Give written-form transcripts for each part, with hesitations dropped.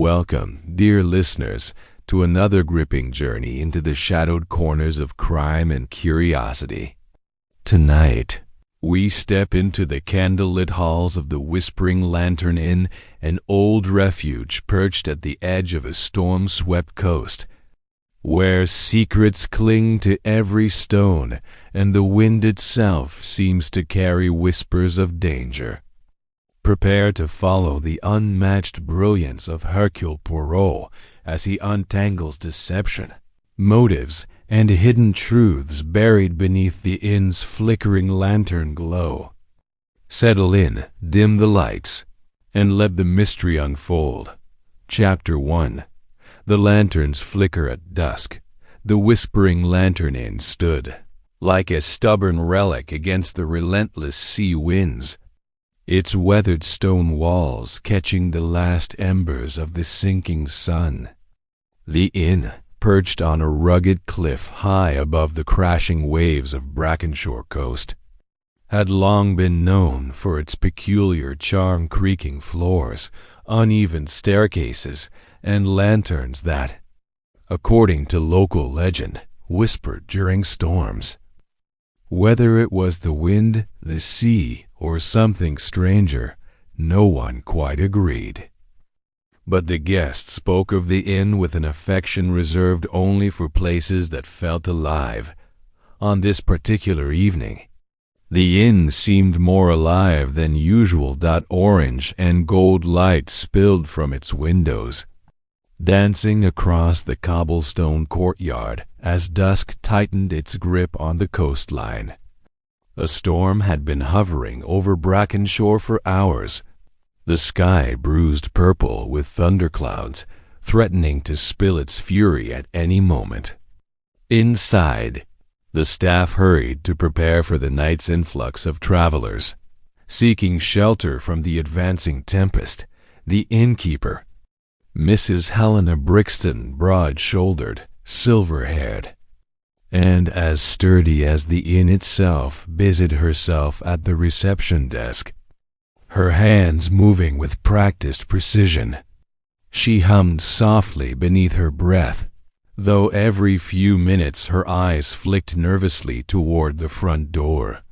Welcome, dear listeners, to another gripping journey into the shadowed corners of crime and curiosity. Tonight, we step into the candlelit halls of the Whispering Lantern Inn, an old refuge perched at the edge of a storm-swept coast, where secrets cling to every stone and the wind itself seems to carry whispers of danger. Prepare to follow the unmatched brilliance of Hercule Poirot as he untangles deception, motives, and hidden truths buried beneath the inn's flickering lantern glow. Settle in, dim the lights, and let the mystery unfold. Chapter 1. The lanterns flicker at dusk. The Whispering Lantern Inn stood, like a stubborn relic against the relentless sea winds, its weathered stone walls catching the last embers of the sinking sun. The inn, perched on a rugged cliff high above the crashing waves of Brackenshire coast, had long been known for its peculiar charm, creaking floors, uneven staircases, and lanterns that, according to local legend, whispered during storms. Whether it was the wind, the sea, or something stranger, no one quite agreed. But the guests spoke of the inn with an affection reserved only for places that felt alive. On this particular evening, the inn seemed more alive than usual. Orange and gold light spilled from its windows, dancing across the cobblestone courtyard as dusk tightened its grip on the coastline. A storm had been hovering over Brackenshire for hours, the sky bruised purple with thunderclouds, threatening to spill its fury at any moment. Inside, the staff hurried to prepare for the night's influx of travelers. Seeking shelter from the advancing tempest, the innkeeper, Mrs. Helena Brixton, broad-shouldered, silver-haired, and as sturdy as the inn itself, busied herself at the reception desk, her hands moving with practiced precision. She hummed softly beneath her breath, though every few minutes her eyes flicked nervously toward the front door.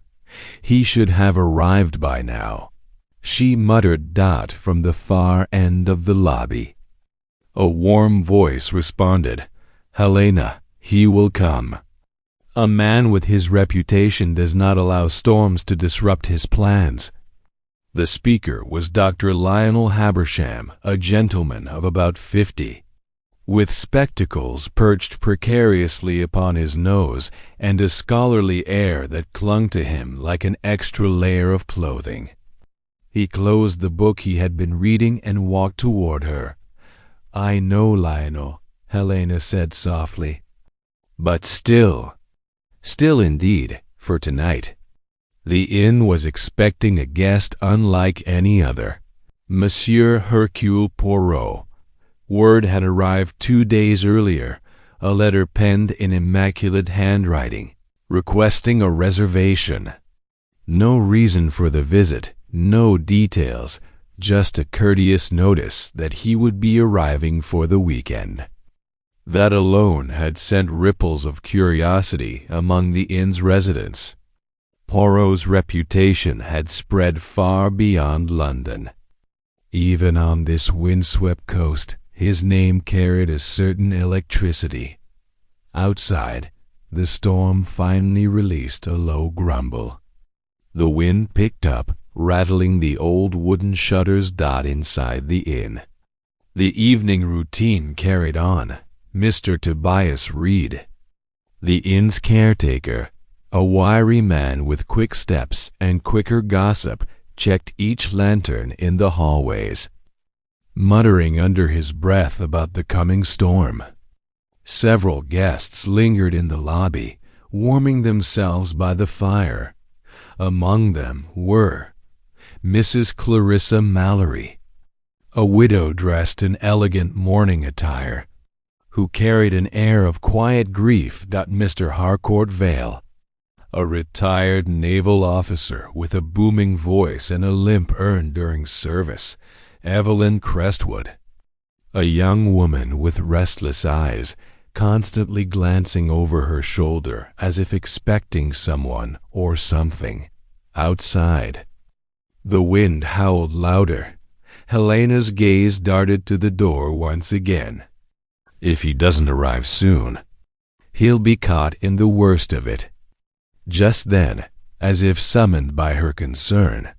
He should have arrived by now, she muttered. From the far end of the lobby, a warm voice responded, "Helena, he will come." A man with his reputation does not allow storms to disrupt his plans. The speaker was Dr. Lionel Habersham, a gentleman of about 50, with spectacles perched precariously upon his nose and a scholarly air that clung to him like an extra layer of clothing. He closed the book he had been reading and walked toward her. "I know, Lionel," Helena said softly. But still indeed, for tonight, the inn was expecting a guest unlike any other. Monsieur Hercule Poirot. Word had arrived 2 days earlier, a letter penned in immaculate handwriting, requesting a reservation. No reason for the visit, no details, just a courteous notice that he would be arriving for the weekend. That alone had sent ripples of curiosity among the inn's residents. Poirot's reputation had spread far beyond London. Even on this windswept coast, his name carried a certain electricity. Outside, the storm finally released a low grumble. The wind picked up, rattling the old wooden shutters. Inside the inn, the evening routine carried on. Mr. Tobias Reed, the inn's caretaker, a wiry man with quick steps and quicker gossip, checked each lantern in the hallways, muttering under his breath about the coming storm. Several guests lingered in the lobby, warming themselves by the fire. Among them were Mrs. Clarissa Mallory, a widow dressed in elegant mourning attire, who carried an air of quiet grief. Mr. Harcourt Vale, a retired naval officer with a booming voice and a limp earned during service. Evelyn Crestwood, A young woman with restless eyes, constantly glancing over her shoulder as if expecting someone or something. Outside. The wind howled louder. Helena's gaze darted to the door once again. If he doesn't arrive soon, he'll be caught in the worst of it. Just then, as if summoned by her concern,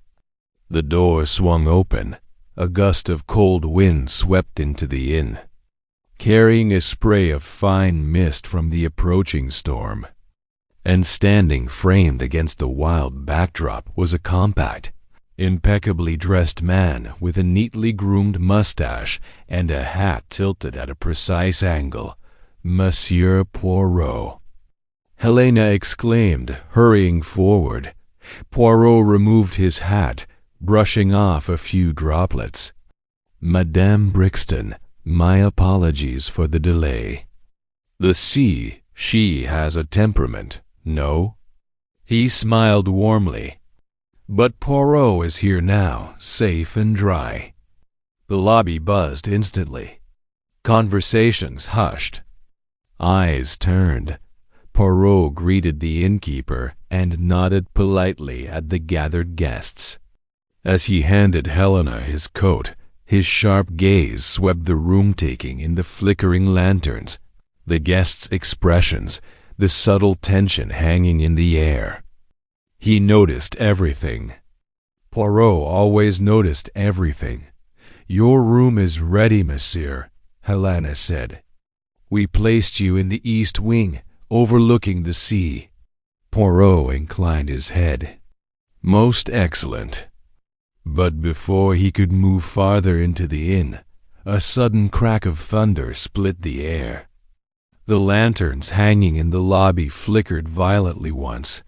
the door swung open. A gust of cold wind swept into the inn, carrying a spray of fine mist from the approaching storm. And standing framed against the wild backdrop was a compact, impeccably dressed man with a neatly groomed mustache and a hat tilted at a precise angle, Monsieur Poirot. Helena exclaimed, hurrying forward. Poirot removed his hat, brushing off a few droplets. "Madame Brixton, my apologies for the delay. She has a temperament, no?" He smiled warmly. "But Poirot is here now, safe and dry." The lobby buzzed instantly. Conversations hushed. Eyes turned. Poirot greeted the innkeeper and nodded politely at the gathered guests. As he handed Helena his coat, his sharp gaze swept the room, taking in the flickering lanterns, the guests' expressions, the subtle tension hanging in the air. He noticed everything. Poirot always noticed everything. "Your room is ready, monsieur," Helena said. "We placed you in the east wing, overlooking the sea." Poirot inclined his head. "Most excellent." But before he could move farther into the inn, a sudden crack of thunder split the air. The lanterns hanging in the lobby flickered violently once,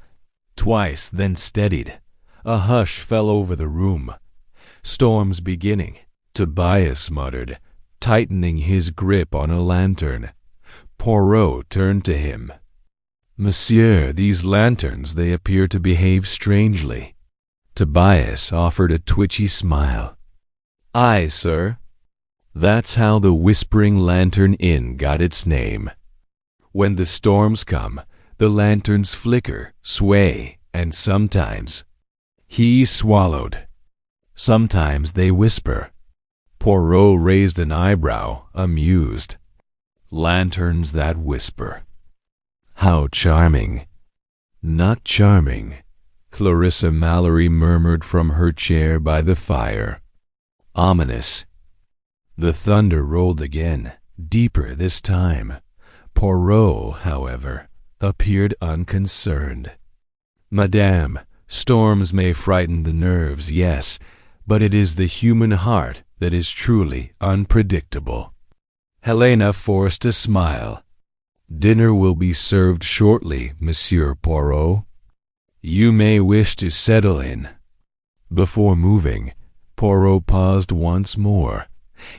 twice, then steadied. A hush fell over the room. "Storm's beginning," Tobias muttered, tightening his grip on a lantern. Poirot turned to him. "Monsieur, these lanterns, they appear to behave strangely." Tobias offered a twitchy smile. "Aye, sir. That's how the Whispering Lantern Inn got its name. When the storms come, the lanterns flicker, sway, and sometimes—" He swallowed. "Sometimes they whisper." Poirot raised an eyebrow, amused. "Lanterns that whisper. How charming." "Not charming," Clarissa Mallory murmured from her chair by the fire. "Ominous." The thunder rolled again, deeper this time. Poirot, however, appeared unconcerned. "Madame, storms may frighten the nerves, yes, but it is the human heart that is truly unpredictable." Helena forced a smile. "Dinner will be served shortly, Monsieur Poirot. You may wish to settle in." Before moving, Poirot paused once more,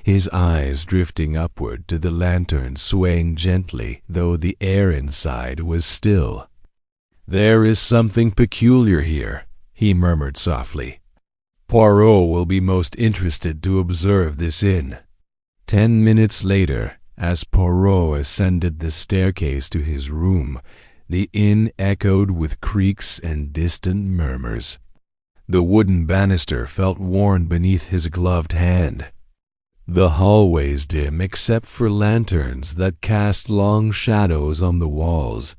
his eyes drifting upward to the lantern swaying gently, though the air inside was still. "There is something peculiar here," he murmured softly. "Poirot will be most interested to observe this inn." 10 minutes later, as Poirot ascended the staircase to his room, the inn echoed with creaks and distant murmurs. The wooden banister felt worn beneath his gloved hand. The hallways dim except for lanterns that cast long shadows on the walls.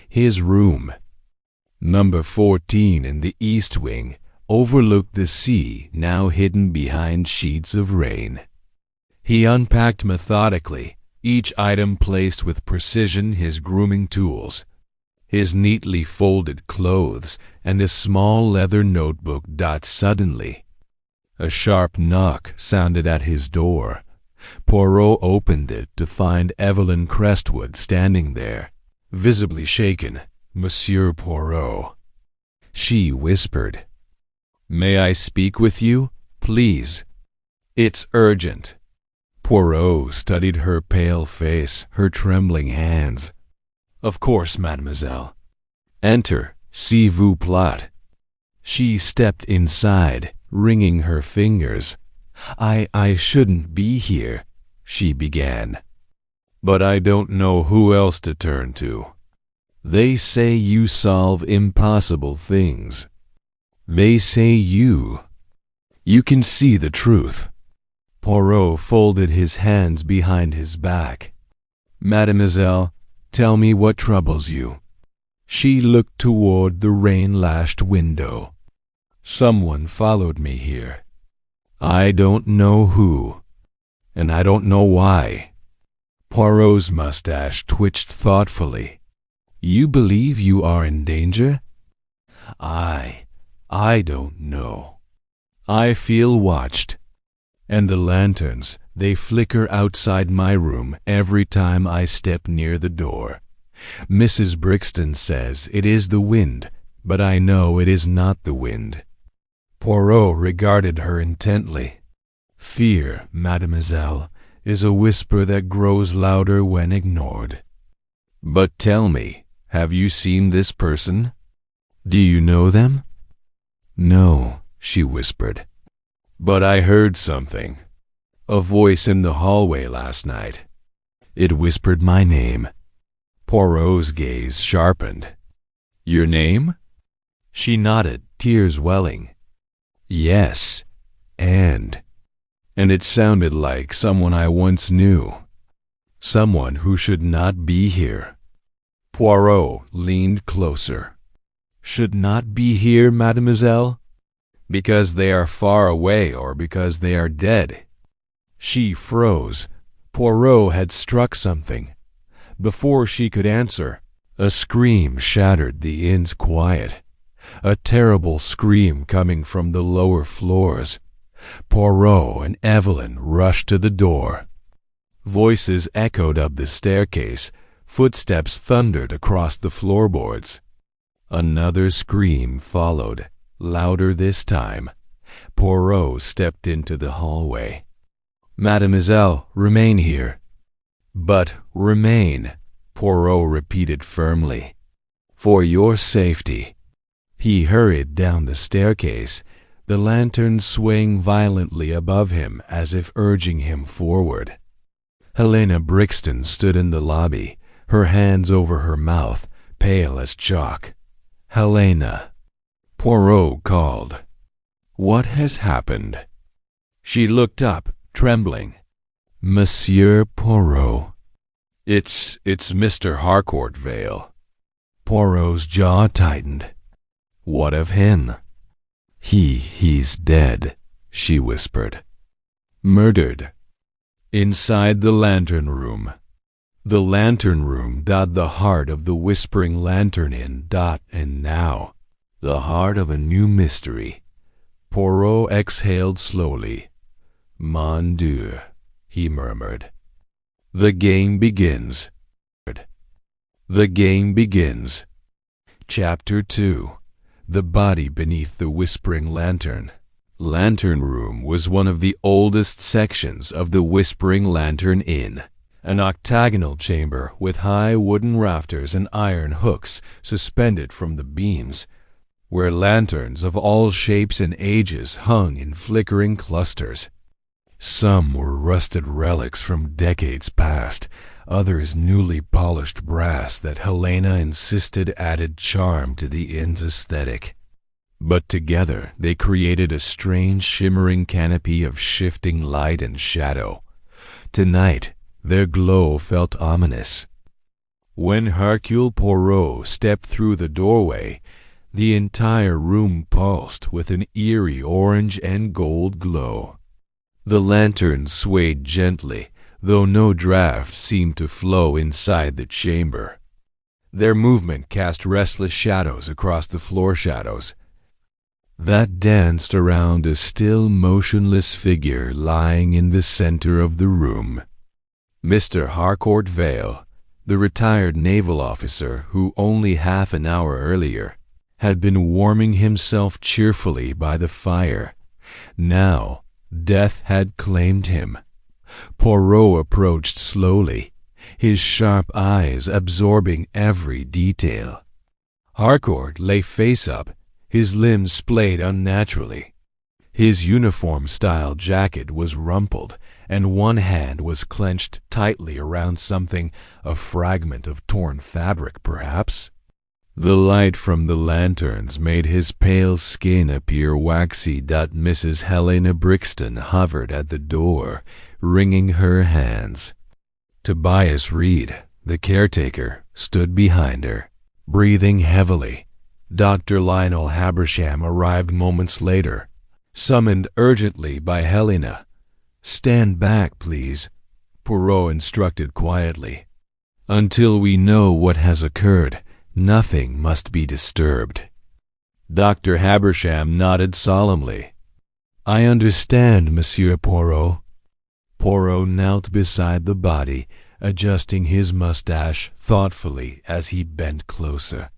His room, number 14 in the east wing, overlooked the sea, now hidden behind sheets of rain. He unpacked methodically, each item placed with precision, his grooming tools, his neatly folded clothes, and a small leather notebook. Suddenly, a sharp knock sounded at his door. Poirot opened it to find Evelyn Crestwood standing there, visibly shaken. "Monsieur Poirot," she whispered. "May I speak with you, please?" "It's urgent." Poirot studied her pale face, her trembling hands. "Of course, mademoiselle. Enter, s'il vous plaît." She stepped inside, wringing her fingers. I shouldn't be here," she began. "But I don't know who else to turn to. They say you solve impossible things. They say you can see the truth." Poirot folded his hands behind his back. "Mademoiselle, tell me what troubles you." She looked toward the rain-lashed window. "Someone followed me here. I don't know who, and I don't know why." Poirot's mustache twitched thoughtfully. "You believe you are in danger?" I don't know. I feel watched. And the lanterns, they flicker outside my room every time I step near the door. Mrs. Brixton says it is the wind, but I know it is not the wind." Poirot regarded her intently. "Fear, mademoiselle, is a whisper that grows louder when ignored. But tell me, have you seen this person? Do you know them?" "No," she whispered. "But I heard something. A voice in the hallway last night. It whispered my name." Poirot's gaze sharpened. "Your name?" She nodded, tears welling. "Yes, and it sounded like someone I once knew. Someone who should not be here." Poirot leaned closer. "Should not be here, mademoiselle? Because they are far away or because they are dead?" She froze. Poirot had struck something. Before she could answer, a scream shattered the inn's quiet. A terrible scream coming from the lower floors. Poirot and Evelyn rushed to the door. Voices echoed up the staircase. Footsteps thundered across the floorboards. Another scream followed, louder this time. Poirot stepped into the hallway. "Mademoiselle, remain here." "But remain," Poirot repeated firmly. "For your safety." He hurried down the staircase, the lantern swaying violently above him as if urging him forward. Helena Brixton stood in the lobby, her hands over her mouth, pale as chalk. "Helena," Poirot called. "What has happened?" She looked up, trembling. "Monsieur Poirot." It's Mr. Harcourt Vale." Poirot's jaw tightened. "What of him?" He's dead," she whispered. "Murdered." Inside the lantern room. The lantern room, the heart of the Whispering Lantern Inn, and now, the heart of a new mystery. Poirot exhaled slowly. "Mon Dieu," he murmured. "The game begins." The game begins. Chapter 2. The Body Beneath the Whispering Lantern. Lantern Room was one of the oldest sections of the Whispering Lantern Inn. An octagonal chamber with high wooden rafters and iron hooks suspended from the beams, where lanterns of all shapes and ages hung in flickering clusters. Some were rusted relics from decades past, others newly polished brass that Helena insisted added charm to the inn's aesthetic. But together they created a strange shimmering canopy of shifting light and shadow. Tonight, their glow felt ominous. When Hercule Poirot stepped through the doorway, the entire room pulsed with an eerie orange and gold glow. The lanterns swayed gently, though no draft seemed to flow inside the chamber. Their movement cast restless shadows across the floor shadows that danced around a still motionless figure lying in the center of the room. Mr. Harcourt Vale, the retired naval officer who only half an hour earlier had been warming himself cheerfully by the fire. Now, death had claimed him. Poirot approached slowly, his sharp eyes absorbing every detail. Harcourt lay face up, his limbs splayed unnaturally. His uniform-style jacket was rumpled, and one hand was clenched tightly around something, a fragment of torn fabric, perhaps. The light from the lanterns made his pale skin appear waxy. Mrs. Helena Brixton hovered at the door, wringing her hands. Tobias Reed, the caretaker, stood behind her, breathing heavily. Dr. Lionel Habersham arrived moments later, summoned urgently by Helena. "Stand back, please," Poirot instructed quietly. "Until we know what has occurred, nothing must be disturbed." Dr. Habersham nodded solemnly. "I understand, Monsieur Poirot." Poirot knelt beside the body, adjusting his mustache thoughtfully as he bent closer.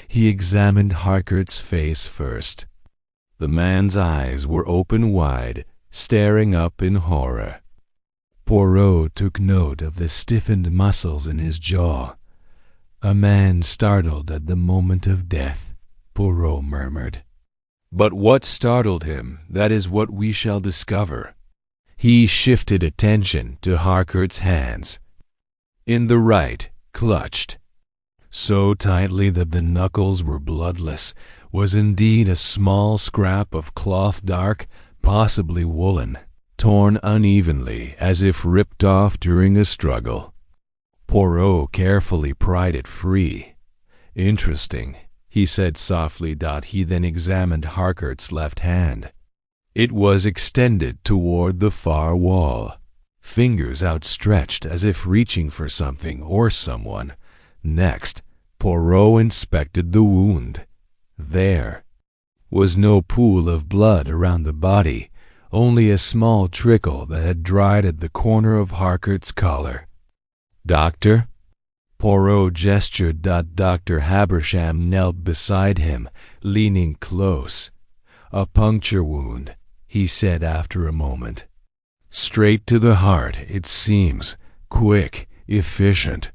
He examined Harcourt's face first. The man's eyes were open wide, staring up in horror. Poirot took note of the stiffened muscles in his jaw. "A man startled at the moment of death," Poirot murmured. "But what startled him, that is what we shall discover." He shifted attention to Harcourt's hands. In the right, clutched, so tightly that the knuckles were bloodless, was indeed a small scrap of cloth, dark, possibly woolen, torn unevenly as if ripped off during a struggle. Poirot carefully pried it free. "Interesting," he said softly. He then examined Harcourt's left hand. It was extended toward the far wall, fingers outstretched as if reaching for something or someone. Next, Poirot inspected the wound. There was no pool of blood around the body, only a small trickle that had dried at the corner of Harcourt's collar. "Doctor?" Poirot gestured. Dr. Habersham knelt beside him, leaning close. "A puncture wound," he said after a moment. "Straight to the heart, it seems. Quick, efficient.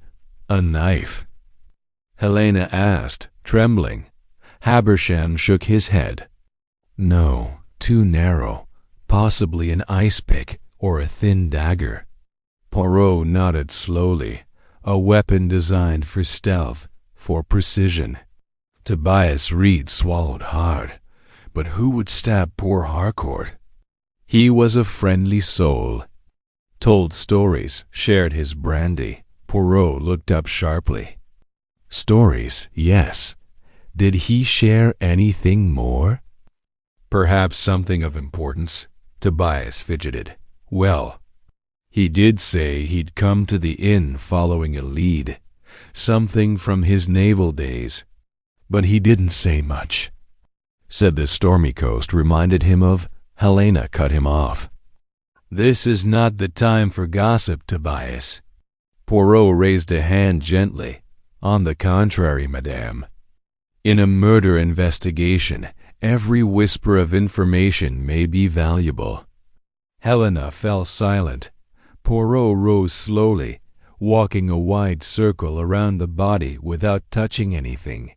A knife?" Helena asked, trembling. Habersham shook his head. "No, too narrow. Possibly an ice pick or a thin dagger." Poirot nodded slowly. "A weapon designed for stealth, for precision." Tobias Reed swallowed hard. But who would stab poor Harcourt? He was a friendly soul. Told stories, shared his brandy. Poirot looked up sharply. Stories, yes. Did he share anything more? Perhaps something of importance. Tobias fidgeted. Well, he did say he'd come to the inn following a lead, something from his naval days. But he didn't say much. Said the stormy coast reminded him of. Helena cut him off. This is not the time for gossip, Tobias. Poirot raised a hand gently. On the contrary, madame. In a murder investigation, every whisper of information may be valuable. Helena fell silent. Poirot rose slowly, walking a wide circle around the body without touching anything.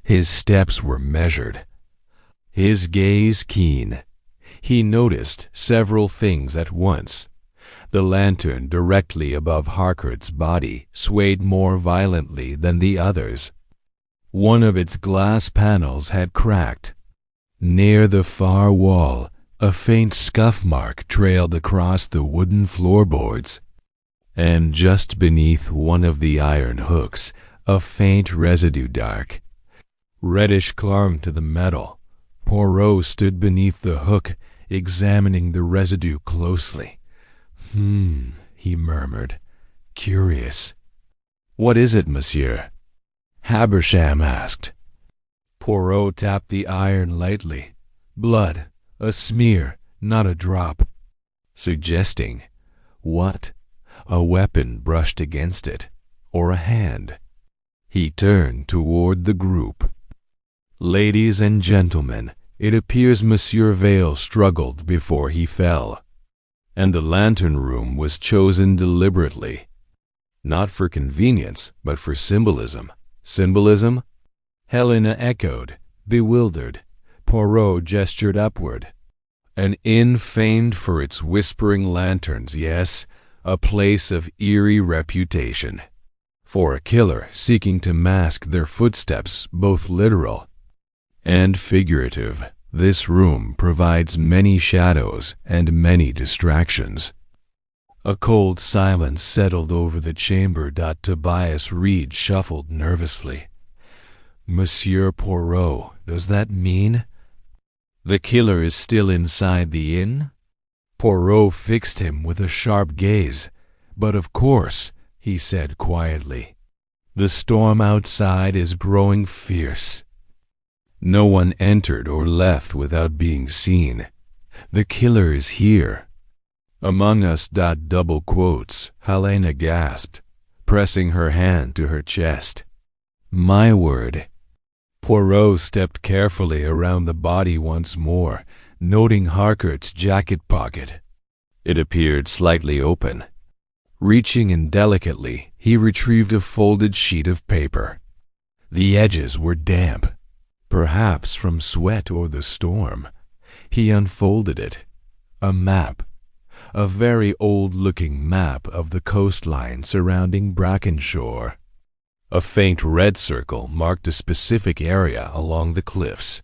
His steps were measured, his gaze keen. He noticed several things at once. The lantern directly above Harcourt's body swayed more violently than the others. One of its glass panels had cracked. Near the far wall, a faint scuff mark trailed across the wooden floorboards. And just beneath one of the iron hooks, a faint residue dark, reddish clung to the metal. Poirot stood beneath the hook, examining the residue closely. He murmured. Curious. What is it, monsieur? Habersham asked. Poirot tapped the iron lightly. Blood, a smear, not a drop. Suggesting, what? A weapon brushed against it, or a hand. He turned toward the group. Ladies and gentlemen, it appears Monsieur Vale struggled before he fell, and the lantern room was chosen deliberately. Not for convenience, but for symbolism. Symbolism? Helena echoed, bewildered. Poirot gestured upward. An inn famed for its whispering lanterns, yes, a place of eerie reputation. For a killer seeking to mask their footsteps, both literal and figurative, this room provides many shadows and many distractions. A cold silence settled over the chamber. Tobias Reed shuffled nervously. Monsieur Poirot, does that mean the killer is still inside the inn? Poirot fixed him with a sharp gaze. But of course, he said quietly. The storm outside is growing fierce. No one entered or left without being seen. The killer is here. Among us. Double quotes, Helena gasped, pressing her hand to her chest. My word. Poirot stepped carefully around the body once more, noting Harcourt's jacket pocket. It appeared slightly open. Reaching in delicately, he retrieved a folded sheet of paper. The edges were damp, perhaps from sweat or the storm. He unfolded it. A map. A very old-looking map of the coastline surrounding Brackenshore. A faint red circle marked a specific area along the cliffs.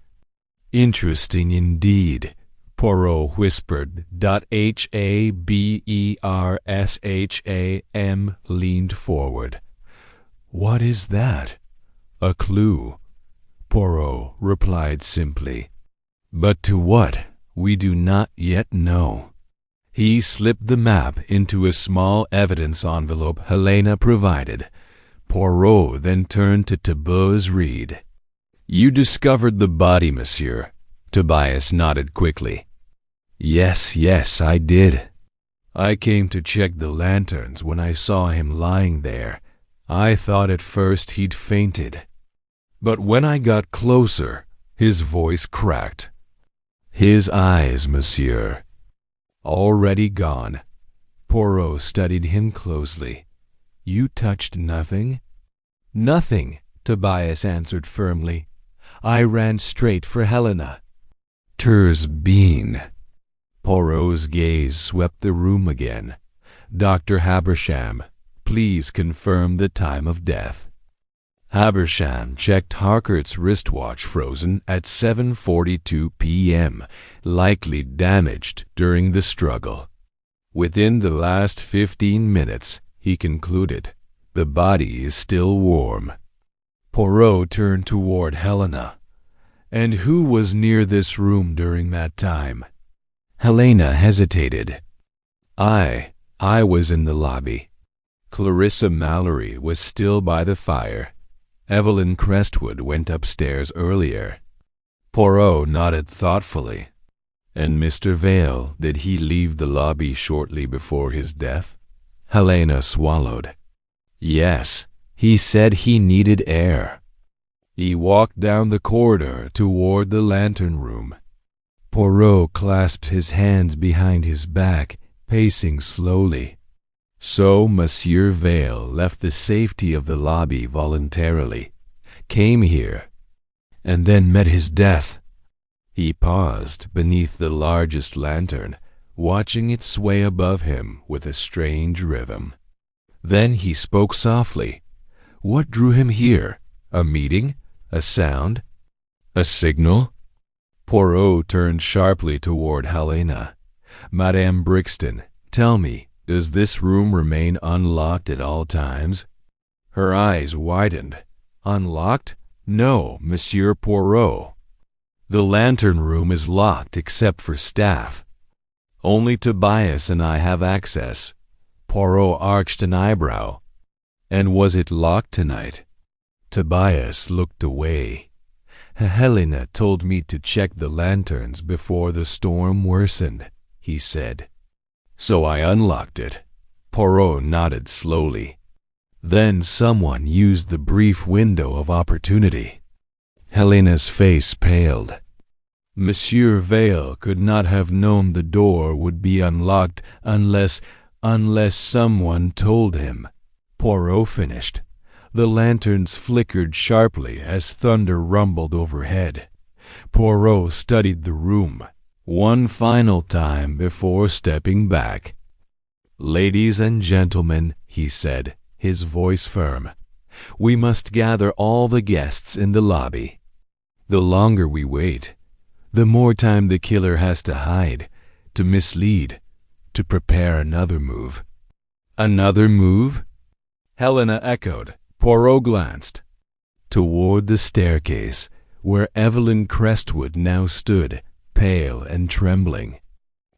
Interesting indeed, Poirot whispered. Habersham leaned forward. What is that? A clue, Poirot replied simply. But to what, we do not yet know. He slipped the map into a small evidence envelope Helena provided. Poirot then turned to Tobias Reed. You discovered the body, monsieur. Tobias nodded quickly. Yes, I did. I came to check the lanterns when I saw him lying there. I thought at first he'd fainted. But when I got closer, his voice cracked. His eyes, monsieur. Already gone. Poirot studied him closely. You touched nothing? Nothing, Tobias answered firmly. I ran straight for Helena. Ter's been. Poirot's gaze swept the room again. Dr. Habersham, please confirm the time of death. Habersham checked Harcourt's wristwatch, frozen at 7:42 p.m., likely damaged during the struggle. Within the last 15 minutes, he concluded. The body is still warm. Poirot turned toward Helena. And who was near this room during that time? Helena hesitated. I was in the lobby. Clarissa Mallory was still by the fire. Evelyn Crestwood went upstairs earlier. Poirot nodded thoughtfully. And Mr. Vale, did he leave the lobby shortly before his death? Helena swallowed. Yes, he said he needed air. He walked down the corridor toward the lantern room. Poirot clasped his hands behind his back, pacing slowly. So Monsieur Vale left the safety of the lobby voluntarily, came here, and then met his death. He paused beneath the largest lantern, watching it sway above him with a strange rhythm. Then he spoke softly. What drew him here? A meeting? A sound? A signal? Poirot turned sharply toward Helena. Madame Brixton, tell me, does this room remain unlocked at all times? Her eyes widened. Unlocked? No, Monsieur Poirot. The lantern room is locked except for staff. Only Tobias and I have access. Poirot arched an eyebrow. And was it locked tonight? Tobias looked away. Helena told me to check the lanterns before the storm worsened, he said. So I unlocked it. Poirot nodded slowly. Then someone used the brief window of opportunity. Helena's face paled. Monsieur Vale could not have known the door would be unlocked unless someone told him. Poirot finished. The lanterns flickered sharply as thunder rumbled overhead. Poirot studied the room. One final time before stepping back. "Ladies and gentlemen," he said, his voice firm, "we must gather all the guests in the lobby. The longer we wait, the more time the killer has to hide, to mislead, to prepare another move." "Another move?" Helena echoed. Poirot glanced toward the staircase, where Evelyn Crestwood now stood, pale and trembling.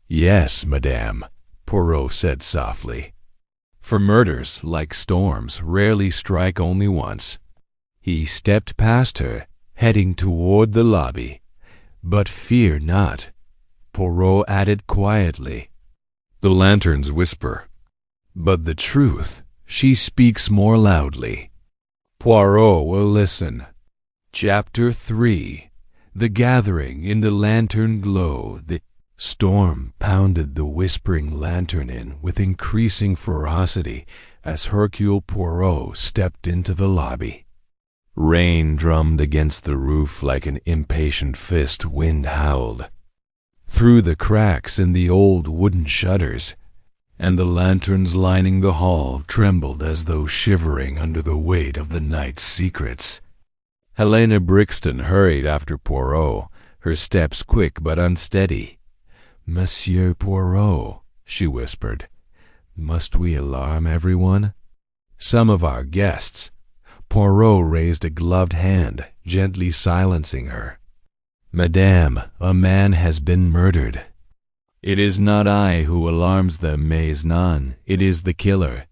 "Yes, madame," Poirot said softly. "For murders, like storms, rarely strike only once." He stepped past her, heading toward the lobby. "But fear not," Poirot added quietly. "The lanterns whisper, but the truth, she speaks more loudly." Poirot will listen. Chapter 3. The gathering in the lantern glow. The storm pounded the whispering lantern in with increasing ferocity as Hercule Poirot stepped into the lobby. Rain drummed against the roof like an impatient fist. Wind howled through the cracks in the old wooden shutters, and the lanterns lining the hall trembled as though shivering under the weight of the night's secrets. Helena Brixton hurried after Poirot, her steps quick but unsteady. "Monsieur Poirot," she whispered, "must we alarm everyone?" "Some of our guests." Poirot raised a gloved hand, gently silencing her. "Madame, a man has been murdered." "It is not I who alarms them, mais non, it is the killer."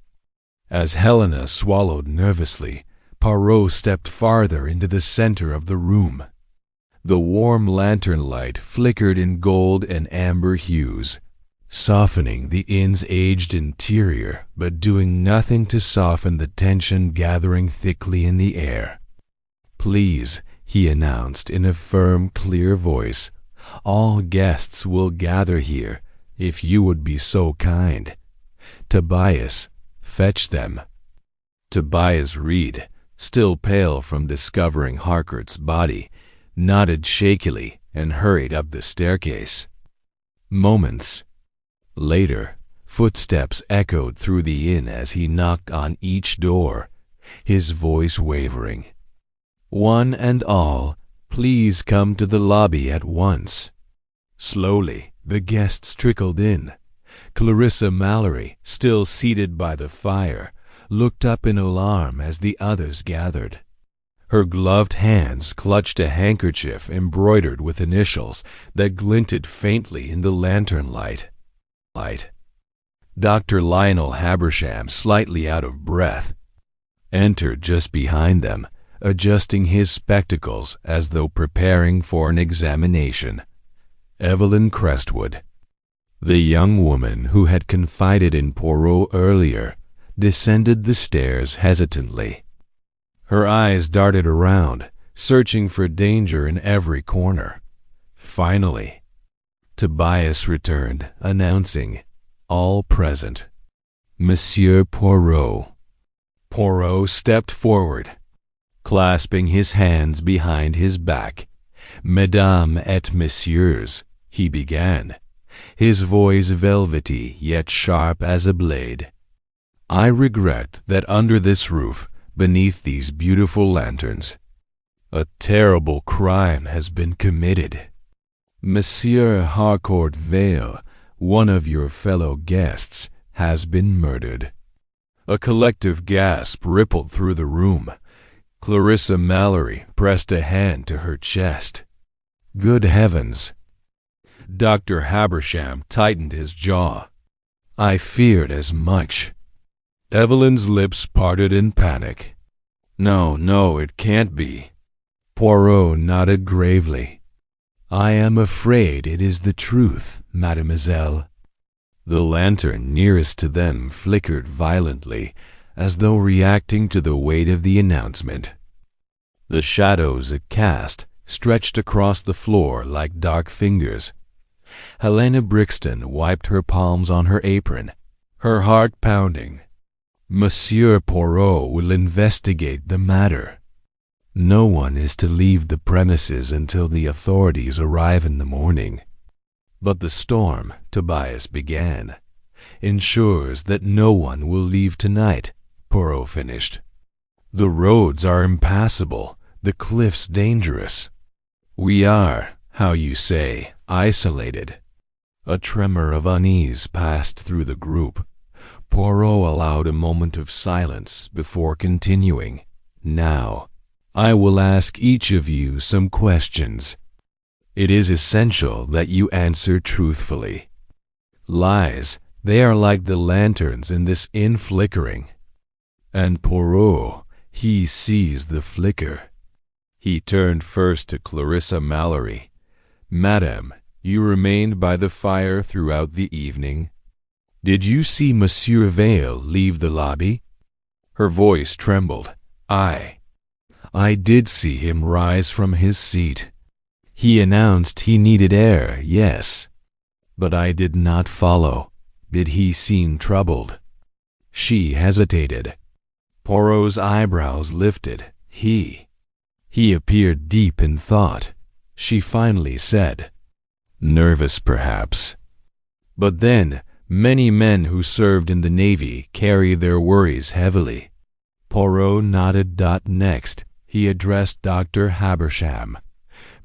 As Helena swallowed nervously, Poirot stepped farther into the center of the room. The warm lantern light flickered in gold and amber hues, softening the inn's aged interior, but doing nothing to soften the tension gathering thickly in the air. "Please," he announced in a firm, clear voice, "all guests will gather here, if you would be so kind. Tobias, fetch them." Tobias Reed, still pale from discovering Harcourt's body, nodded shakily and hurried up the staircase. Moments later, footsteps echoed through the inn as he knocked on each door, his voice wavering. "One and all, please come to the lobby at once." Slowly, the guests trickled in. Clarissa Mallory, still seated by the fire, looked up in alarm as the others gathered. Her gloved hands clutched a handkerchief embroidered with initials that glinted faintly in the lantern light. Dr. Lionel Habersham, slightly out of breath, entered just behind them, adjusting his spectacles as though preparing for an examination. Evelyn Crestwood, the young woman who had confided in Poirot earlier, descended the stairs hesitantly. Her eyes darted around, searching for danger in every corner. Finally, Tobias returned, announcing, "All present." "Monsieur Poirot." Poirot stepped forward, clasping his hands behind his back. "Mesdames et messieurs," he began, his voice velvety yet sharp as a blade, "I regret that under this roof, beneath these beautiful lanterns, a terrible crime has been committed. Monsieur Harcourt Vale, one of your fellow guests, has been murdered." A collective gasp rippled through the room. Clarissa Mallory pressed a hand to her chest. "Good heavens!" Dr. Habersham tightened his jaw. "I feared as much." Evelyn's lips parted in panic. No, it can't be." Poirot nodded gravely. "I am afraid it is the truth, mademoiselle." The lantern nearest to them flickered violently, as though reacting to the weight of the announcement. The shadows it cast stretched across the floor like dark fingers. Helena Brixton wiped her palms on her apron, her heart pounding. "Monsieur Poirot will investigate the matter. No one is to leave the premises until the authorities arrive in the morning." But the storm, Tobias began, ensures that no one will leave tonight, Poirot finished. The roads are impassable, the cliffs dangerous. We are, how you say, isolated. A tremor of unease passed through the group. Poirot allowed a moment of silence before continuing. Now, I will ask each of you some questions. It is essential that you answer truthfully. Lies, they are like the lanterns in this inn flickering. And Poirot, he sees the flicker. He turned first to Clarissa Mallory. Madame, you remained by the fire throughout the evening. Did you see Monsieur Vale leave the lobby? Her voice trembled. I did see him rise from his seat. He announced he needed air, yes. But I did not follow. Did he seem troubled? She hesitated. Poirot's eyebrows lifted. He appeared deep in thought. She finally said, nervous perhaps. But then, many men who served in the Navy carry their worries heavily. Poirot nodded. Next, he addressed Dr. Habersham.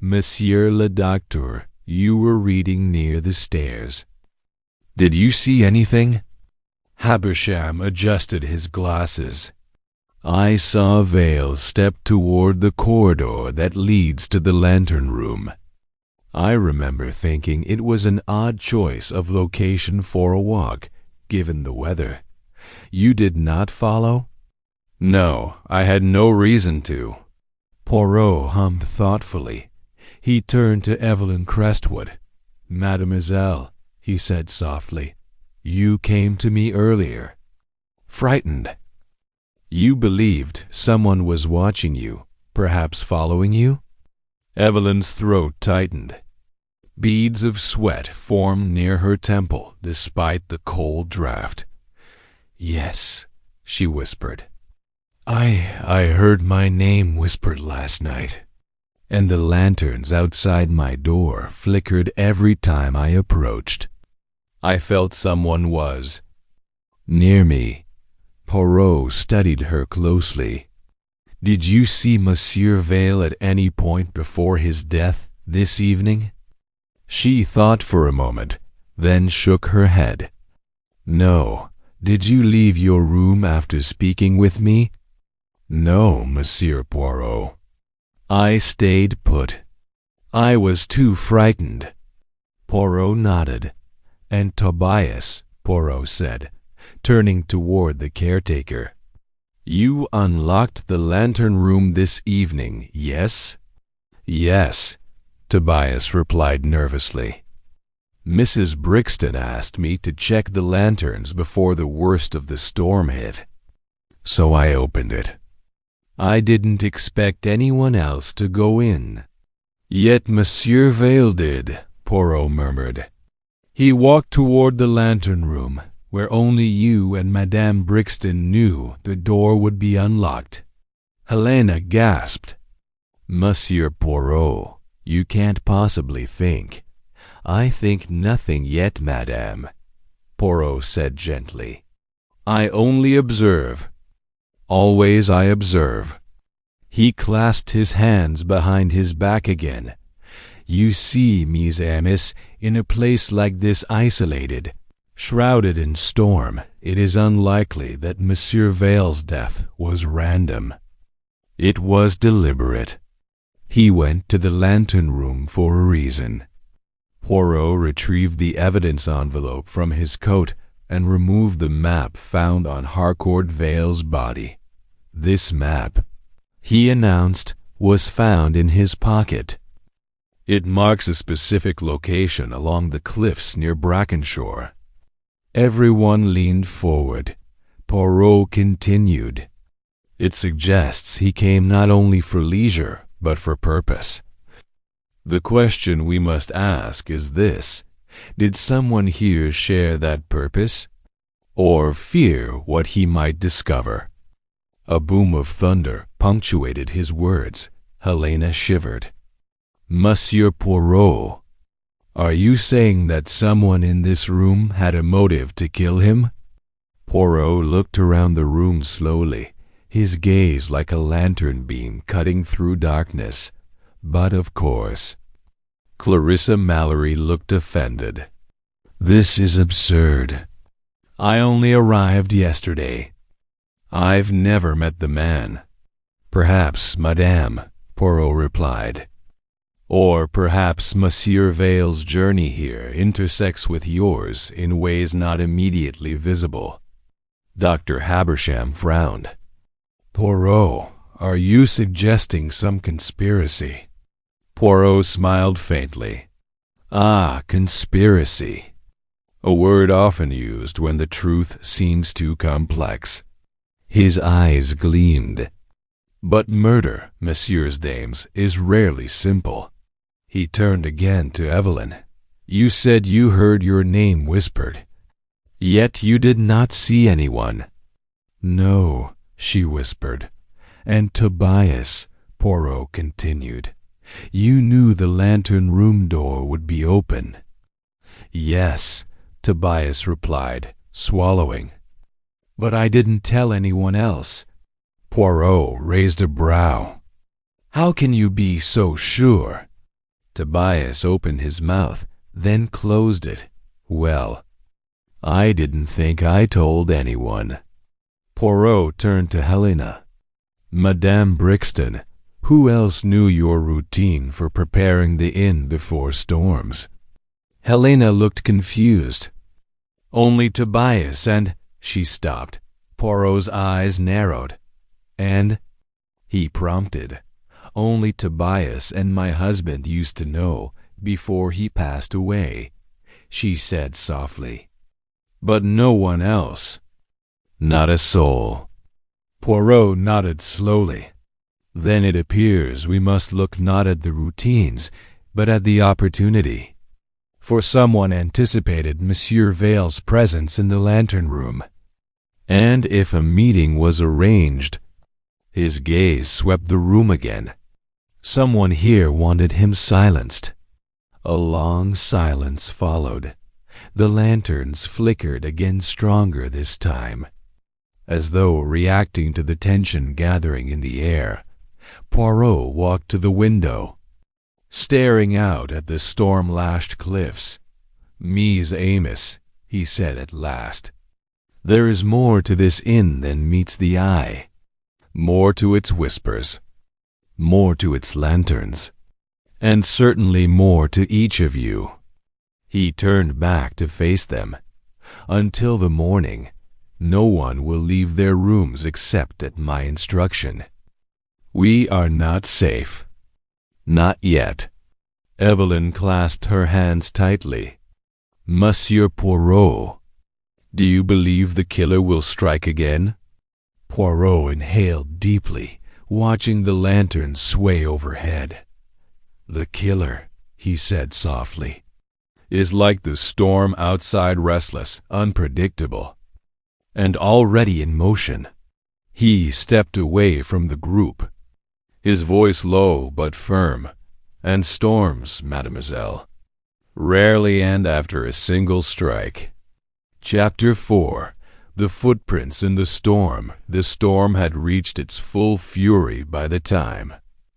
Monsieur le Docteur, you were reading near the stairs. Did you see anything? Habersham adjusted his glasses. I saw Vale step toward the corridor that leads to the lantern room. I remember thinking it was an odd choice of location for a walk, given the weather. You did not follow? No, I had no reason to. Poirot hummed thoughtfully. He turned to Evelyn Crestwood. Mademoiselle, he said softly, you came to me earlier. Frightened. You believed someone was watching you, perhaps following you? Evelyn's throat tightened. Beads of sweat formed near her temple despite the cold draft. Yes, she whispered. I heard my name whispered last night, and the lanterns outside my door flickered every time I approached. I felt someone was near me. Poirot studied her closely. Did you see Monsieur Vale at any point before his death this evening? She thought for a moment, then shook her head. No. Did you leave your room after speaking with me? No, Monsieur Poirot. I stayed put. I was too frightened. Poirot nodded. And Tobias, Poirot said, turning toward the caretaker. You unlocked the lantern room this evening, yes? Yes, Tobias replied nervously. Mrs. Brixton asked me to check the lanterns before the worst of the storm hit. So I opened it. I didn't expect anyone else to go in. Yet Monsieur Vale did, Poirot murmured. He walked toward the lantern room, where only you and Madame Brixton knew the door would be unlocked. Helena gasped. Monsieur Poirot, you can't possibly think. I think nothing yet, madame, Poirot said gently. I only observe. Always I observe. He clasped his hands behind his back again. You see, mes amis, in a place like this isolated, shrouded in storm, it is unlikely that Monsieur Vale's death was random. It was deliberate. He went to the lantern room for a reason. Poirot retrieved the evidence envelope from his coat and removed the map found on Harcourt Vale's body. This map, he announced, was found in his pocket. It marks a specific location along the cliffs near Brackenshore. Everyone leaned forward. Poirot continued. It suggests he came not only for leisure, but for purpose. The question we must ask is this: did someone here share that purpose, or fear what he might discover? A boom of thunder punctuated his words. Helena shivered. Monsieur Poirot. Are you saying that someone in this room had a motive to kill him? Poirot looked around the room slowly, his gaze like a lantern beam cutting through darkness. But of course. Clarissa Mallory looked offended. This is absurd. I only arrived yesterday. I've never met the man. Perhaps, madame, Poirot replied. Or perhaps Monsieur Vale's journey here intersects with yours in ways not immediately visible. Dr. Habersham frowned. Poirot, are you suggesting some conspiracy? Poirot smiled faintly. Ah, conspiracy. A word often used when the truth seems too complex. His eyes gleamed. But murder, messieurs dames, is rarely simple. He turned again to Evelyn. You said you heard your name whispered. Yet you did not see anyone. No, she whispered. And Tobias, Poirot continued. You knew the lantern room door would be open. Yes, Tobias replied, swallowing. But I didn't tell anyone else. Poirot raised a brow. How can you be so sure? Tobias opened his mouth, then closed it. Well, I didn't think I told anyone. Poirot turned to Helena. Madame Brixton, who else knew your routine for preparing the inn before storms? Helena looked confused. Only Tobias and... She stopped. Poirot's eyes narrowed. And? He prompted. Only Tobias and my husband used to know before he passed away, she said softly. But no one else. Not a soul. Poirot nodded slowly. Then it appears we must look not at the routines, but at the opportunity. For someone anticipated Monsieur Vale's presence in the lantern room. And if a meeting was arranged, his gaze swept the room again. Someone here wanted him silenced. A long silence followed. The lanterns flickered again stronger this time. As though reacting to the tension gathering in the air, Poirot walked to the window, staring out at the storm-lashed cliffs. Mise Amos, he said at last. There is more to this inn than meets the eye. More to its whispers. More to its lanterns, and certainly more to each of you. He turned back to face them. Until the morning, no one will leave their rooms except at my instruction. We are not safe. Not yet. Evelyn clasped her hands tightly. Monsieur Poirot, do you believe the killer will strike again? Poirot inhaled deeply, watching the lantern sway overhead. The killer, he said softly, is like the storm outside, restless, unpredictable, and already in motion. He stepped away from the group, his voice low but firm. And storms, mademoiselle, rarely end after a single strike. Chapter 4. The footprints in the storm. The storm had reached its full fury by the time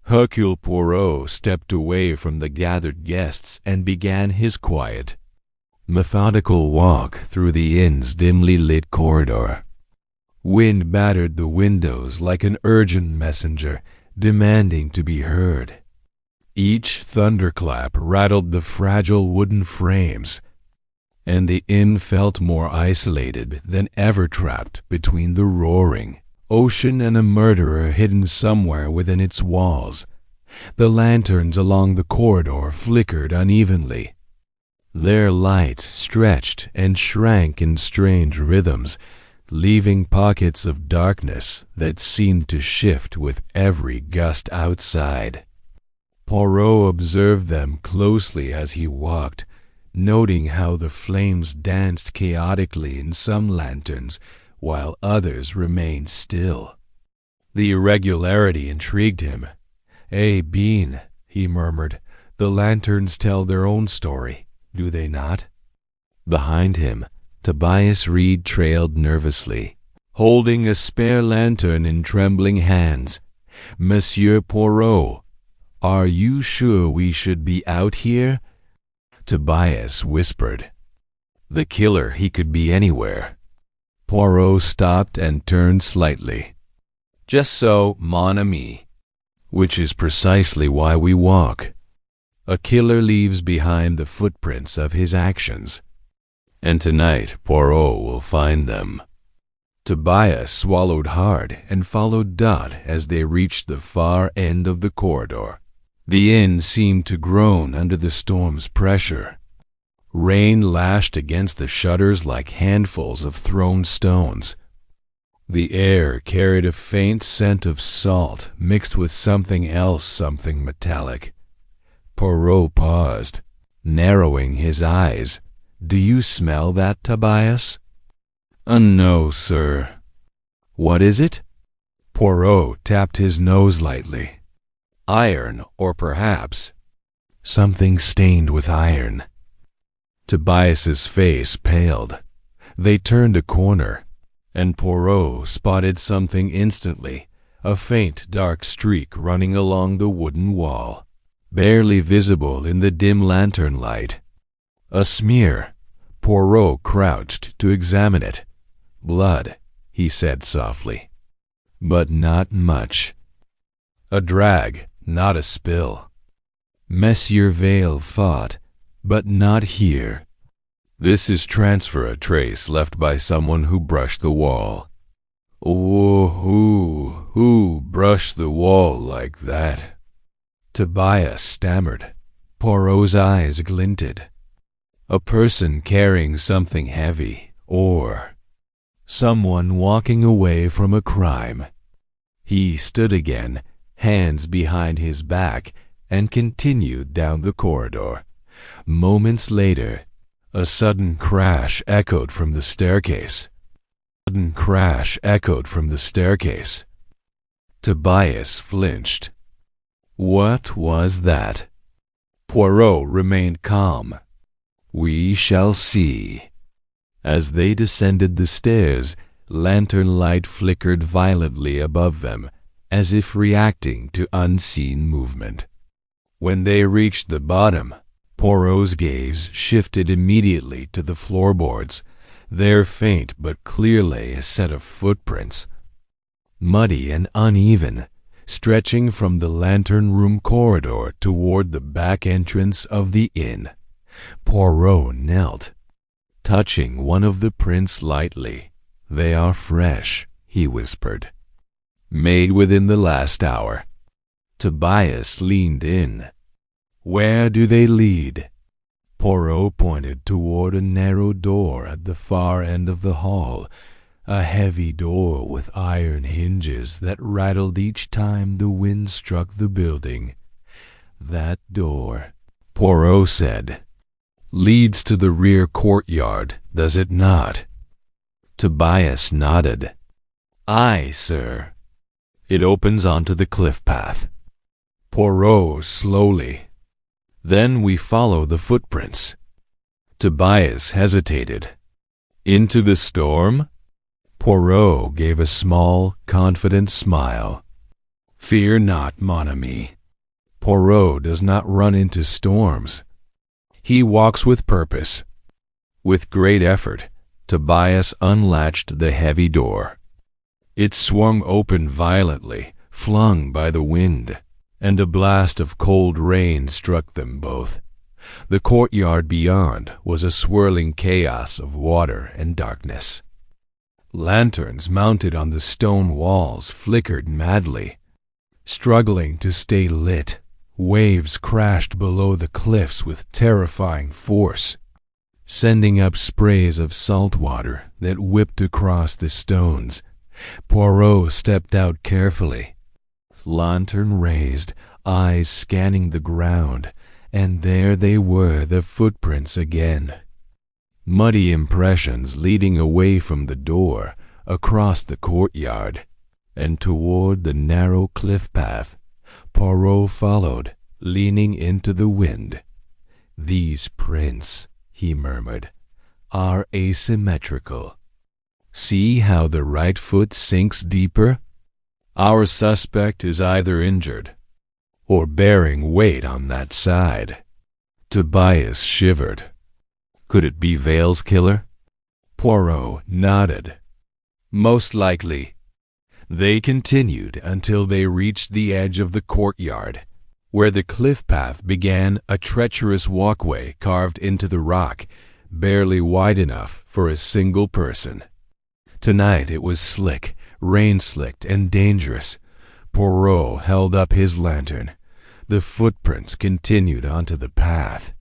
Hercule Poirot stepped away from the gathered guests and began his quiet, methodical walk through the inn's dimly lit corridor. Wind battered the windows like an urgent messenger demanding to be heard. Each thunderclap rattled the fragile wooden frames, and the inn felt more isolated than ever, trapped between the roaring ocean and a murderer hidden somewhere within its walls. The lanterns along the corridor flickered unevenly. Their light stretched and shrank in strange rhythms, leaving pockets of darkness that seemed to shift with every gust outside. Poirot observed them closely as he walked, noting how the flames danced chaotically in some lanterns, while others remained still. The irregularity intrigued him. "Eh bien," he murmured, "the lanterns tell their own story. do they not? Behind him, Tobias Reed trailed nervously, holding a spare lantern in trembling hands. "Monsieur Poirot, are you sure we should be out here?" Tobias whispered. The killer, he could be anywhere. Poirot stopped and turned slightly. "Just so, mon ami. Which is precisely why we walk. A killer leaves behind the footprints of his actions. And tonight Poirot will find them." Tobias swallowed hard and followed Dot as they reached the far end of the corridor. The inn seemed to groan under the storm's pressure. Rain lashed against the shutters like handfuls of thrown stones. The air carried a faint scent of salt mixed with something else, something metallic. Poirot paused, narrowing his eyes. "Do you smell that, Tobias?" "No, sir." "What is it?" Poirot tapped his nose lightly. "Iron, or perhaps something stained with iron." Tobias's face paled. They turned a corner, and Poirot spotted something instantly, a faint dark streak running along the wooden wall, barely visible in the dim lantern light. A smear. Poirot crouched to examine it. "Blood," he said softly, "but not much. A drag, not a spill. Monsieur Vale fought, but not here. This is transfer a trace left by someone who brushed the wall." Who brushed the wall like that?" Tobias stammered. Poirot's eyes glinted. "A person carrying something heavy, or someone walking away from a crime." He stood again, hands behind his back, and continued down the corridor. Moments later, a sudden crash echoed from the staircase. Tobias flinched. What was that? Poirot remained calm. "We shall see." As they descended the stairs, lantern light flickered violently above them, as if reacting to unseen movement. When they reached the bottom, Poirot's gaze shifted immediately to the floorboards. There, faint but clear, lay a set of footprints, muddy and uneven, stretching from the lantern-room corridor toward the back entrance of the inn. Poirot knelt, touching one of the prints lightly. "They are fresh," he whispered. "Made within the last hour." Tobias leaned in. "Where do they lead?" Poirot pointed toward a narrow door at the far end of the hall, a heavy door with iron hinges that rattled each time the wind struck the building. "That door," Poirot said, "leads to the rear courtyard, does it not?" Tobias nodded. "Aye, sir. It opens onto the cliff path." Poirot slowly. "Then we follow the footprints." Tobias hesitated. "Into the storm?" Poirot gave a small, confident smile. "Fear not, mon ami. Poirot does not run into storms. He walks with purpose." With great effort, Tobias unlatched the heavy door. It swung open violently, flung by the wind, and a blast of cold rain struck them both. The courtyard beyond was a swirling chaos of water and darkness. Lanterns mounted on the stone walls flickered madly. Struggling to stay lit, waves crashed below the cliffs with terrifying force, sending up sprays of salt water that whipped across the stones. Poirot stepped out carefully, lantern raised, eyes scanning the ground, and there they were, the footprints again. Muddy impressions leading away from the door, across the courtyard, and toward the narrow cliff path. Poirot followed, leaning into the wind. "These prints," he murmured, "are asymmetrical. See how the right foot sinks deeper? Our suspect is either injured or bearing weight on that side." Tobias shivered. Could it be Vale's killer? Poirot nodded. Most likely. They continued until they reached the edge of the courtyard, where the cliff path began a treacherous walkway carved into the rock, barely wide enough for a single person. Tonight it was slick, rain-slicked, and dangerous. Poirot held up his lantern. The footprints continued onto the path,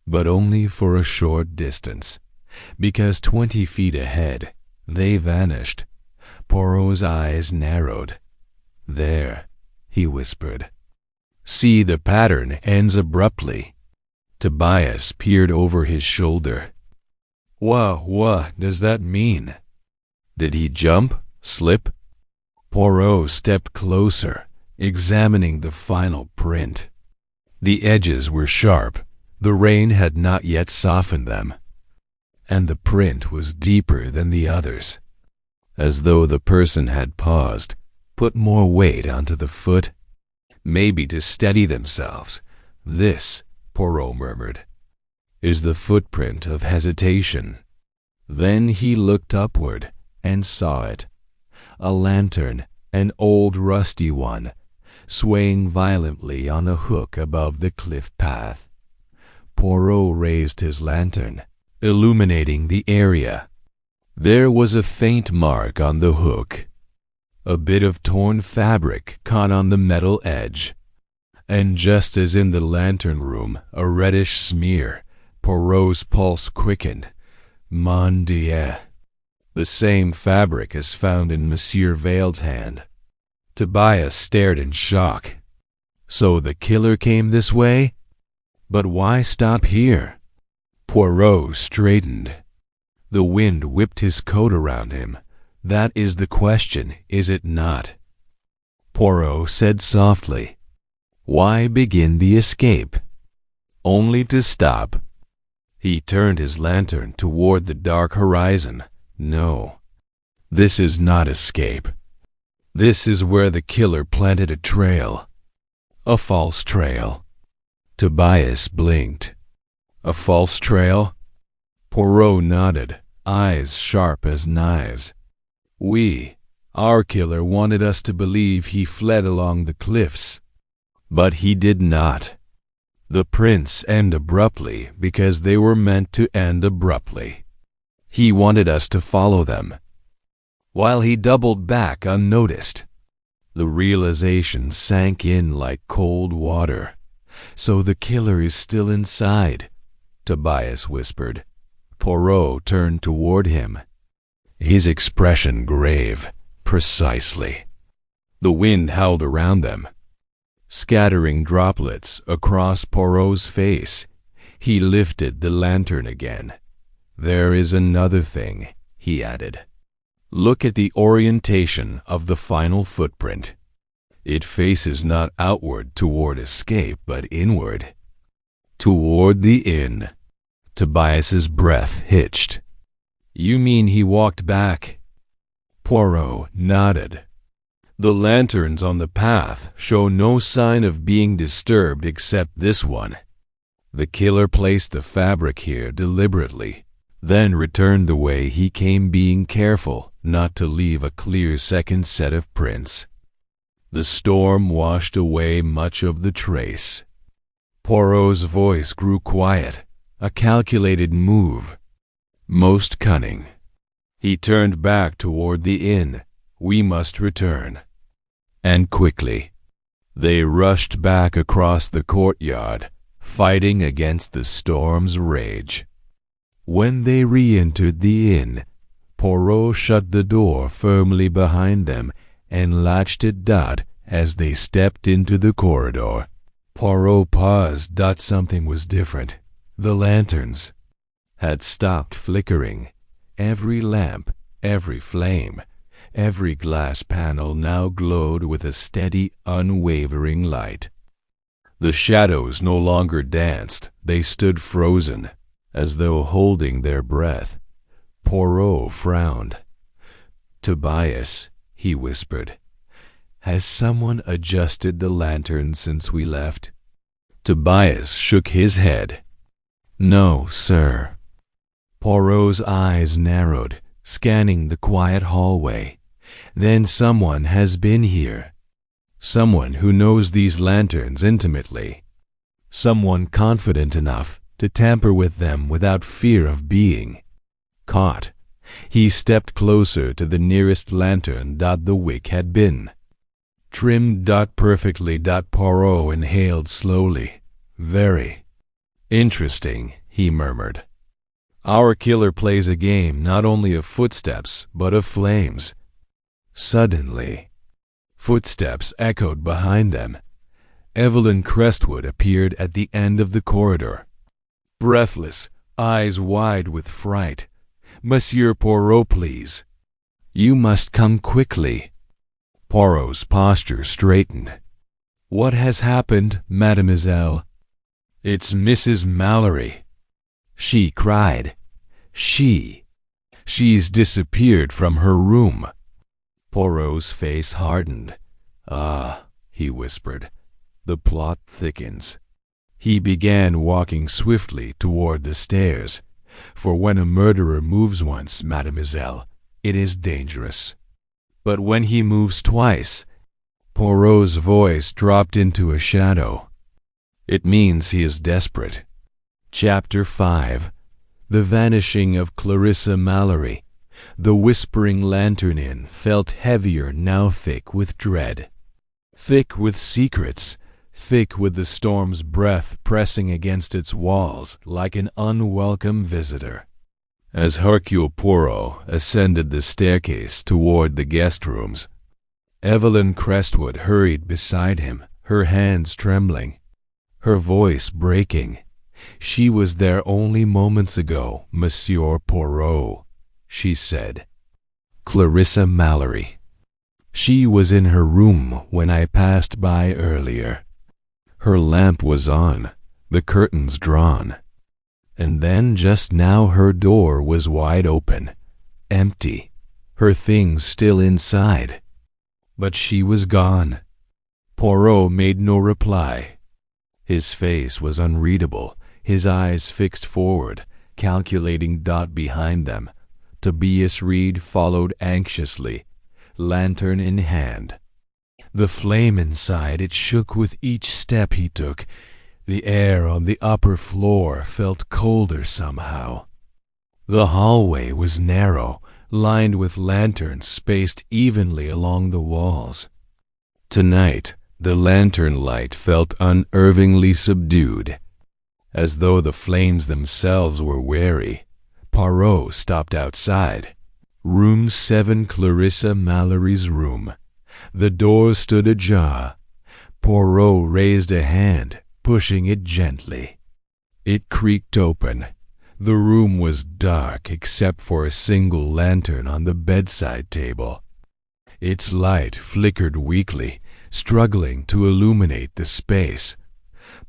but only for a short distance, because 20 feet ahead they vanished. Poirot's eyes narrowed. "There," he whispered. "See, the pattern ends abruptly." Tobias peered over his shoulder. What does that mean? Did he jump? Slip?" Poirot stepped closer, examining the final print. The edges were sharp. The rain had not yet softened them, and the print was deeper than the others, as though the person had paused, put more weight onto the foot, maybe to steady themselves. "This," Poirot murmured, "is the footprint of hesitation." Then he looked upward and saw it. A lantern, an old rusty one, swaying violently on a hook above the cliff path. Poirot raised his lantern, illuminating the area. There was a faint mark on the hook, a bit of torn fabric caught on the metal edge, and just as in the lantern room, a reddish smear. Poirot's pulse quickened. Mon Dieu! The same fabric as found in Monsieur Vale's hand. Tobias stared in shock. So the killer came this way? But why stop here? Poirot straightened. The wind whipped his coat around him. That is the question, is it not? Poirot said softly, "Why begin the escape? Only to stop." He turned his lantern toward the dark horizon. "No, this is not escape. This is where the killer planted a trail. A false trail." Tobias blinked. "A false trail?" Poirot nodded, eyes sharp as knives. Our killer wanted us to believe he fled along the cliffs. But he did not. The prints end abruptly because they were meant to end abruptly. He wanted us to follow them, while he doubled back unnoticed. The realization sank in like cold water. "So the killer is still inside," Tobias whispered. Poirot turned toward him, his expression grave. "Precisely." The wind howled around them, scattering droplets across Poirot's face. He lifted the lantern again. "There is another thing," he added. "Look at the orientation of the final footprint. It faces not outward toward escape, but inward, toward the inn." Tobias's breath hitched. "You mean he walked back?" Poirot nodded. "The lanterns on the path show no sign of being disturbed except this one. The killer placed the fabric here deliberately, then returned the way he came, being careful not to leave a clear second set of prints. The storm washed away much of the trace." Poirot's voice grew quiet, a calculated move. "Most cunning." He turned back toward the inn. "We must return." And quickly. They rushed back across the courtyard, fighting against the storm's rage. When they re-entered the inn, Poirot shut the door firmly behind them and latched it as they stepped into the corridor. Poirot paused. Something was different. The lanterns had stopped flickering. Every lamp, every flame, every glass panel now glowed with a steady, unwavering light. The shadows no longer danced. They stood frozen, as though holding their breath. Poirot frowned. "Tobias," he whispered, "has someone adjusted the lantern since we left?" Tobias shook his head. "No, sir." Poirot's eyes narrowed, scanning the quiet hallway. "Then someone has been here. Someone who knows these lanterns intimately. Someone confident enough to tamper with them without fear of being caught." He stepped closer to the nearest lantern. The wick had been trimmed perfectly. Poirot inhaled slowly. "Very interesting," he murmured. "Our killer plays a game not only of footsteps, but of flames." Suddenly, footsteps echoed behind them. Evelyn Crestwood appeared at the end of the corridor. Breathless, eyes wide with fright. "Monsieur Poirot, please." "You must come quickly." Poirot's posture straightened. "What has happened, mademoiselle?" "It's Mrs. Mallory," she cried. She's disappeared from her room." Poirot's face hardened. "Ah," he whispered, "the plot thickens." He began walking swiftly toward the stairs. "For when a murderer moves once, mademoiselle, it is dangerous. But when he moves twice," Poirot's voice dropped into a shadow, "it means he is desperate." Chapter 5. The Vanishing of Clarissa Mallory. The whispering lantern inn felt heavier now, thick with dread. Thick with secrets, thick with the storm's breath pressing against its walls like an unwelcome visitor. As Hercule Poirot ascended the staircase toward the guest rooms, Evelyn Crestwood hurried beside him, her hands trembling, her voice breaking. "She was there only moments ago, Monsieur Poirot," she said. "Clarissa Mallory. She was in her room when I passed by earlier. Her lamp was on, the curtains drawn. And then just now her door was wide open, empty, her things still inside. But she was gone." Poirot made no reply. His face was unreadable, his eyes fixed forward, calculating. Behind them, Tobias Reed followed anxiously, lantern in hand. The flame inside it shook with each step he took. The air on the upper floor felt colder somehow. The hallway was narrow, lined with lanterns spaced evenly along the walls. Tonight, the lantern light felt unervingly subdued, as though the flames themselves were wary. Poirot stopped outside. Room 7, Clarissa Mallory's room. The door stood ajar. Poirot raised a hand, pushing it gently. It creaked open. The room was dark except for a single lantern on the bedside table. Its light flickered weakly, struggling to illuminate the space.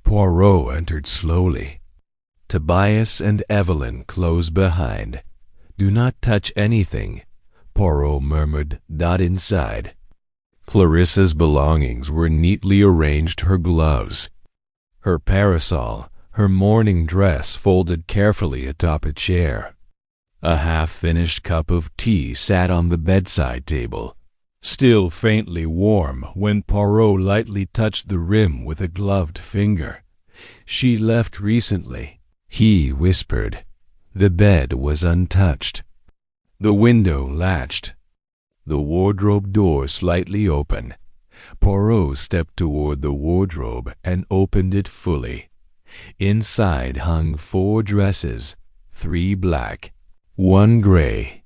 Poirot entered slowly. Tobias and Evelyn close behind. "Do not touch anything," Poirot murmured. Inside, Clarissa's belongings were neatly arranged: her gloves, her parasol, her morning dress folded carefully atop a chair. A half-finished cup of tea sat on the bedside table, still faintly warm when Poirot lightly touched the rim with a gloved finger. "She left recently," he whispered. The bed was untouched. The window latched. The wardrobe door slightly open. Poirot stepped toward the wardrobe and opened it fully. Inside hung 4 dresses, 3 black, 1 gray.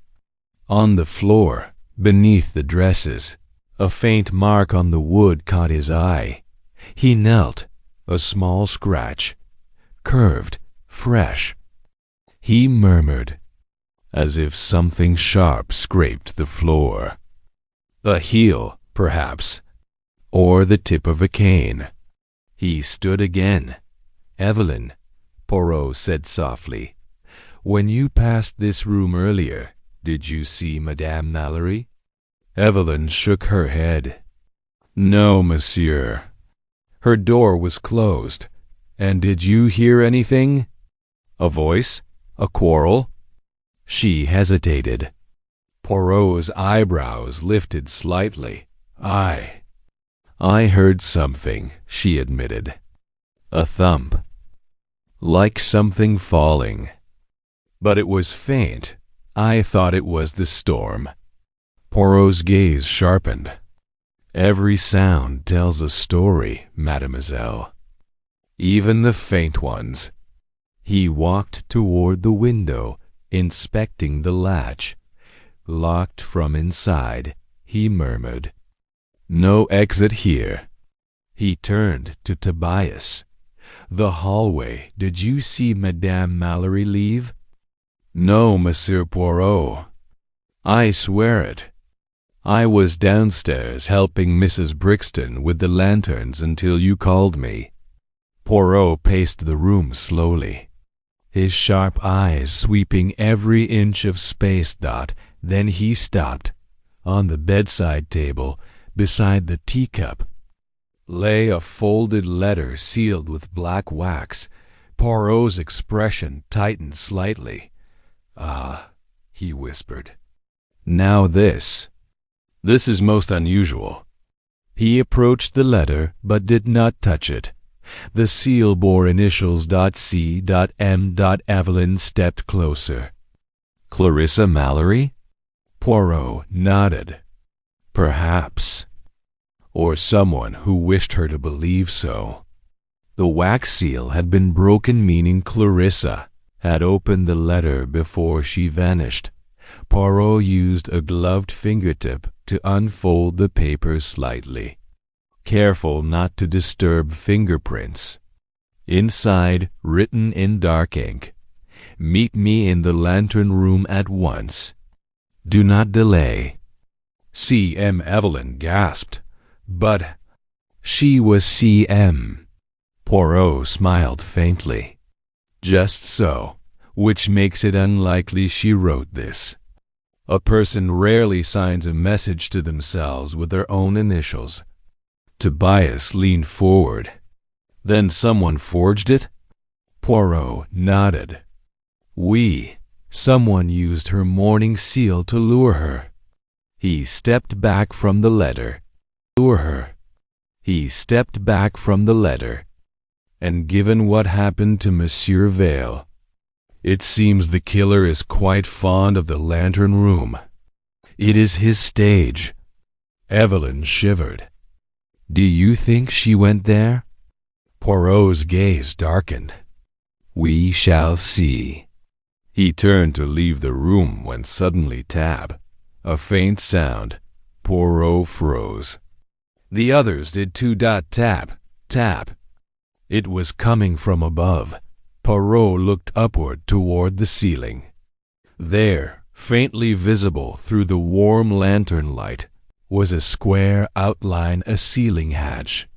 On the floor, beneath the dresses, a faint mark on the wood caught his eye. He knelt, a small scratch, curved, fresh. He murmured, as if something sharp scraped the floor. A heel, perhaps, or the tip of a cane. He stood again. "Evelyn," Poirot said softly, "when you passed this room earlier, did you see Madame Mallory?" Evelyn shook her head. "No, monsieur. Her door was closed. And did you hear anything? A voice? A quarrel?" She hesitated. Poirot's eyebrows lifted slightly. I heard something," she admitted. "A thump. Like something falling. But it was faint. I thought it was the storm." Poirot's gaze sharpened. "Every sound tells a story, mademoiselle. Even the faint ones." He walked toward the window, inspecting the latch. Locked from inside, he murmured, "No exit here." He turned to Tobias. "The hallway. Did you see Madame Mallory leave?" "No, Monsieur Poirot. I swear it. I was downstairs helping Mrs. Brixton with the lanterns until you called me." Poirot paced the room slowly, his sharp eyes sweeping every inch of space. Then he stopped. On the bedside table, beside the teacup, lay a folded letter sealed with black wax. Poirot's expression tightened slightly. "Ah," he whispered. "Now this is most unusual." He approached the letter, but did not touch it. The seal bore initials C.M. Evelyn stepped closer. "Clarissa Mallory?" Poirot nodded. "Perhaps. Or someone who wished her to believe so." The wax seal had been broken, meaning Clarissa had opened the letter before she vanished. Poirot used a gloved fingertip to unfold the paper slightly, careful not to disturb fingerprints. Inside, written in dark ink, "Meet me in the lantern room at once. Do not delay." C.M. Evelyn gasped. "But she was C.M." Poirot smiled faintly. "Just so, which makes it unlikely she wrote this. A person rarely signs a message to themselves with their own initials." Tobias leaned forward. "Then someone forged it?" Poirot nodded. Someone used her morning seal to lure her." He stepped back from the letter. "And given what happened to Monsieur Vale, it seems the killer is quite fond of the lantern room. It is his stage." Evelyn shivered. "Do you think she went there?" Poirot's gaze darkened. "We shall see." He turned to leave the room when suddenly a faint sound. Poirot froze. The others did too. Tap, tap. It was coming from above. Poirot looked upward toward the ceiling. There, faintly visible through the warm lantern light, was a square outline, a ceiling hatch.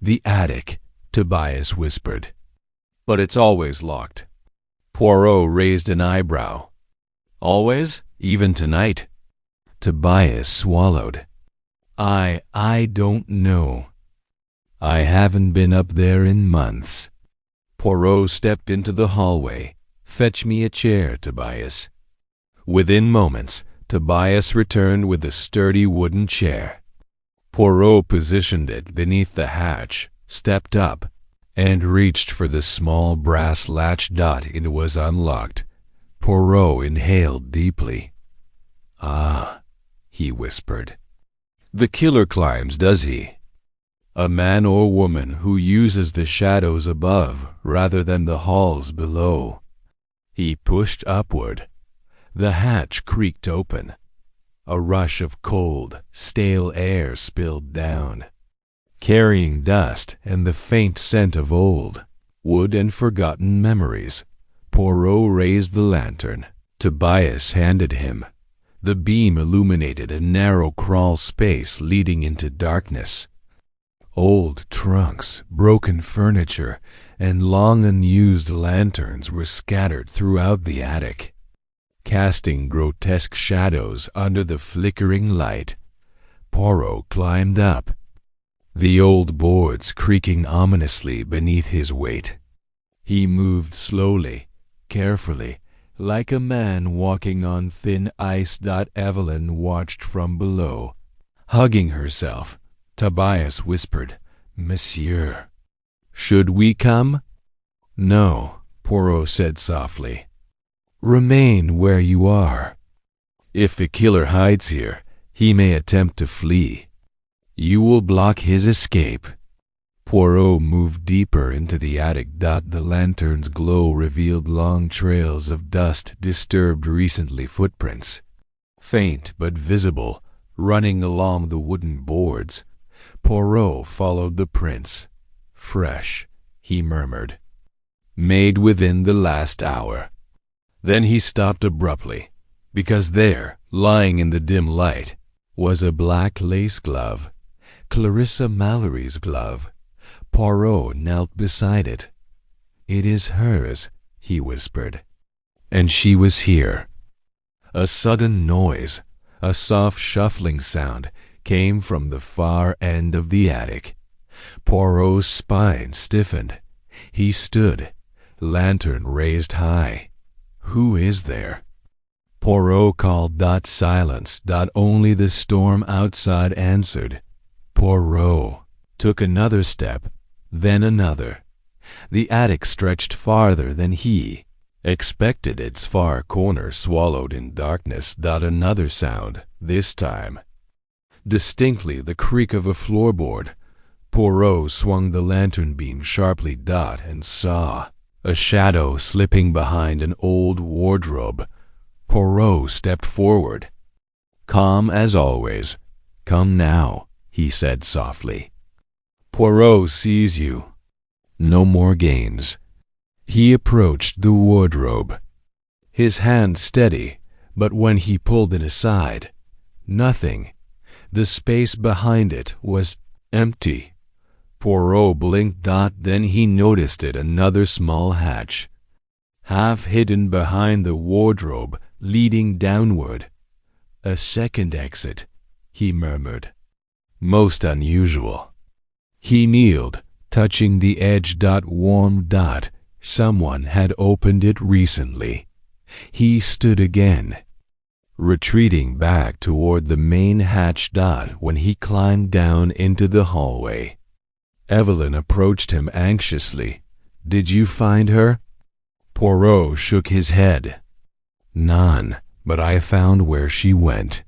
"The attic," Tobias whispered. "But it's always locked." Poirot raised an eyebrow. "Always? Even tonight?" Tobias swallowed. I don't know. I haven't been up there in months." Poirot stepped into the hallway. "Fetch me a chair, Tobias." Within moments, Tobias returned with a sturdy wooden chair. Poirot positioned it beneath the hatch, stepped up, and reached for the small brass latch. It was unlocked. Poirot inhaled deeply. "Ah," he whispered. "The killer climbs, does he? A man or woman who uses the shadows above rather than the halls below." He pushed upward. The hatch creaked open. A rush of cold, stale air spilled down, carrying dust and the faint scent of old wood and forgotten memories. Poirot raised the lantern. Tobias handed him. The beam illuminated a narrow crawl space leading into darkness. Old trunks, broken furniture, and long unused lanterns were scattered throughout the attic, casting grotesque shadows under the flickering light. Poirot climbed up, the old boards creaking ominously beneath his weight. He moved slowly, carefully, like a man walking on thin ice. Evelyn watched from below. Hugging herself, Tobias whispered, "Monsieur." "Should we come?" "No," Poirot said softly. "Remain where you are. If the killer hides here, he may attempt to flee. You will block his escape." Poirot moved deeper into the attic. The lantern's glow revealed long trails of dust, disturbed recently footprints, faint but visible, running along the wooden boards. Poirot followed the prints. "Fresh," he murmured. "Made within the last hour." Then he stopped abruptly, because there, lying in the dim light, was a black lace glove, Clarissa Mallory's glove. Poirot knelt beside it. "It is hers," he whispered. "And she was here." A sudden noise, a soft shuffling sound, came from the far end of the attic. Poirot's spine stiffened. He stood, lantern raised high. "Who is there?" Poirot called. Silence. Only the storm outside answered. Poirot took another step, then another. The attic stretched farther than he expected, its far corner swallowed in darkness. Another sound, this time. Distinctly the creak of a floorboard. Poirot swung the lantern beam sharply. And saw a shadow slipping behind an old wardrobe. Poirot stepped forward. "Calm as always. Come now," he said softly. "Poirot sees you. No more games." He approached the wardrobe, his hand steady, but when he pulled it aside, nothing. The space behind it was empty. Poirot blinked. Then he noticed it, another small hatch, half hidden behind the wardrobe, leading downward. "A second exit," he murmured. "Most unusual." He kneeled, touching the edge. Warm. Someone had opened it recently. He stood again, retreating back toward the main hatch. When he climbed down into the hallway, Evelyn approached him anxiously. "Did you find her?" Poirot shook his head. "None, but I found where she went."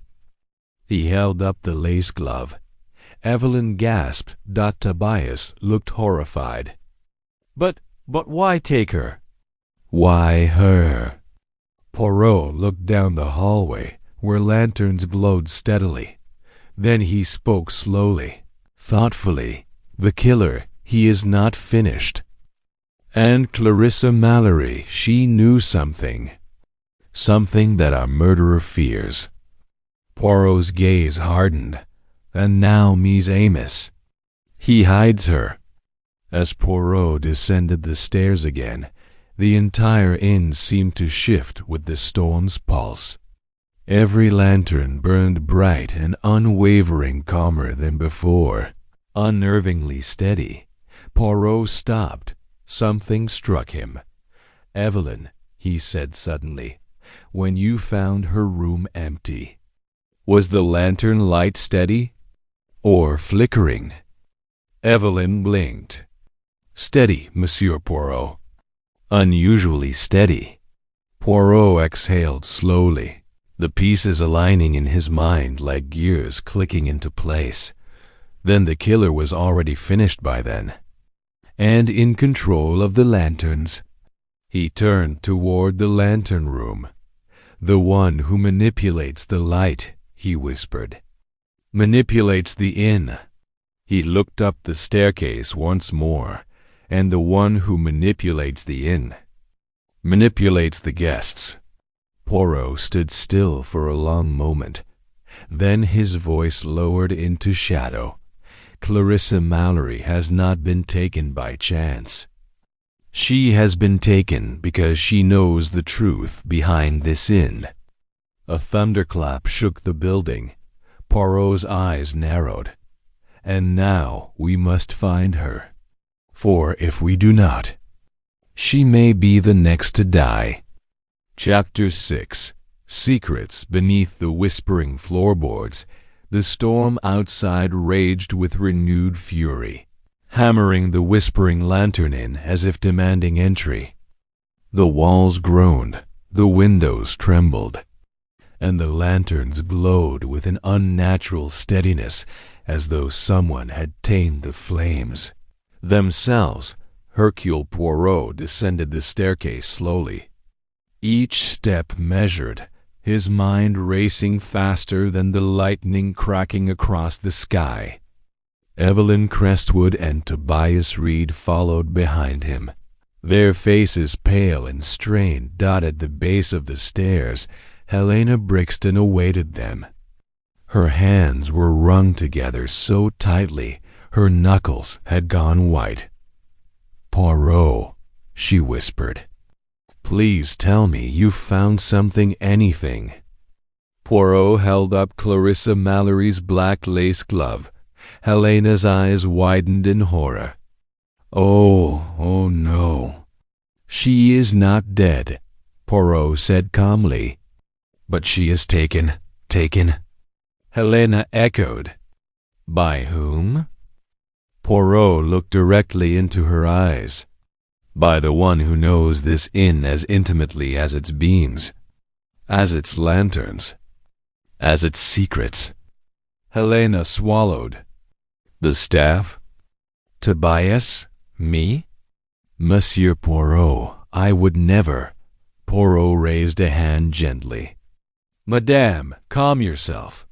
He held up the lace glove. Evelyn gasped. Tobias looked horrified. But why take her?" "Why her?" Poirot looked down the hallway, where lanterns glowed steadily. Then he spoke slowly, thoughtfully. "The killer, he is not finished. And Clarissa Mallory, she knew something. Something that our murderer fears." Poirot's gaze hardened. "And now Mies Amos. He hides her." As Poirot descended the stairs again, the entire inn seemed to shift with the storm's pulse. Every lantern burned bright and unwavering, calmer than before, unnervingly steady. Poirot stopped. Something struck him. "Evelyn," he said suddenly, "when you found her room empty, was the lantern light steady or flickering?" Evelyn blinked. "Steady, Monsieur Poirot. Unusually steady." Poirot exhaled slowly, the pieces aligning in his mind like gears clicking into place. Then the killer was already finished by then, and in control of the lanterns. He turned toward the lantern room. "The one who manipulates the light," he whispered, "manipulates the inn." He looked up the staircase once more. "And the one who manipulates the inn manipulates the guests." Poirot stood still for a long moment. Then his voice lowered into shadow. Clarissa Mallory has not been taken by chance. She has been taken because she knows the truth behind this inn. A thunderclap shook the building. Poirot's eyes narrowed. And now we must find her. For if we do not, she may be the next to die. Chapter 6. Secrets beneath the whispering floorboards. The storm outside raged with renewed fury, hammering the whispering lantern in as if demanding entry. The walls groaned, the windows trembled, and the lanterns glowed with an unnatural steadiness as though someone had tamed the flames. Themselves, Hercule Poirot descended the staircase slowly, each step measured, his mind racing faster than the lightning cracking across the sky. Evelyn Crestwood and Tobias Reed followed behind him. Their faces pale and strained dotted the base of the stairs. Helena Brixton awaited them. Her hands were wrung together so tightly her knuckles had gone white. "Poirot," she whispered, "please tell me you've found something, anything." Poirot held up Clarissa Mallory's black lace glove. Helena's eyes widened in horror. Oh no. "She is not dead," Poirot said calmly. "But she is taken." Helena echoed. "By whom?" Poirot looked directly into her eyes. "By the one who knows this inn as intimately as its beams, as its lanterns, as its secrets." Helena swallowed. "The staff? Tobias? Me?" "Monsieur Poirot, I would never." Poirot raised a hand gently. "Madame, calm yourself.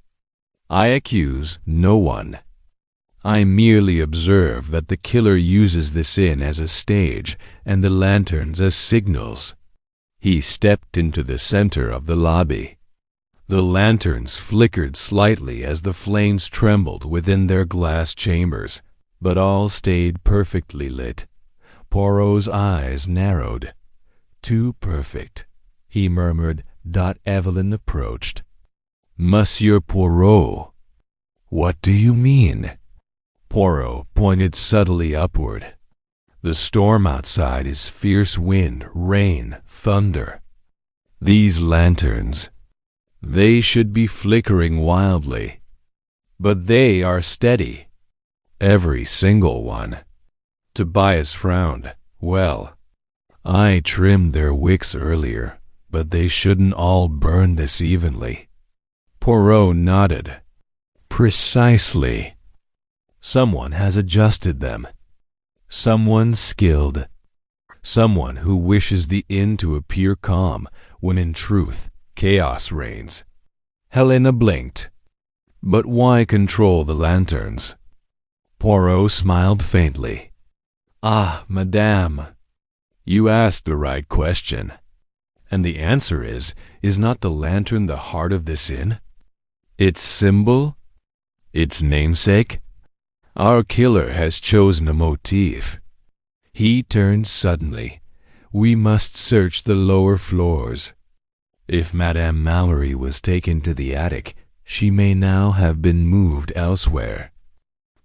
I accuse no one. I merely observe that the killer uses this inn as a stage and the lanterns as signals." He stepped into the center of the lobby. The lanterns flickered slightly as the flames trembled within their glass chambers, but all stayed perfectly lit. Poirot's eyes narrowed. "Too perfect," he murmured. Evelyn approached. "Monsieur Poirot, what do you mean?" Poirot pointed subtly upward. "The storm outside is fierce wind, rain, thunder. These lanterns, they should be flickering wildly, but they are steady. Every single one." Tobias frowned. "Well, I trimmed their wicks earlier, but they shouldn't all burn this evenly." Poirot nodded. "Precisely. Someone has adjusted them. Someone skilled. Someone who wishes the inn to appear calm when in truth chaos reigns." Helena blinked. "But why control the lanterns?" Poirot smiled faintly. "Ah, madame, you asked the right question. And the answer is not the lantern the heart of this inn? Its symbol? Its namesake? Our killer has chosen a motif." He turned suddenly. "We must search the lower floors. If Madame Mallory was taken to the attic, she may now have been moved elsewhere."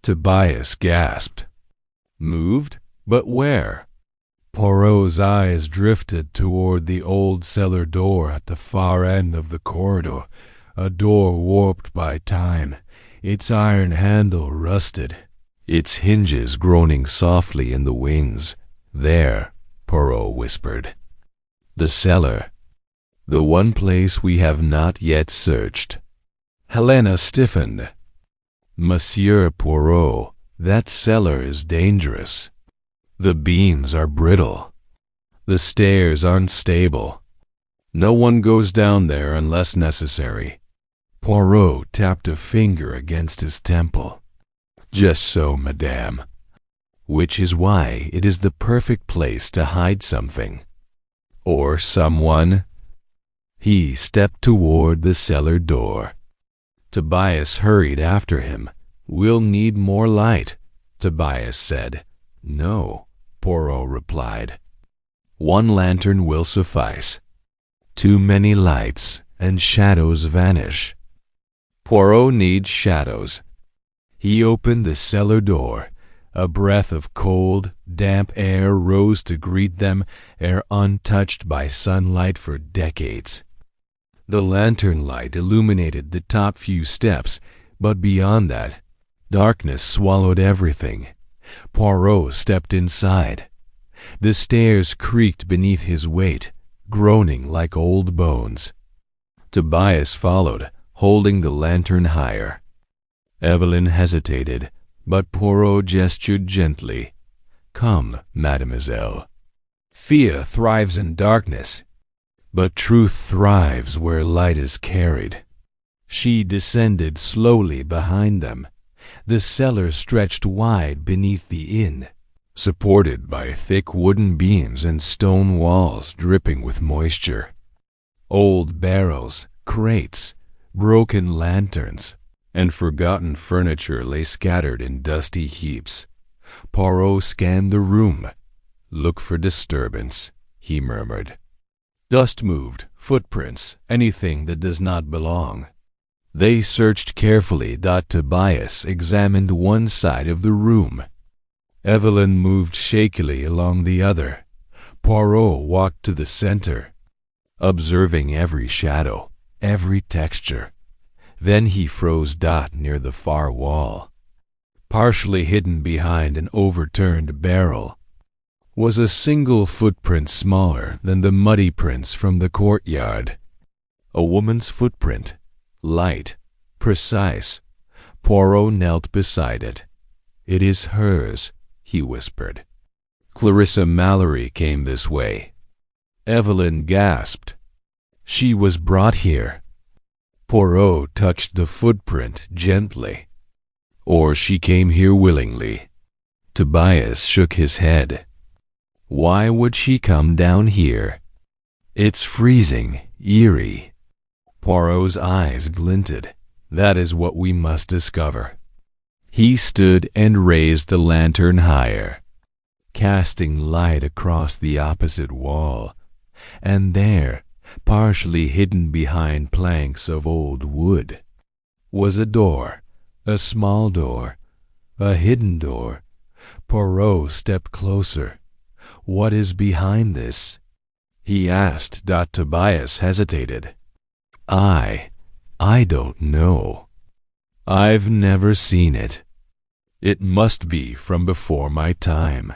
Tobias gasped. "Moved? But where?" Poirot's eyes drifted toward the old cellar door at the far end of the corridor, a door warped by time, its iron handle rusted, its hinges groaning softly in the wings. "There," Poirot whispered. "The cellar. The one place we have not yet searched." Helena stiffened. "Monsieur Poirot, that cellar is dangerous. The beams are brittle. The stairs aren't stable. No one goes down there unless necessary." Poirot tapped a finger against his temple. "Just so, madame. Which is why it is the perfect place to hide something. Or someone." He stepped toward the cellar door. Tobias hurried after him. "We'll need more light," Tobias said. "No," Poirot replied. "One lantern will suffice. Too many lights, and shadows vanish." Poirot needs shadows. He opened the cellar door. A breath of cold, damp air rose to greet them, air untouched by sunlight for decades. The lantern light illuminated the top few steps, but beyond that, darkness swallowed everything. Poirot stepped inside. The stairs creaked beneath his weight, groaning like old bones. Tobias followed, holding the lantern higher. Evelyn hesitated, but Poirot gestured gently. "Come, mademoiselle. Fear thrives in darkness, but truth thrives where light is carried." She descended slowly behind them. The cellar stretched wide beneath the inn, supported by thick wooden beams and stone walls dripping with moisture. Old barrels, crates, broken lanterns, and forgotten furniture lay scattered in dusty heaps. Poirot scanned the room. "Look for disturbance," he murmured. "Dust moved, footprints, anything that does not belong." They searched carefully. Tobias examined one side of the room. Evelyn moved shakily along the other. Poirot walked to the center, observing every shadow, every texture. Then he froze. Near the far wall, partially hidden behind an overturned barrel, was a single footprint smaller than the muddy prints from the courtyard. A woman's footprint, light, precise. Poirot knelt beside it. "It is hers," he whispered. "Clarissa Mallory came this way." Evelyn gasped. "She was brought here." Poirot touched the footprint gently. "Or she came here willingly." Tobias shook his head. "Why would she come down here?" "It's freezing, eerie." Poirot's eyes glinted. "That is what we must discover." He stood and raised the lantern higher, casting light across the opposite wall. And there, partially hidden behind planks of old wood, was a door, a small door, a hidden door. Poirot stepped closer. "What is behind this?" he asked. Tobias hesitated. I don't know. I've never seen it. It must be from before my time."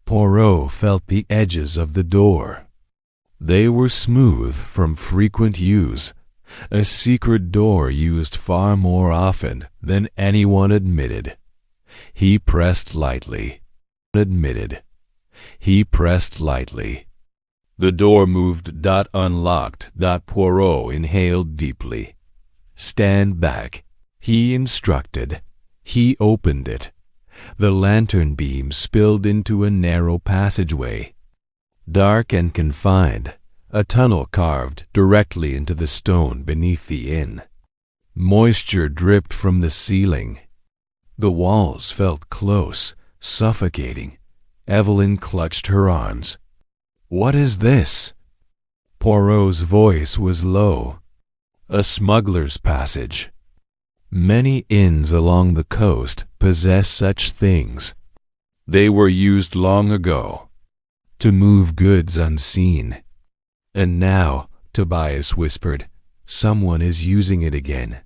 Poirot felt the edges of the door. They were smooth from frequent use, a secret door used far more often than anyone admitted. He pressed lightly. The door moved. Unlocked. Poirot inhaled deeply. "Stand back," he instructed. He opened it. The lantern beam spilled into a narrow passageway. Dark and confined, a tunnel carved directly into the stone beneath the inn. Moisture dripped from the ceiling. The walls felt close, suffocating. Evelyn clutched her arms. "What is this?" Poirot's voice was low. "A smuggler's passage. Many inns along the coast possess such things. They were used long ago to move goods unseen. And now," Tobias whispered, "someone is using it again."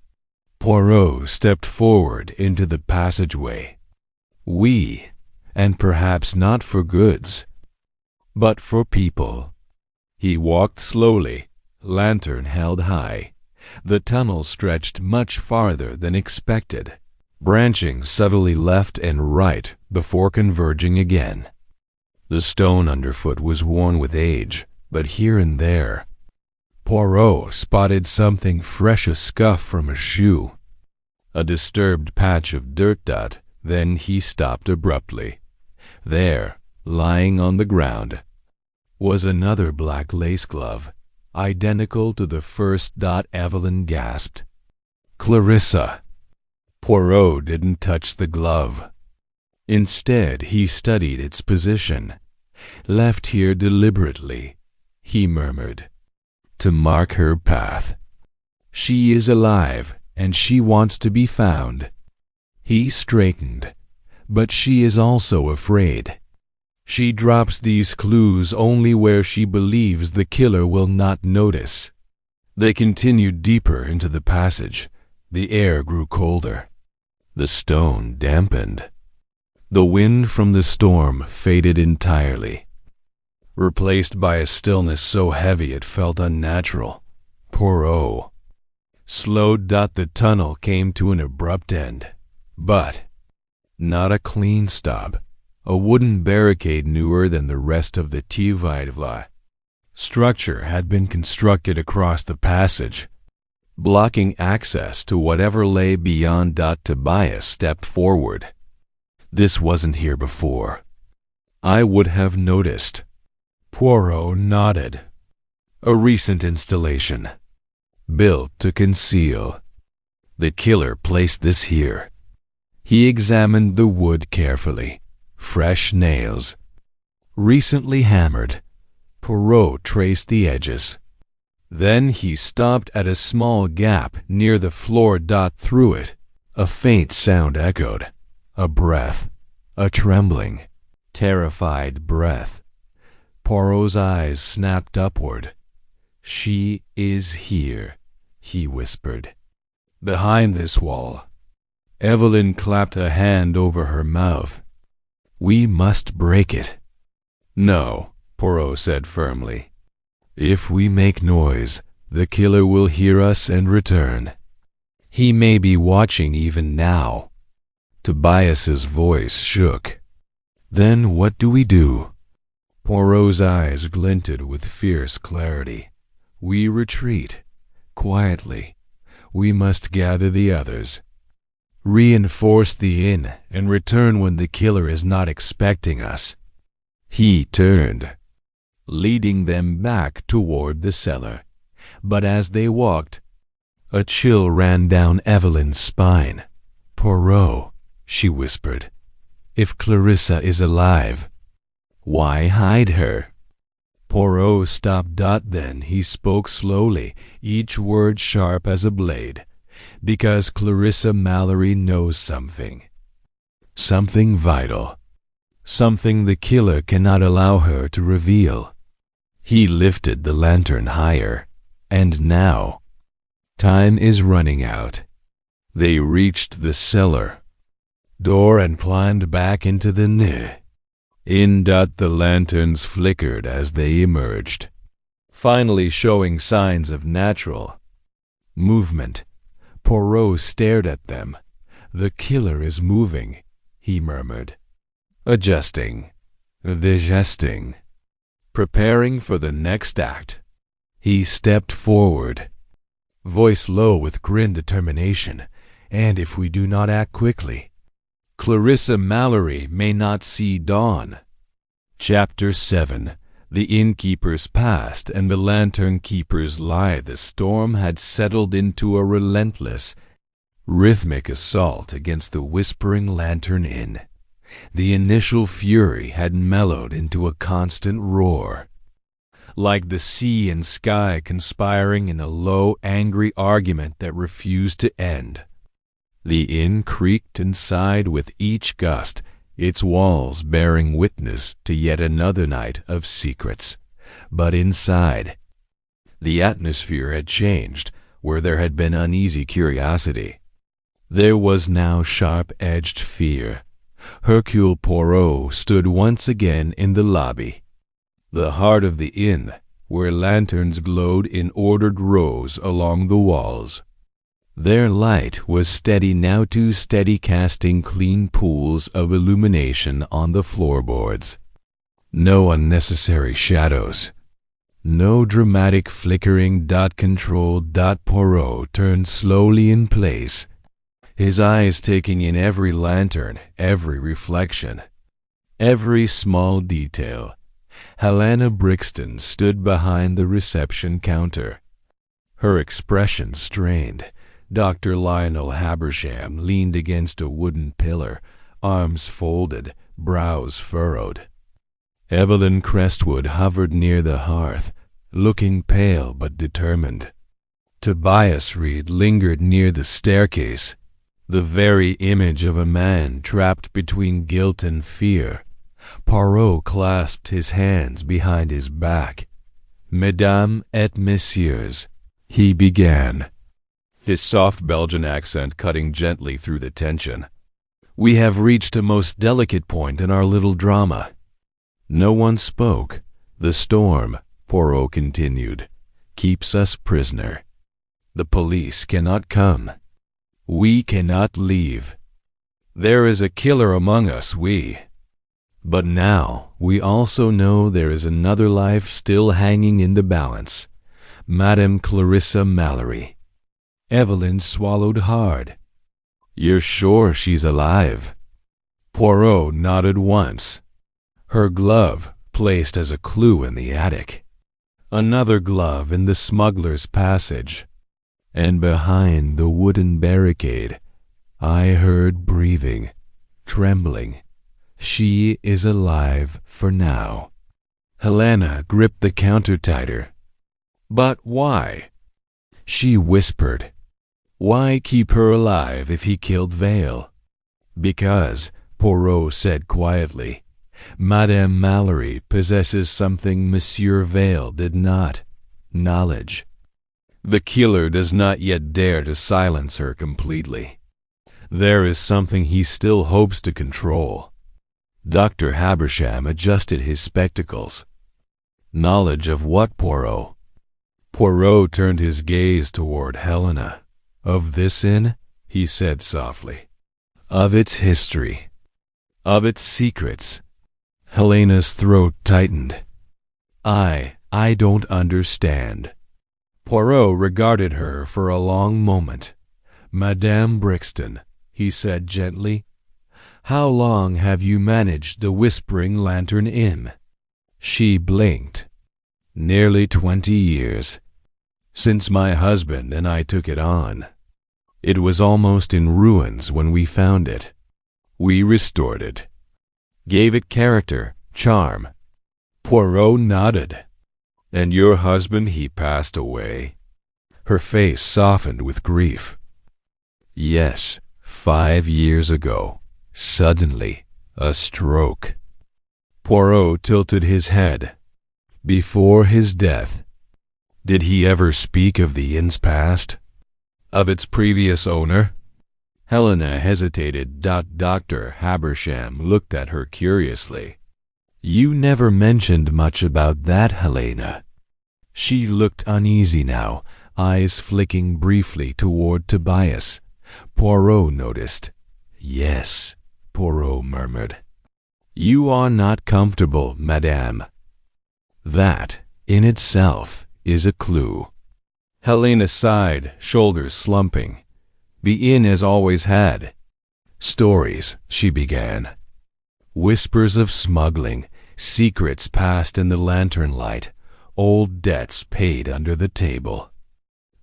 Poirot stepped forward into the passageway. And perhaps not for goods, but for people." He walked slowly, lantern held high. The tunnel stretched much farther than expected, branching subtly left and right before converging again. The stone underfoot was worn with age, but here and there, Poirot spotted something fresh, a scuff from a shoe, a disturbed patch of dirt. Then he stopped abruptly. There, lying on the ground, was another black lace glove, identical to the first. Evelyn gasped. "Clarissa!" Poirot didn't touch the glove. Instead, he studied its position. "Left here deliberately," he murmured, "to mark her path. She is alive, and she wants to be found." He straightened. "But she is also afraid. She drops these clues only where she believes the killer will not notice." They continued deeper into the passage. The air grew colder. The stone dampened. The wind from the storm faded entirely, replaced by a stillness so heavy it felt unnatural. Poirot slowed. The tunnel came to an abrupt end, but not a clean stop. A wooden barricade newer than the rest of the Tividevla structure had been constructed across the passage, blocking access to whatever lay beyond. Tobias stepped forward. "This wasn't here before. I would have noticed." Poirot nodded. "A recent installation, built to conceal. The killer placed this here." He examined the wood carefully. Fresh nails, recently hammered. Poirot traced the edges. Then he stopped at a small gap near the floor. Through it, a faint sound echoed. A breath, a trembling, terrified breath. Poirot's eyes snapped upward. "She is here," he whispered. "Behind this wall." Evelyn clapped a hand over her mouth. "We must break it." "No," Poirot said firmly. "If we make noise, the killer will hear us and return. He may be watching even now." Tobias's voice shook. "Then what do we do?" Poirot's eyes glinted with fierce clarity. "We retreat, quietly. We must gather the others, reinforce the inn, and return when the killer is not expecting us." He turned, leading them back toward the cellar. But as they walked, a chill ran down Evelyn's spine. "Poirot," she whispered, "if Clarissa is alive, why hide her?" Poirot stopped. Then he spoke slowly, each word sharp as a blade. "Because Clarissa Mallory knows something. Something vital. Something the killer cannot allow her to reveal." He lifted the lantern higher. "And now, time is running out." They reached the cellar door and climbed back into the inn. The lanterns flickered as they emerged, finally showing signs of natural movement. Poirot stared at them. "The killer is moving," he murmured. "Adjusting, digesting, preparing for the next act." He stepped forward, voice low with grim determination. "And if we do not act quickly, Clarissa Mallory may not see dawn." Chapter 7. The innkeeper's past and the lantern keeper's lie. The storm had settled into a relentless, rhythmic assault against the Whispering Lantern Inn. The initial fury had mellowed into a constant roar, like the sea and sky conspiring in a low, angry argument that refused to end. The inn creaked and sighed with each gust, its walls bearing witness to yet another night of secrets. But inside, the atmosphere had changed. Where there had been uneasy curiosity, there was now sharp-edged fear. Hercule Poirot stood once again in the lobby, the heart of the inn, where lanterns glowed in ordered rows along the walls. Their light was steady, now too steady, casting clean pools of illumination on the floorboards. No unnecessary shadows, no dramatic flickering. Controlled. Poirot turned slowly in place, his eyes taking in every lantern, every reflection, every small detail. Helena Brixton stood behind the reception counter, her expression strained. Dr. Lionel Habersham leaned against a wooden pillar, arms folded, brows furrowed. Evelyn Crestwood hovered near the hearth, looking pale but determined. Tobias Reed lingered near the staircase, the very image of a man trapped between guilt and fear. Poirot clasped his hands behind his back. "Mesdames et messieurs," he began, his soft Belgian accent cutting gently through the tension. "We have reached a most delicate point in our little drama." No one spoke. "The storm," Poirot continued, "keeps us prisoner. The police cannot come. We cannot leave. There is a killer among us, but now we also know there is another life still hanging in the balance. Madame Clarissa Mallory." Evelyn swallowed hard. "You're sure she's alive?" Poirot nodded once. Her glove placed as a clue in the attic. Another glove in the smuggler's passage. And behind the wooden barricade, I heard breathing, trembling. She is alive for now. Helena gripped the counter tighter. "But why?" She whispered. "Why keep her alive if he killed Vale?" "Because," Poirot said quietly, "Madame Mallory possesses something Monsieur Vale did not. Knowledge. The killer does not yet dare to silence her completely. There is something he still hopes to control." Dr. Habersham adjusted his spectacles. "Knowledge of what, Poirot?" Poirot turned his gaze toward Helena. "Of this inn?" he said softly. "Of its history. Of its secrets." Helena's throat tightened. I don't understand." Poirot regarded her for a long moment. "Madame Brixton," he said gently, "how long have you managed the Whispering Lantern Inn?" She blinked. "Nearly 20 years. Since my husband and I took it on. It was almost in ruins when we found it. We restored it. Gave it character, charm." Poirot nodded. "And your husband, he passed away?" Her face softened with grief. "Yes, 5 years ago. Suddenly, a stroke." Poirot tilted his head. "Before his death, did he ever speak of the inn's past? Of its previous owner?" Helena hesitated. Dr. Habersham looked at her curiously. "You never mentioned much about that, Helena." She looked uneasy now, eyes flicking briefly toward Tobias. Poirot noticed. "Yes," Poirot murmured. "You are not comfortable, madame. That, in itself, is a clue." Helena sighed, shoulders slumping. "The inn has always had stories," she began. "Whispers of smuggling, secrets passed in the lantern light, old debts paid under the table.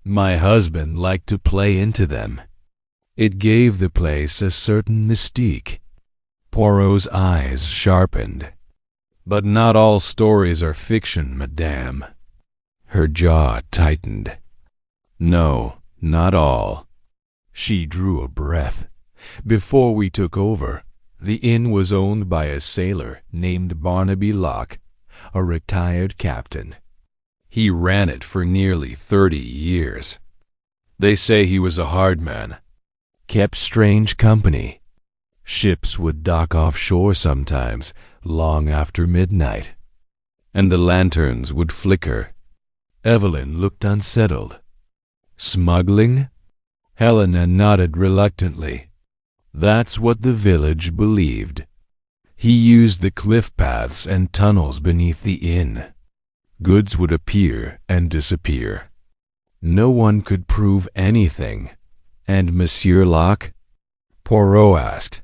My husband liked to play into them. It gave the place a certain mystique." Poirot's eyes sharpened. "But not all stories are fiction, madame." Her jaw tightened. "No, not all." She drew a breath. "Before we took over, the inn was owned by a sailor named Barnaby Locke, a retired captain. He ran it for nearly 30 years. They say he was a hard man. Kept strange company. Ships would dock offshore sometimes, long after midnight. And the lanterns would flicker." Evelyn looked unsettled. "Smuggling?" Helena nodded reluctantly. "That's what the village believed. He used the cliff paths and tunnels beneath the inn. Goods would appear and disappear. No one could prove anything. And Monsieur Locke?" Poirot asked.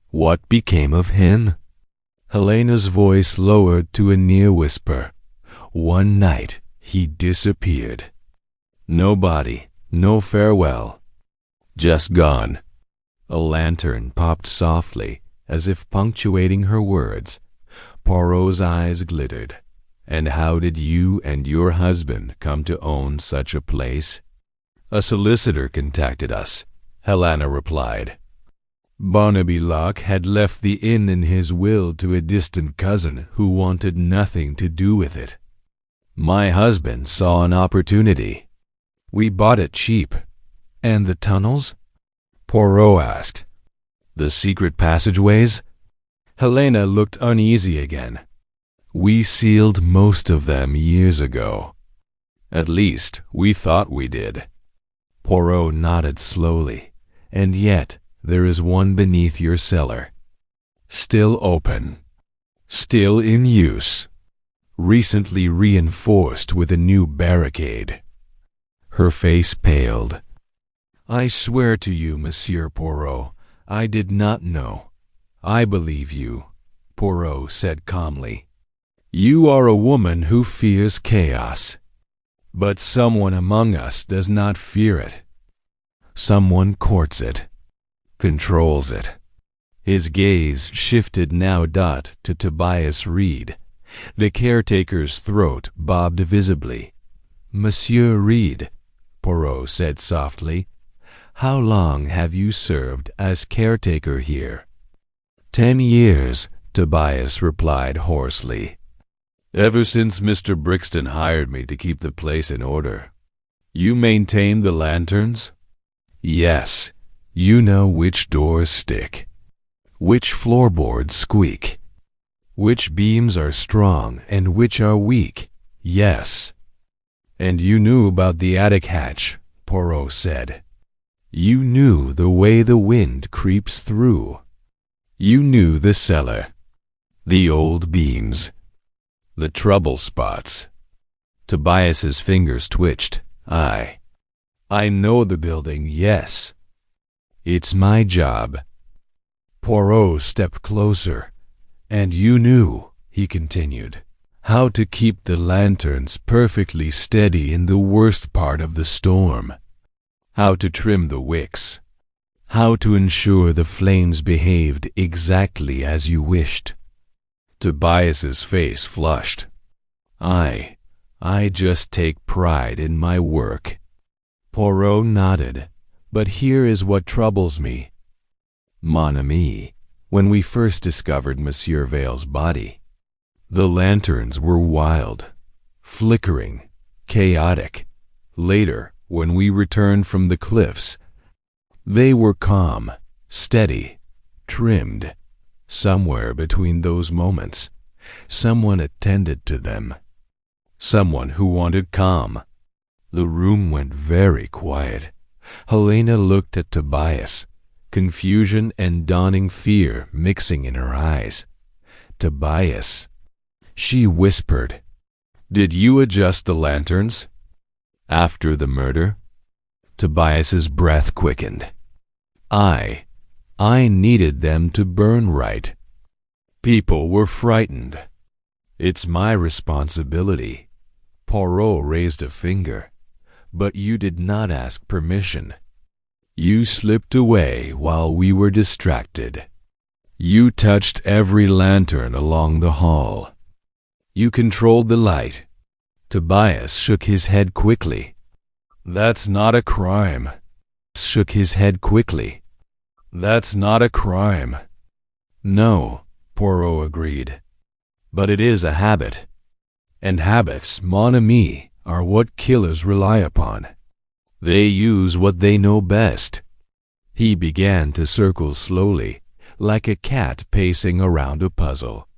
"What became of him?" Helena's voice lowered to a near whisper. "One night he disappeared. No body, no farewell. Just gone. A lantern popped softly, as if punctuating her words. Poirot's eyes glittered. And how did you and your husband come to own such a place? A solicitor contacted us, Helena replied. Barnaby Locke had left the inn in his will to a distant cousin who wanted nothing to do with it. My husband saw an opportunity. We bought it cheap. And the tunnels? Poirot asked. The secret passageways? Helena looked uneasy again. We sealed most of them years ago. At least, we thought we did. Poirot nodded slowly. And yet, there is one beneath your cellar. Still open. Still in use. Recently reinforced with a new barricade. Her face paled. I swear to you, Monsieur Poirot, I did not know. I believe you, Poirot said calmly. You are a woman who fears chaos. But someone among us does not fear it. Someone courts it, controls it. His gaze shifted now to Tobias Reed. The caretaker's throat bobbed visibly. Monsieur Reed, Poirot said softly, how long have you served as caretaker here? 10 years, Tobias replied hoarsely. Ever since Mr. Brixton hired me to keep the place in order. You maintain the lanterns? Yes. You know which doors stick, which floorboards squeak, which beams are strong and which are weak. Yes. And you knew about the attic hatch, Poirot said. You knew the way the wind creeps through. You knew the cellar, the old beams, the trouble spots. Tobias's fingers twitched. I know the building, yes. It's my job. Poirot stepped closer. And you knew, he continued, how to keep the lanterns perfectly steady in the worst part of the storm. How to trim the wicks. How to ensure the flames behaved exactly as you wished. Tobias's face flushed. I just take pride in my work. Poirot nodded. But here is what troubles me. Mon ami, when we first discovered Monsieur Vale's body, the lanterns were wild, flickering, chaotic. Later, when we returned from the cliffs, they were calm, steady, trimmed. Somewhere between those moments, someone attended to them. Someone who wanted calm. The room went very quiet. Helena looked at Tobias, confusion and dawning fear mixing in her eyes. Tobias, she whispered, did you adjust the lanterns? After the murder? Tobias's breath quickened. I needed them to burn right. People were frightened. It's my responsibility. Poirot raised a finger. But you did not ask permission. You slipped away while we were distracted. You touched every lantern along the hall. You controlled the light. Tobias shook his head quickly. That's not a crime. Shook his head quickly. That's not a crime. No, Poirot agreed. But it is a habit. And habits, mon ami, are what killers rely upon. They use what they know best. He began to circle slowly, like a cat pacing around a puzzle.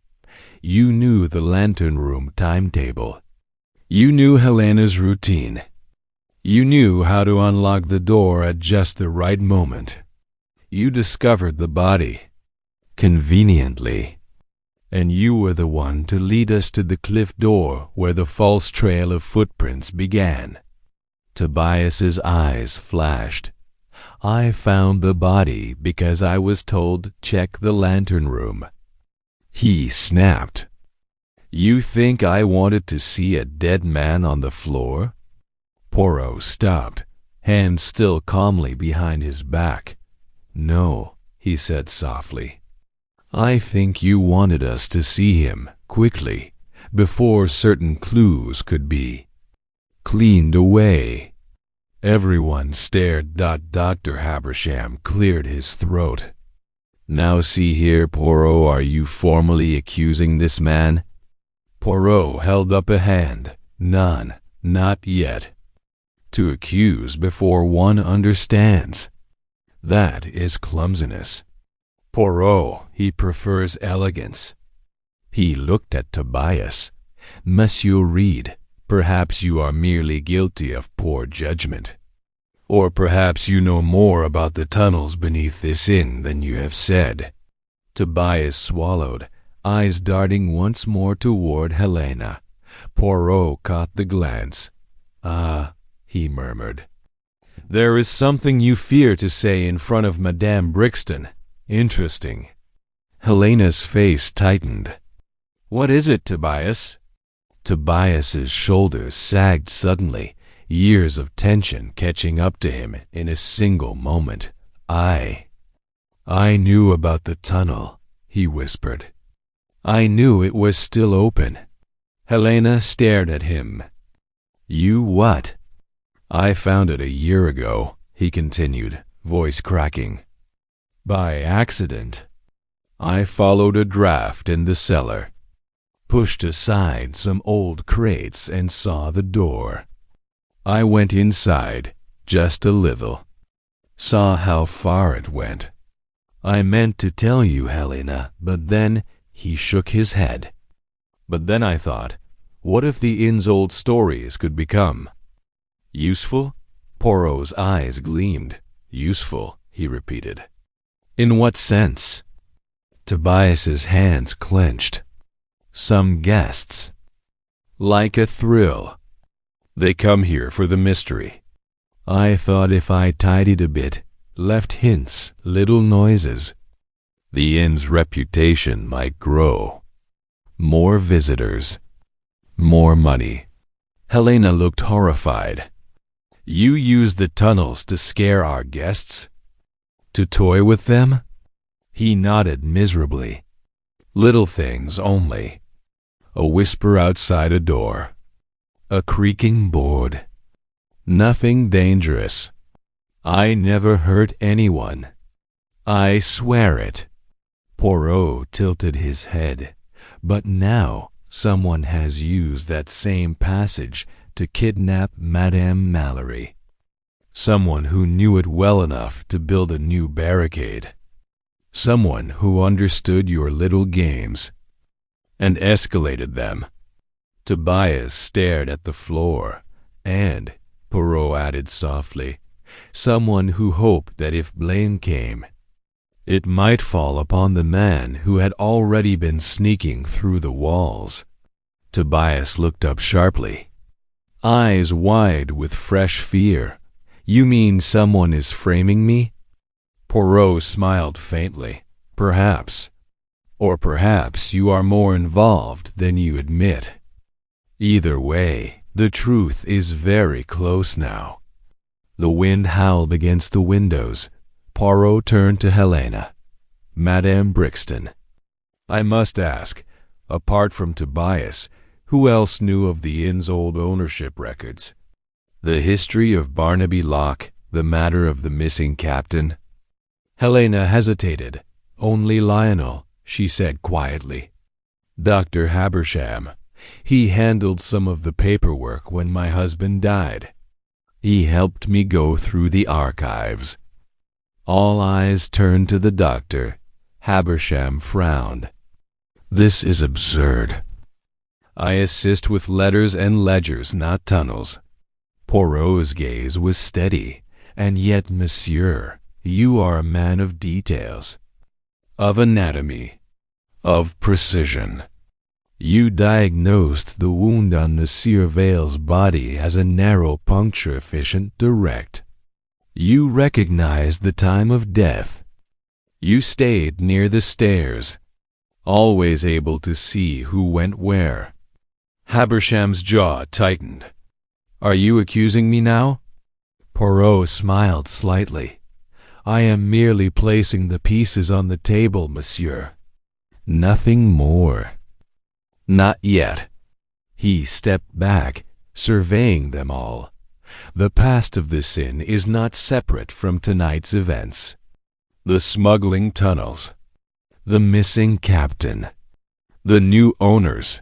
You knew the lantern room timetable. You knew Helena's routine. You knew how to unlock the door at just the right moment. You discovered the body, conveniently. And you were the one to lead us to the cliff door where the false trail of footprints began. Tobias's eyes flashed. I found the body because I was told check the lantern room. He snapped. You think I wanted to see a dead man on the floor? Poirot stopped, hand still calmly behind his back. "No," he said softly. "I think you wanted us to see him quickly, before certain clues could be cleaned away." Everyone stared. Dr. Habersham cleared his throat. "Now see here, Poirot, are you formally accusing this man?" Poirot held up a hand. "None, not yet. To accuse before one understands, that is clumsiness. Poirot, he prefers elegance." He looked at Tobias. "Monsieur Reed, perhaps you are merely guilty of poor judgment. Or perhaps you know more about the tunnels beneath this inn than you have said." Tobias swallowed, eyes darting once more toward Helena. Poirot caught the glance. "Ah," he murmured. "There is something you fear to say in front of Madame Brixton. Interesting." Helena's face tightened. "What is it, Tobias?" Tobias's shoulders sagged suddenly, years of tension catching up to him in a single moment. I knew about the tunnel," he whispered. "I knew it was still open." Helena stared at him. "You what?" "I found it a year ago," he continued, voice cracking. "By accident. I followed a draft in the cellar, pushed aside some old crates and saw the door. I went inside, just a little. Saw how far it went. I meant to tell you, Helena, but then..." He shook his head. "But then I thought, what if the inn's old stories could become useful?" Poirot's eyes gleamed. "Useful," he repeated. "In what sense?" Tobias's hands clenched. "Some guests, like a thrill. They come here for the mystery. I thought if I tidied a bit, left hints, little noises, the inn's reputation might grow. More visitors, more money." Helena looked horrified. "You used the tunnels to scare our guests? To toy with them?" He nodded miserably. "Little things only. A whisper outside a door, a creaking board. Nothing dangerous. I never hurt anyone. I swear it." Poirot tilted his head. "But now someone has used that same passage to kidnap Madame Mallory. Someone who knew it well enough to build a new barricade. Someone who understood your little games and escalated them." Tobias stared at the floor, and, Poirot added softly, someone who hoped that if blame came, it might fall upon the man who had already been sneaking through the walls. Tobias looked up sharply, eyes wide with fresh fear. "You mean someone is framing me?" Poirot smiled faintly. "Perhaps. Or perhaps you are more involved than you admit. Either way, the truth is very close now." The wind howled against the windows. Poirot turned to Helena. "Madame Brixton, I must ask, apart from Tobias, who else knew of the inn's old ownership records? The history of Barnaby Lock, the matter of the missing captain?" Helena hesitated. "Only Lionel," she said quietly. "Dr. Habersham. He handled some of the paperwork when my husband died. He helped me go through the archives." All eyes turned to the doctor. Habersham frowned. "This is absurd. I assist with letters and ledgers, not tunnels." Poirot's gaze was steady. "And yet, monsieur, you are a man of details, of anatomy, of precision. You diagnosed the wound on Monsieur Vale's body as a narrow puncture, efficient, direct. You recognized the time of death. You stayed near the stairs, always able to see who went where." Habersham's jaw tightened. "Are you accusing me now?" Poirot smiled slightly. "I am merely placing the pieces on the table, monsieur. Nothing more." "Not yet." He stepped back, surveying them all. "The past of this inn is not separate from tonight's events. The smuggling tunnels, the missing captain, the new owners,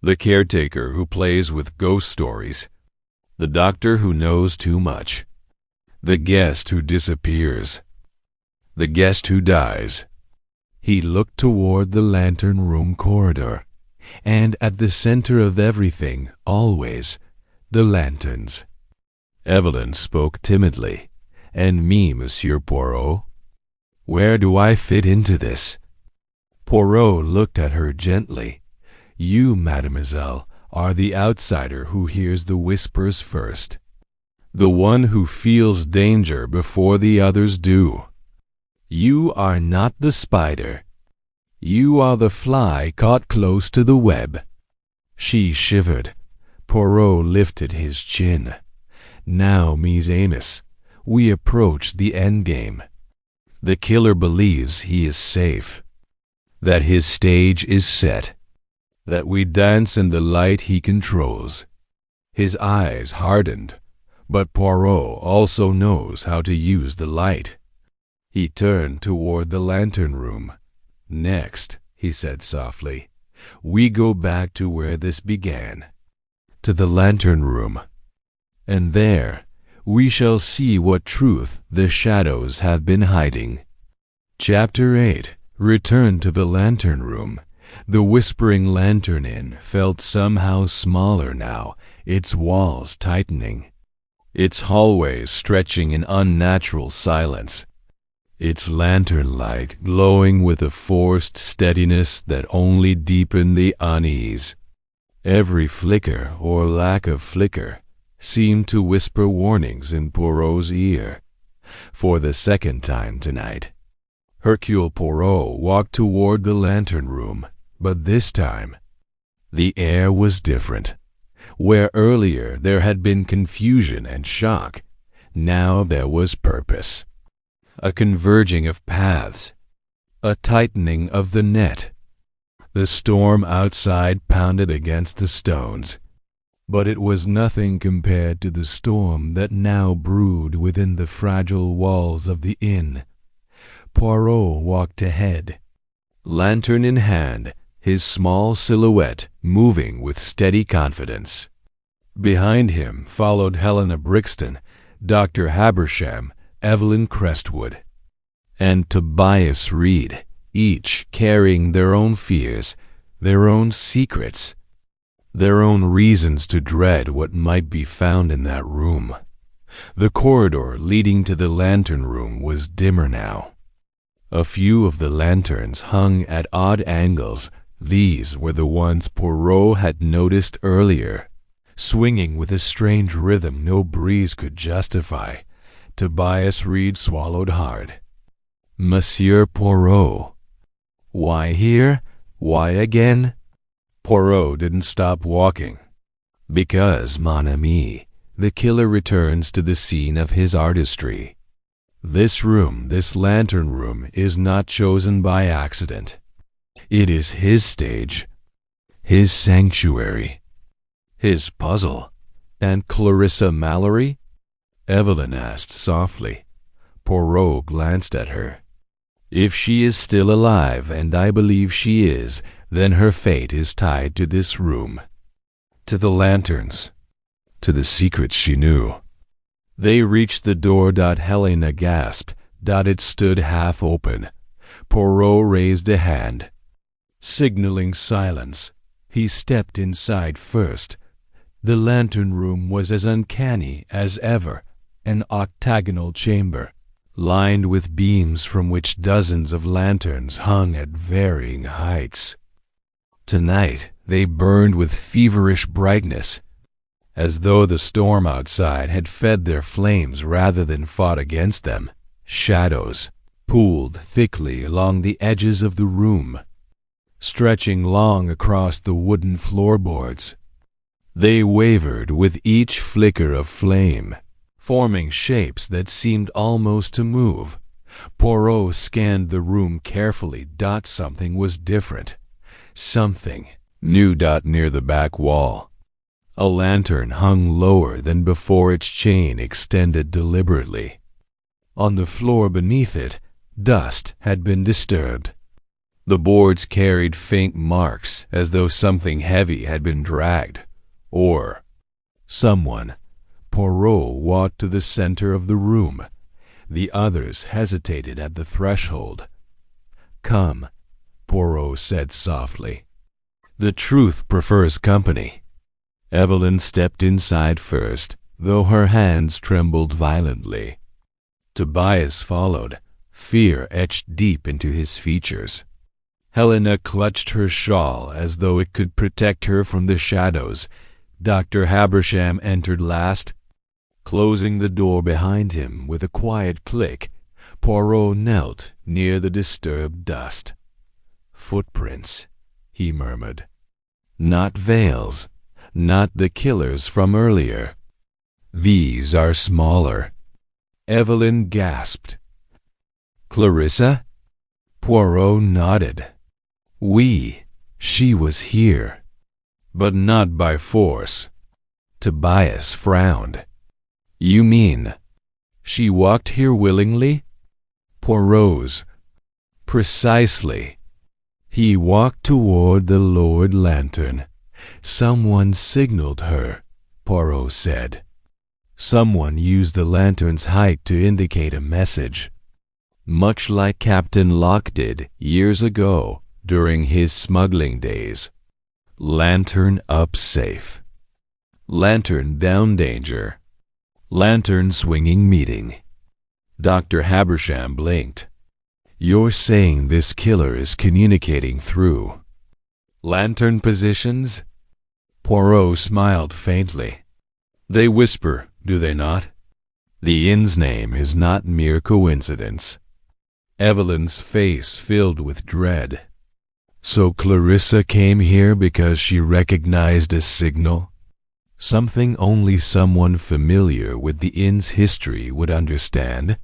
the caretaker who plays with ghost stories, the doctor who knows too much, the guest who disappears, the guest who dies." He looked toward the lantern room corridor, and at the center of everything, always, the lanterns. Evelyn spoke timidly. "And me, Monsieur Poirot? Where do I fit into this?" Poirot looked at her gently. "You, mademoiselle, are the outsider who hears the whispers first, the one who feels danger before the others do. You are not the spider. You are the fly caught close to the web." She shivered. Poirot lifted his chin. "Now, Mees Amos, we approach the endgame. The killer believes he is safe, that his stage is set, that we dance in the light he controls." His eyes hardened, but Poirot also knows how to use the light. He turned toward the lantern room. "Next," he said softly, "we go back to where this began, to the lantern room. And there we shall see what truth the shadows have been hiding." Chapter 8. Return to the lantern room. The whispering lantern inn felt somehow smaller now, its walls tightening, its hallways stretching in unnatural silence, its lantern light glowing with a forced steadiness that only deepened the unease. Every flicker or lack of flicker seemed to whisper warnings in Poirot's ear. For the second time tonight, Hercule Poirot walked toward the lantern room, but this time the air was different. Where earlier there had been confusion and shock, now there was purpose. A converging of paths, a tightening of the net. The storm outside pounded against the stones, but it was nothing compared to the storm that now brewed within the fragile walls of the inn. Poirot walked ahead, lantern in hand, his small silhouette moving with steady confidence. Behind him followed Helena Brixton, Dr. Habersham, Evelyn Crestwood, and Tobias Reed, each carrying their own fears, their own secrets, their own reasons to dread what might be found in that room. The corridor leading to the lantern room was dimmer now. A few of the lanterns hung at odd angles. These were the ones Poirot had noticed earlier, swinging with a strange rhythm no breeze could justify. Tobias Reed swallowed hard. "Monsieur Poirot. Why here? Why again?" Poirot didn't stop walking. "Because, mon ami, the killer returns to the scene of his artistry. This room, this lantern room, is not chosen by accident. It is his stage, his sanctuary, his puzzle." "And Clarissa Mallory?" Evelyn asked softly. Poirot glanced at her. "If she is still alive, and I believe she is, then her fate is tied to this room, to the lanterns, to the secrets she knew." They reached the door. Helena gasped. It stood half open. Poirot raised a hand, signaling silence. He stepped inside first. The lantern room was as uncanny as ever, an octagonal chamber, lined with beams from which dozens of lanterns hung at varying heights. Tonight they burned with feverish brightness, as though the storm outside had fed their flames rather than fought against them. Shadows pooled thickly along the edges of the room, stretching long across the wooden floorboards. They wavered with each flicker of flame, forming shapes that seemed almost to move. Poirot scanned the room carefully. Something was different. Something new. Near the back wall, a lantern hung lower than before, its chain extended deliberately. On the floor beneath it, dust had been disturbed. The boards carried faint marks, as though something heavy had been dragged. Or someone. Poirot walked to the center of the room. The others hesitated at the threshold. "Come," Poirot said softly. "The truth prefers company." Evelyn stepped inside first, though her hands trembled violently. Tobias followed, fear etched deep into his features. Helena clutched her shawl as though it could protect her from the shadows. Dr. Habersham entered last. Closing the door behind him with a quiet click, Poirot knelt near the disturbed dust. "Footprints," he murmured. "Not Veil's, not the killer's from earlier. These are smaller." Evelyn gasped. "Clarissa?" Poirot nodded. She was here, but not by force." Tobias frowned. "You mean she walked here willingly?" Poirot's. "Precisely. He walked toward the lowered lantern. Someone signaled her," Poirot said. "Someone used the lantern's height to indicate a message, much like Captain Locke did years ago during his smuggling days. Lantern up safe. Lantern down danger. Lantern swinging meeting." Dr. Habersham blinked. "You're saying this killer is communicating through lantern positions?" Poirot smiled faintly. "They whisper, do they not? The inn's name is not mere coincidence." Evelyn's face filled with dread. "So Clarissa came here because she recognized a signal? Something only someone familiar with the inn's history would understand?"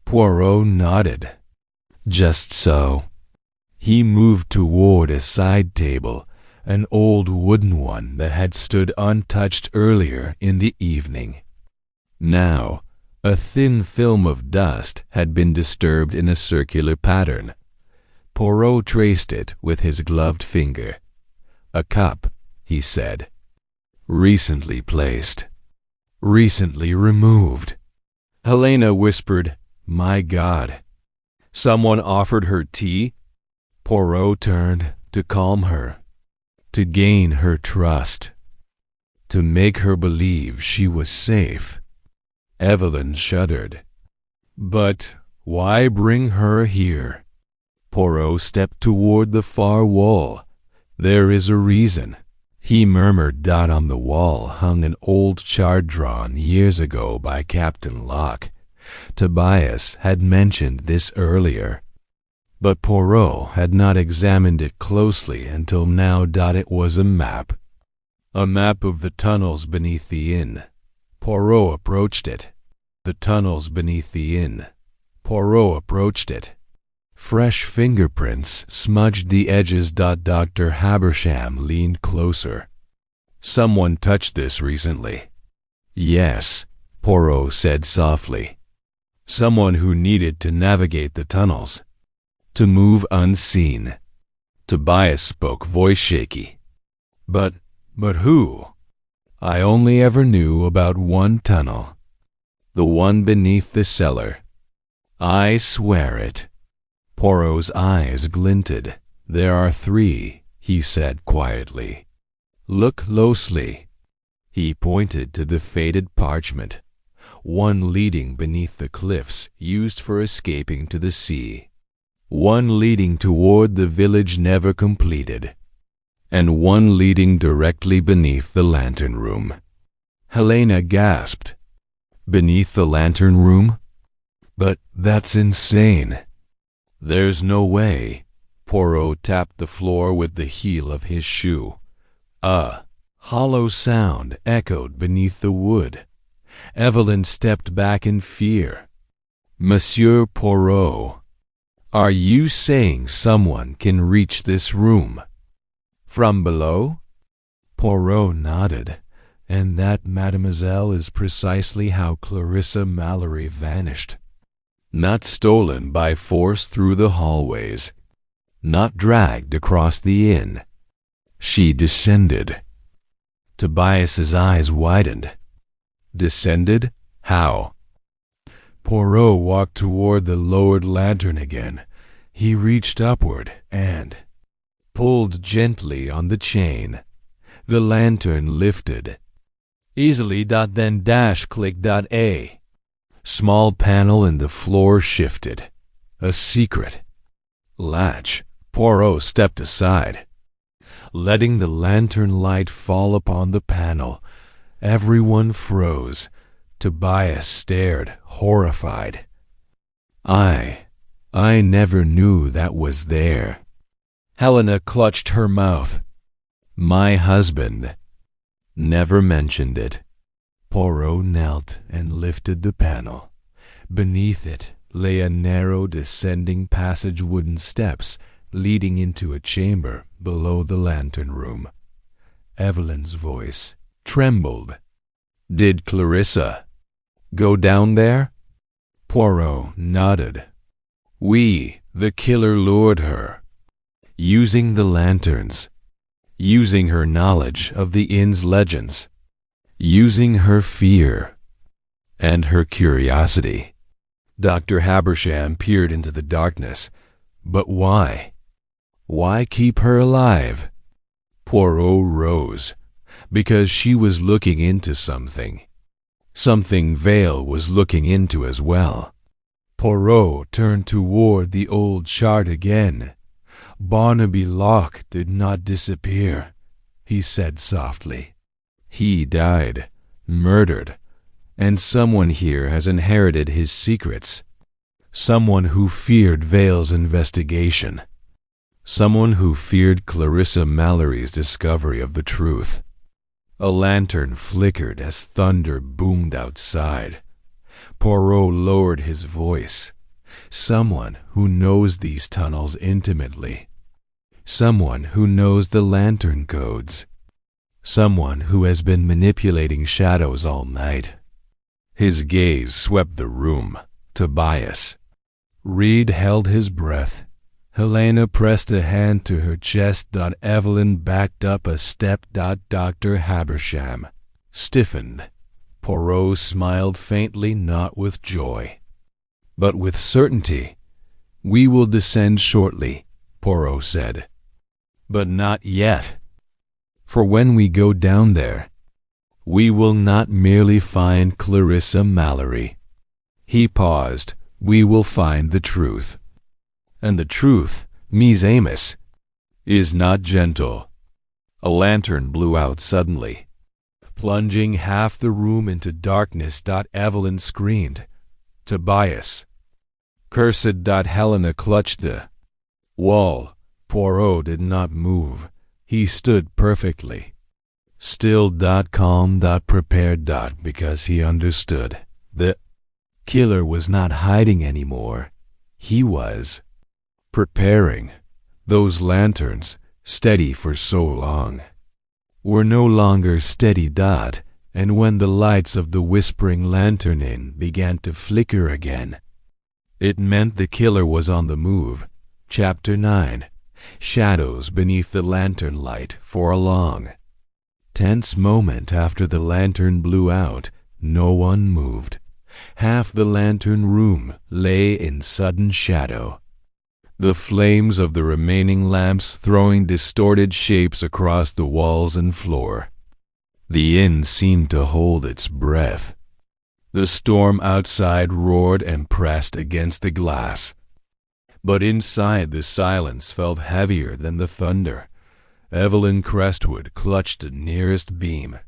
Poirot nodded. "Just so." He moved toward a side table, an old wooden one that had stood untouched earlier in the evening. Now, a thin film of dust had been disturbed in a circular pattern. Poirot traced it with his gloved finger. "A cup," he said. "Recently placed. Recently removed." Helena whispered, "My God." "Someone offered her tea?" Poirot turned to calm her, to gain her trust, to make her believe she was safe. Evelyn shuddered. "But why bring her here?" Poirot stepped toward the far wall. "There is a reason," he murmured. On the wall hung an old chart drawn years ago by Captain Locke. Tobias had mentioned this earlier, but Poirot had not examined it closely until now. It was a map of the tunnels beneath the inn. Poirot approached it. The tunnels beneath the inn. Poirot approached it. Fresh fingerprints smudged the edges. Dr. Habersham leaned closer. "Someone touched this recently." "Yes," Poirot said softly. "Someone who needed to navigate the tunnels, to move unseen." Tobias spoke, voice shaky. But who?" "I only ever knew about one tunnel. The one beneath the cellar. I swear it." Poirot's eyes glinted. "There are 3, he said quietly. "Look closely." He pointed to the faded parchment. One leading beneath the cliffs used for escaping to the sea. One leading toward the village never completed. And one leading directly beneath the lantern room. Helena gasped. "Beneath the lantern room? But that's insane." "There's no way." Poirot tapped the floor with the heel of his shoe. A hollow sound echoed beneath the wood. Evelyn stepped back in fear. "Monsieur Poirot, are you saying someone can reach this room from below?" Poirot nodded. "And that, mademoiselle, is precisely how Clarissa Mallory vanished. Not stolen by force through the hallways, not dragged across the inn. She descended." Tobias's eyes widened. "Descended? How?" Poirot walked toward the lowered lantern again. He reached upward and pulled gently on the chain. The lantern lifted. Easily. Then click. A small panel in the floor shifted. A secret latch. Poirot stepped aside, letting the lantern light fall upon the panel. Everyone froze. Tobias stared, horrified. I never knew that was there." Helena clutched her mouth. "My husband never mentioned it." Poirot knelt and lifted the panel. Beneath it lay a narrow descending passage, wooden steps leading into a chamber below the lantern room. Evelyn's voice trembled. "Did Clarissa go down there?" Poirot nodded. The killer lured her, using the lanterns, using her knowledge of the inn's legends, using her fear and her curiosity." Dr. Habersham peered into the darkness. "But why? Why keep her alive?" Poirot rose. "Because she was looking into something. Something Vale was looking into as well." Poirot turned toward the old chart again. "Barnaby Locke did not disappear," he said softly. "He died, murdered, and someone here has inherited his secrets. Someone who feared Vale's investigation. Someone who feared Clarissa Mallory's discovery of the truth." A lantern flickered as thunder boomed outside. Poirot lowered his voice. "Someone who knows these tunnels intimately. Someone who knows the lantern codes. Someone who has been manipulating shadows all night." His gaze swept the room. Tobias. Reed held his breath. Helena pressed a hand to her chest. Evelyn backed up a step. Dr. Habersham stiffened. Poirot smiled faintly, not with joy, but with certainty. "We will descend shortly," Poirot said. "But not yet. For when we go down there, we will not merely find Clarissa Mallory." He paused. "We will find the truth. And the truth, Mies Amos, is not gentle." A lantern blew out suddenly, plunging half the room into darkness. Evelyn screamed. "Tobias!" "Cursed!" Helena clutched the wall. Poirot did not move. He stood perfectly still. Calm. Prepared. Because he understood. The killer was not hiding anymore. He was preparing. Those lanterns, steady for so long, were no longer steady. And when the lights of the whispering lantern inn began to flicker again, it meant the killer was on the move. Chapter 9. Shadows beneath the lantern light. For a long, tense moment after the lantern blew out, no one moved. Half the lantern room lay in sudden shadow, the flames of the remaining lamps throwing distorted shapes across the walls and floor. The inn seemed to hold its breath. The storm outside roared and pressed against the glass, but inside the silence felt heavier than the thunder. Evelyn Crestwood clutched the nearest beam,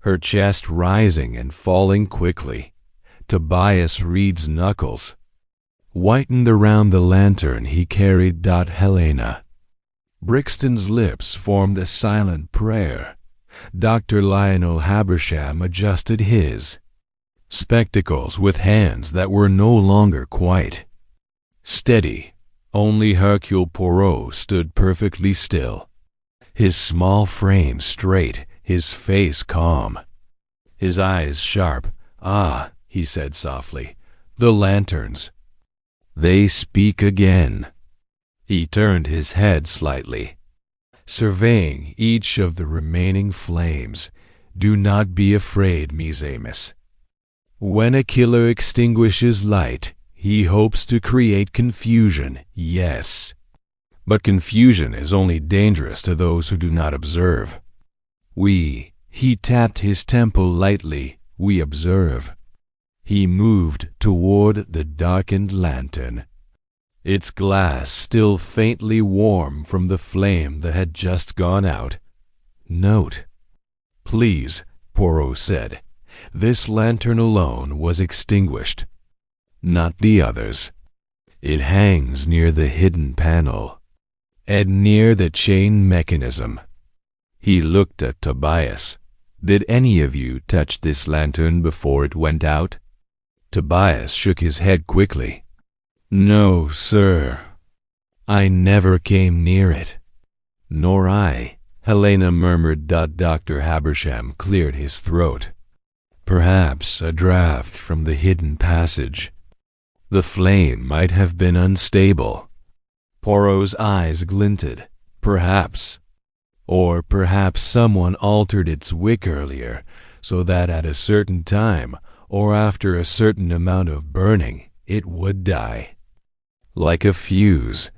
her chest rising and falling quickly. Tobias Reed's knuckles whitened around the lantern he carried. Helena. Brixton's lips formed a silent prayer. Dr. Lionel Habersham adjusted his. spectacles with hands that were no longer quite steady. Only Hercule Poirot stood perfectly still, his small frame straight, his face calm, his eyes sharp. "Ah," he said softly, "the lanterns. They speak again." He turned his head slightly, surveying each of the remaining flames. "Do not be afraid, Mes Amis. When a killer extinguishes light, he hopes to create confusion, yes. But confusion is only dangerous to those who do not observe. He tapped his temple lightly, we observe." He moved toward the darkened lantern, its glass still faintly warm from the flame that had just gone out. "Note, please," Poirot said. "This lantern alone was extinguished, not the others. It hangs near the hidden panel, and near the chain mechanism." He looked at Tobias. "Did any of you touch this lantern before it went out?" Tobias shook his head quickly. "No, sir. I never came near it." "Nor I," Helena murmured. Dr. Habersham cleared his throat. "Perhaps a draft from the hidden passage. The flame might have been unstable." Poirot's eyes glinted. "Perhaps. Or perhaps someone altered its wick earlier, so that at a certain time, or after a certain amount of burning, it would die. Like a fuse."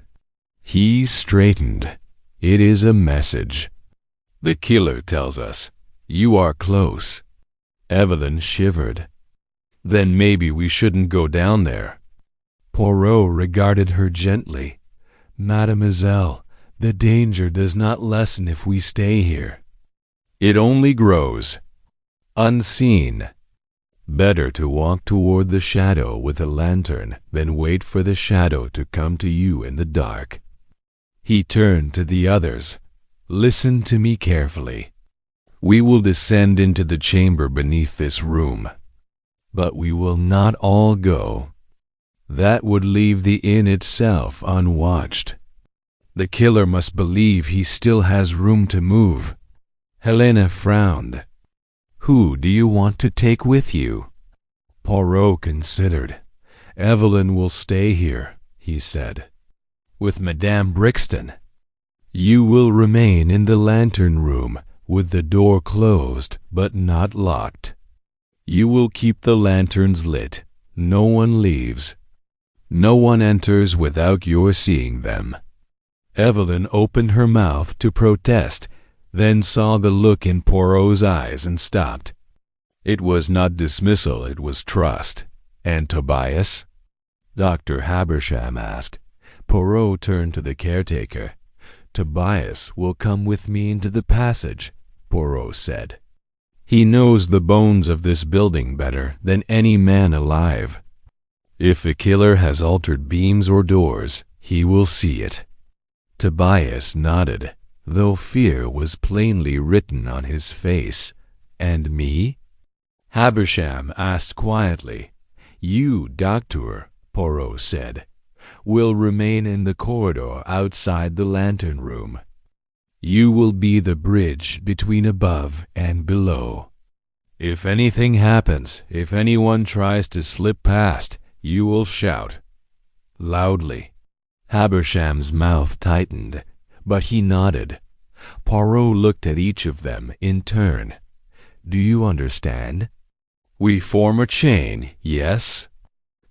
He straightened. "It is a message. The killer tells us, 'You are close.'" Evelyn shivered. "Then maybe we shouldn't go down there." Poirot regarded her gently. "Mademoiselle, the danger does not lessen if we stay here. It only grows, unseen. Better to walk toward the shadow with a lantern than wait for the shadow to come to you in the dark." He turned to the others. "Listen to me carefully. We will descend into the chamber beneath this room, but we will not all go. That would leave the inn itself unwatched. The killer must believe he still has room to move." Helena frowned. "Who do you want to take with you?" Poirot considered. "Evelyn will stay here," he said, "with Madame Brixton. You will remain in the lantern room, with the door closed but not locked. You will keep the lanterns lit. No one leaves. No one enters without your seeing them." Evelyn opened her mouth to protest, then saw the look in Poirot's eyes and stopped. It was not dismissal, it was trust. "And Tobias?" Dr. Habersham asked. Poirot turned to the caretaker. "Tobias will come with me into the passage," Poirot said. "He knows the bones of this building better than any man alive. If the killer has altered beams or doors, he will see it." Tobias nodded, though fear was plainly written on his face. "And me?" Habersham asked quietly. "You, Doctor," Poirot said, "will remain in the corridor outside the lantern room. You will be the bridge between above and below. If anything happens, if anyone tries to slip past, you will shout loudly." Habersham's mouth tightened, but he nodded. Poirot looked at each of them in turn. "Do you understand? We form a chain, yes?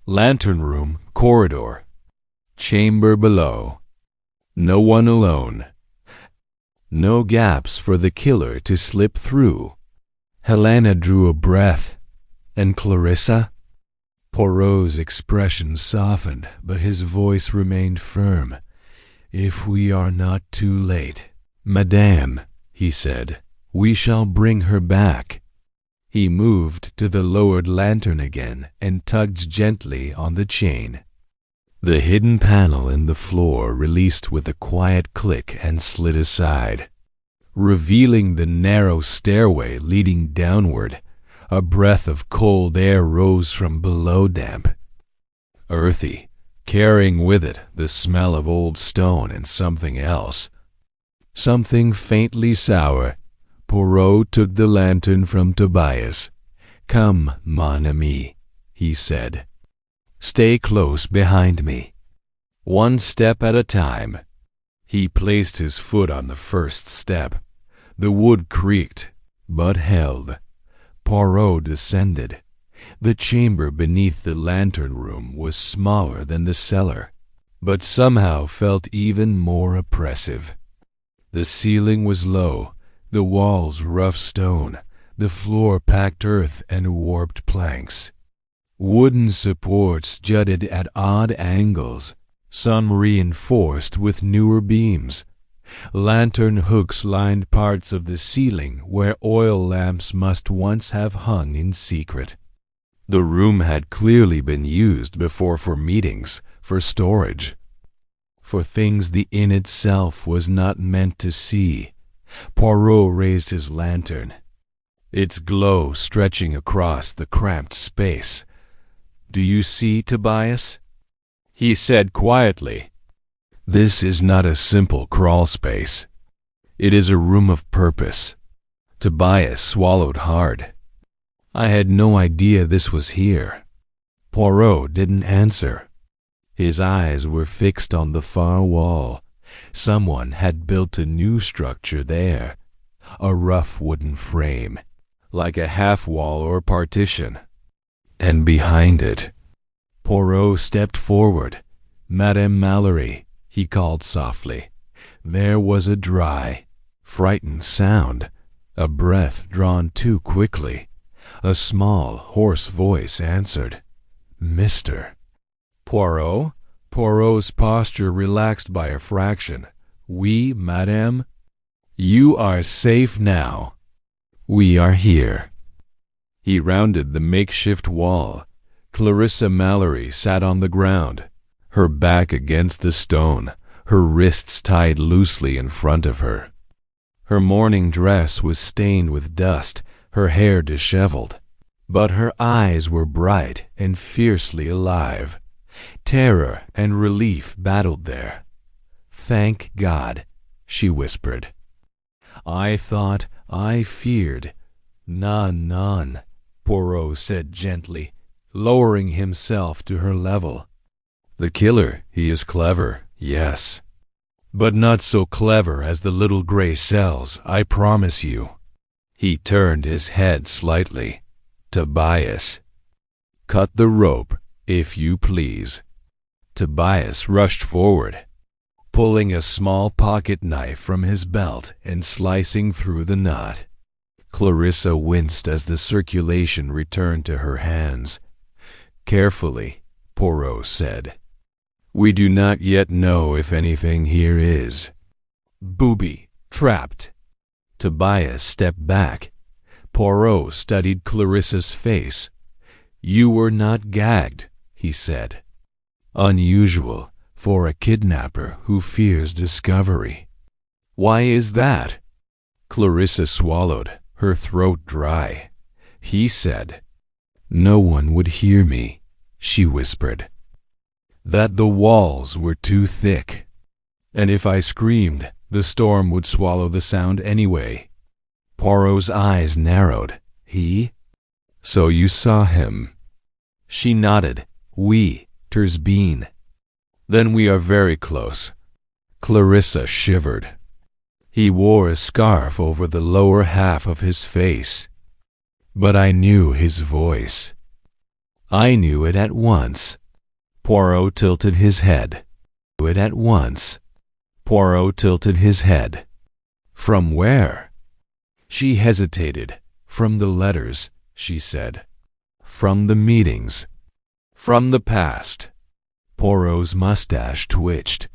Lantern room, corridor. Chamber below. No one alone. No gaps for the killer to slip through." Helena drew a breath. "And Clarissa?" Poirot's expression softened, but his voice remained firm. "If we are not too late, Madame," he said, "we shall bring her back." He moved to the lowered lantern again and tugged gently on the chain. The hidden panel in the floor released with a quiet click and slid aside, revealing the narrow stairway leading downward, A breath of cold air rose from below, damp, earthy, carrying with it the smell of old stone and something else. Something faintly sour. Poirot took the lantern from Tobias. "Come, mon ami," he said. "Stay close behind me. One step at a time." He placed his foot on the first step. The wood creaked, but held. Poirot descended. The chamber beneath the lantern room was smaller than the cellar, but somehow felt even more oppressive. The ceiling was low, the walls rough stone, the floor packed earth and warped planks. Wooden supports jutted at odd angles, some reinforced with newer beams. Lantern hooks lined parts of the ceiling where oil lamps must once have hung in secret. The room had clearly been used before for meetings, for storage, for things the inn itself was not meant to see. Poirot raised his lantern, its glow stretching across the cramped space. "Do you see, Tobias?" he said quietly. "This is not a simple crawl space. It is a room of purpose." Tobias swallowed hard. "I had no idea this was here." Poirot didn't answer. His eyes were fixed on the far wall. Someone had built a new structure there, a rough wooden frame, like a half-wall or partition. And behind it, Poirot stepped forward. "Madame Mallory," he called softly. There was a dry, frightened sound, a breath drawn too quickly. A small, hoarse voice answered, "Mr." "Poirot?" Poirot's posture relaxed by a fraction. "Oui, madame." "You are safe now. We are here." He rounded the makeshift wall. Clarissa Mallory sat on the ground, her back against the stone, her wrists tied loosely in front of her. Her morning dress was stained with dust, her hair disheveled, but her eyes were bright and fiercely alive. Terror and relief battled there. "Thank God," she whispered. "I thought, I feared." "None, none," Poirot said gently, lowering himself to her level. "The killer, he is clever, yes, but not so clever as the little gray cells, I promise you." He turned his head slightly. "Tobias, cut the rope, if you please." Tobias rushed forward, pulling a small pocket knife from his belt and slicing through the knot. Clarissa winced as the circulation returned to her hands. "Carefully," Poirot said. "We do not yet know if anything here is." "Booby, trapped." Tobias stepped back. Poirot studied Clarissa's face. "You were not gagged," he said. "Unusual for a kidnapper who fears discovery." "Why is that?" Clarissa swallowed, her throat dry. He said, "No one would hear me," she whispered. "That the walls were too thick, and if I screamed, the storm would swallow the sound anyway." Poirot's eyes narrowed. "He? So you saw him?" She nodded. "Oui, ter's been." "Then we are very close." Clarissa shivered. "He wore a scarf over the lower half of his face. But I knew his voice. I knew it at once." Poirot tilted his head. "Knew it at once." Poirot tilted his head. "From where?" She hesitated. "From the letters," she said. "From the meetings. From the past." Poirot's mustache twitched.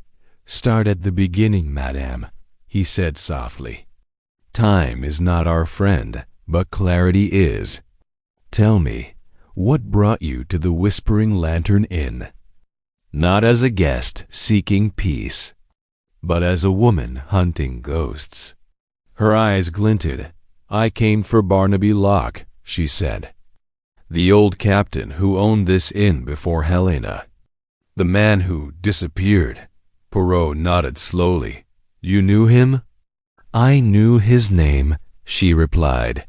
"Start at the beginning, madame," he said softly. "Time is not our friend, but clarity is. Tell me, what brought you to the Whispering Lantern Inn? Not as a guest seeking peace, but as a woman hunting ghosts." Her eyes glinted. "I came for Barnaby Lock," she said. The old captain who owned this inn before Helena. The man who disappeared. Poirot nodded slowly. You knew him? I knew his name, she replied.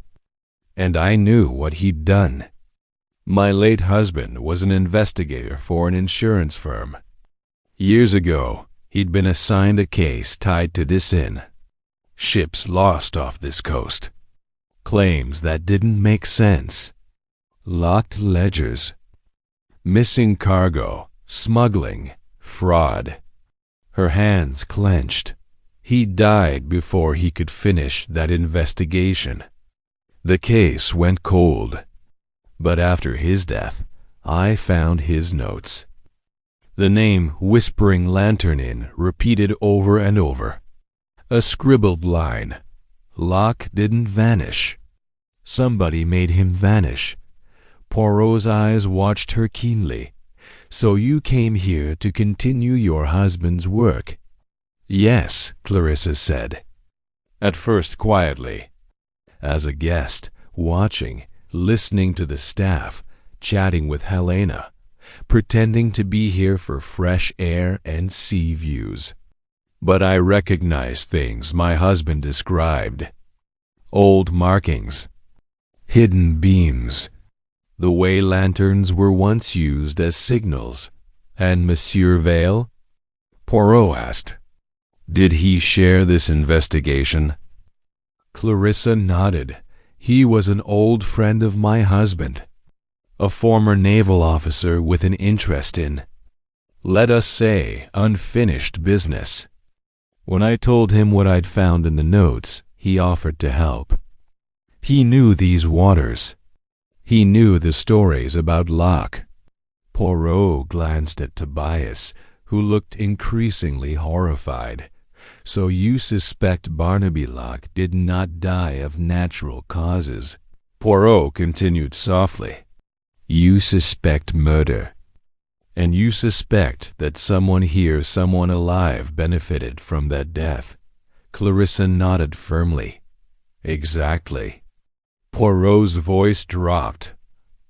And I knew what he'd done. My late husband was an investigator for an insurance firm. Years ago, he'd been assigned a case tied to this inn. Ships lost off this coast. Claims that didn't make sense. Locked ledgers. Missing cargo, smuggling, fraud. Her hands clenched. He died before he could finish that investigation. The case went cold. But after his death, I found his notes. The name Whispering Lantern Inn repeated over and over. A scribbled line. Locke didn't vanish. Somebody made him vanish. Poirot's eyes watched her keenly. So you came here to continue your husband's work? Yes, Clarissa said. At first quietly. As a guest, watching, listening to the staff, chatting with Helena, pretending to be here for fresh air and sea views. But I recognized things my husband described. Old markings. Hidden beams. The way lanterns were once used as signals. And Monsieur Vale? Poirot asked. Did he share this investigation? Clarissa nodded. He was an old friend of my husband. A former naval officer with an interest in, let us say, unfinished business. When I told him what I'd found in the notes, he offered to help. He knew these waters. He knew the stories about Locke. Poirot glanced at Tobias, who looked increasingly horrified. So you suspect Barnaby Locke did not die of natural causes? Poirot continued softly. You suspect murder. And you suspect that someone here, someone alive, benefited from that death. Clarissa nodded firmly. Exactly. Poirot's voice dropped.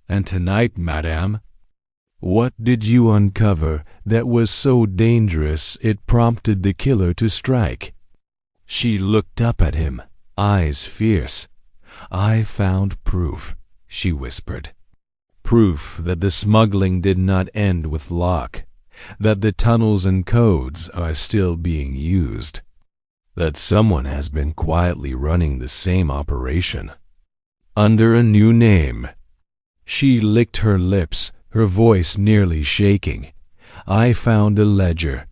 And tonight, madame, what did you uncover that was so dangerous it prompted the killer to strike? She looked up at him, eyes fierce. I found proof, she whispered. Proof that the smuggling did not end with Locke, that the tunnels and codes are still being used, that someone has been quietly running the same operation. Under a new name. She licked her lips, her voice nearly shaking. I found a ledger,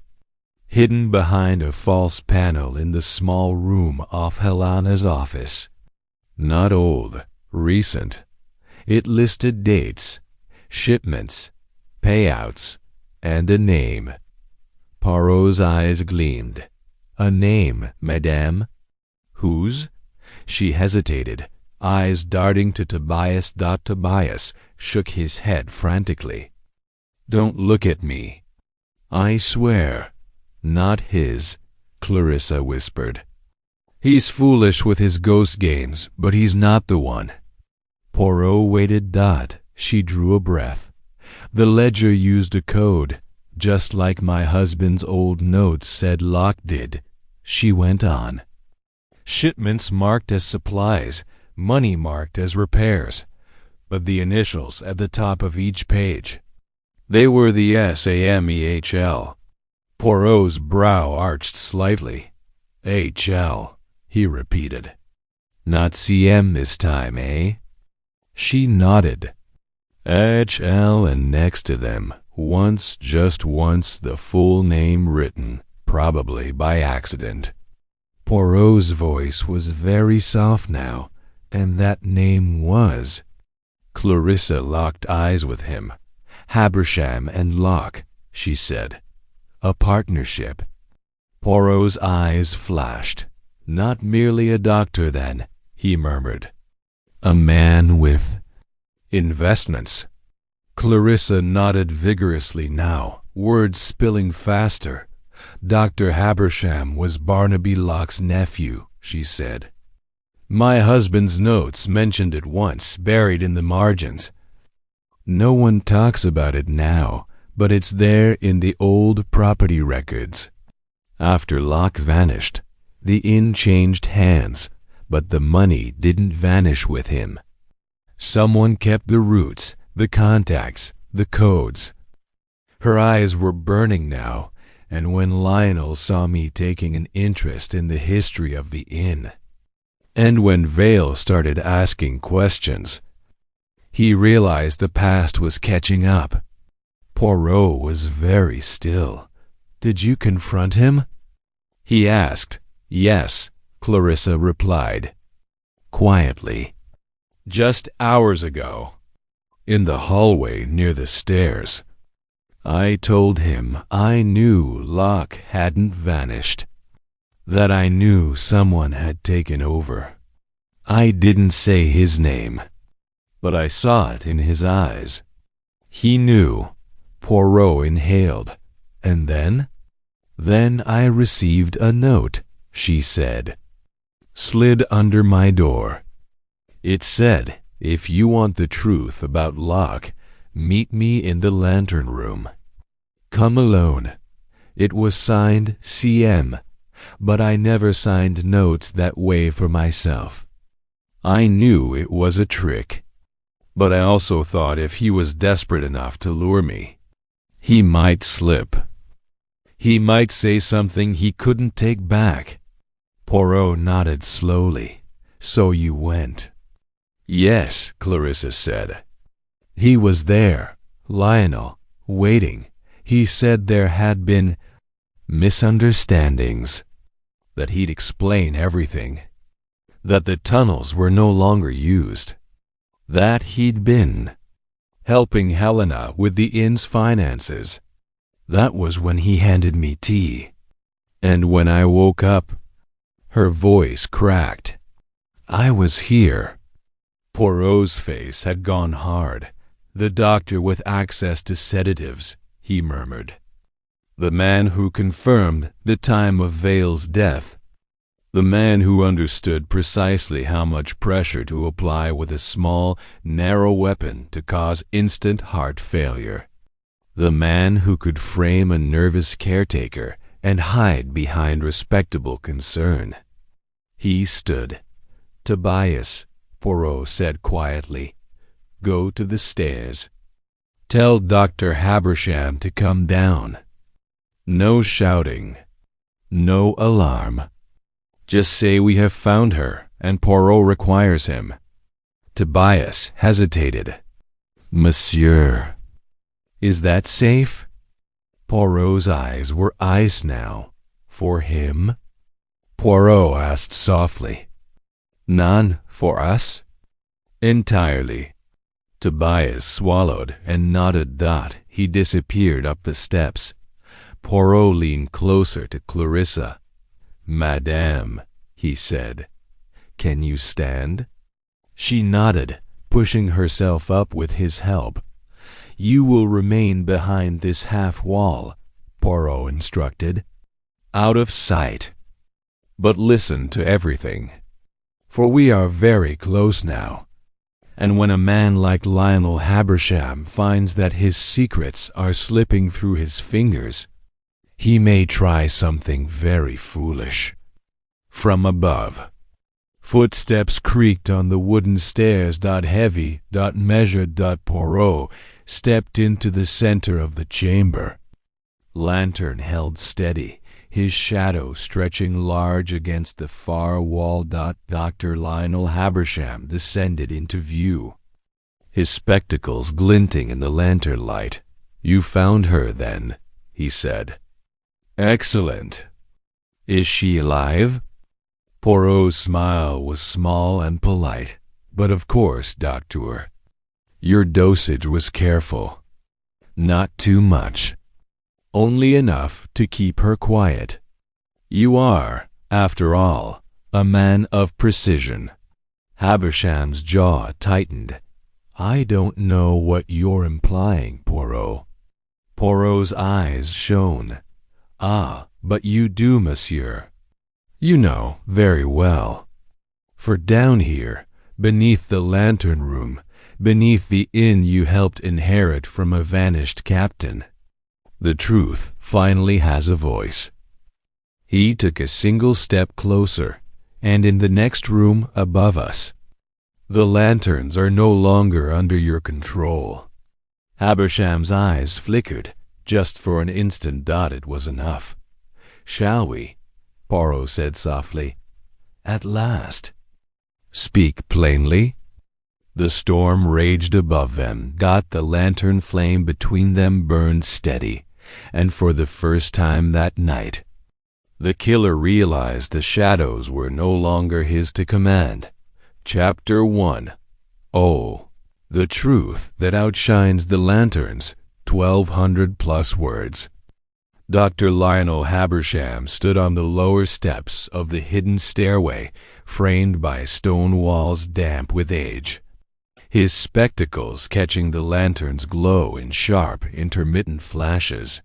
hidden behind a false panel in the small room off Helena's office. Not old, recent. It listed dates, shipments, payouts, and a name. Poirot's eyes gleamed. A name, madame? Whose? She hesitated, eyes darting to Tobias. Tobias shook his head frantically. Don't look at me. I swear, not his, Clarissa whispered. He's foolish with his ghost games, but he's not the one. Poirot waited. She drew a breath. The ledger used a code, just like my husband's old notes said Locke did. She went on. Shipments marked as supplies, money marked as repairs, but the initials at the top of each page. They were the SAMEHL. Poirot's brow arched slightly. HL, he repeated. Not CM this time, eh? She nodded. HL, and next to them, once, just once, the full name written, probably by accident. Poirot's voice was very soft now, and that name was. Clarissa locked eyes with him. Habersham and Locke, she said. A partnership. Poirot's eyes flashed. Not merely a doctor, then, he murmured. A man with investments. Clarissa nodded vigorously now, words spilling faster. Dr. Habersham was Barnaby Locke's nephew, she said. My husband's notes mentioned it once, buried in the margins. No one talks about it now, but it's there in the old property records. After Locke vanished, the inn changed hands, but the money didn't vanish with him. Someone kept the routes, the contacts, the codes. Her eyes were burning now, and when Lionel saw me taking an interest in the history of the inn, and when Vale started asking questions, he realized the past was catching up. Poirot was very still. Did you confront him? He asked. Yes, Clarissa replied. Quietly. Just hours ago. In the hallway near the stairs. I told him I knew Locke hadn't vanished, that I knew someone had taken over. I didn't say his name, but I saw it in his eyes. He knew. Poirot inhaled. And then? Then I received a note, she said. Slid under my door. It said, if you want the truth about Locke, meet me in the lantern room. Come alone. It was signed CM, but I never signed notes that way for myself. I knew it was a trick, but I also thought if he was desperate enough to lure me, he might slip. He might say something he couldn't take back. Poirot nodded slowly. So you went. Yes, Clarissa said. He was there, Lionel, waiting. He said there had been misunderstandings, that he'd explain everything, that the tunnels were no longer used, that he'd been helping Helena with the inn's finances. That was when he handed me tea. And when I woke up, her voice cracked. I was here. Poirot's face had gone hard. The doctor with access to sedatives, he murmured. The man who confirmed the time of Vale's death. The man who understood precisely how much pressure to apply with a small, narrow weapon to cause instant heart failure. The man who could frame a nervous caretaker and hide behind respectable concern. He stood. Tobias, Poirot said quietly, go to the stairs. Tell Dr. Habersham to come down. No shouting. No alarm. Just say we have found her and Poirot requires him. Tobias hesitated. Monsieur, is that safe? Poirot's eyes were ice now. For him? Poirot asked softly. None for us? Entirely. Tobias swallowed and nodded. He disappeared up the steps. Poirot leaned closer to Clarissa. Madame, he said, can you stand? She nodded, pushing herself up with his help. You will remain behind this half wall, Poirot instructed. Out of sight. But listen to everything. For we are very close now. And when a man like Lionel Habersham finds that his secrets are slipping through his fingers, he may try something very foolish. From above. Footsteps creaked on the wooden stairs. Heavy, measured. Poirot stepped into the center of the chamber. Lantern held steady, his shadow stretching large against the far wall. Dr. Lionel Habersham descended into view, his spectacles glinting in the lantern light. You found her, then, he said. Excellent. Is she alive? Poirot's smile was small and polite. But of course, Doctor. Your dosage was careful. Not too much. Only enough to keep her quiet. You are, after all, a man of precision. Habersham's jaw tightened. I don't know what you're implying, Poirot. Poirot's eyes shone. Ah, but you do, monsieur. You know very well. For down here, beneath the lantern room, beneath the inn you helped inherit from a vanished captain, the truth finally has a voice. He took a single step closer, and in the next room above us, the lanterns are no longer under your control. Habersham's eyes flickered. Just for an instant. It was enough. Shall we? Poirot said softly. At last. Speak plainly. The storm raged above them. The lantern flame between them burned steady, and for the first time that night, the killer realized the shadows were no longer his to command. Chapter 1. Oh, the truth that outshines the lanterns. 1,200 plus words. Dr. Lionel Habersham stood on the lower steps of the hidden stairway, framed by stone walls damp with age, his spectacles catching the lantern's glow in sharp, intermittent flashes.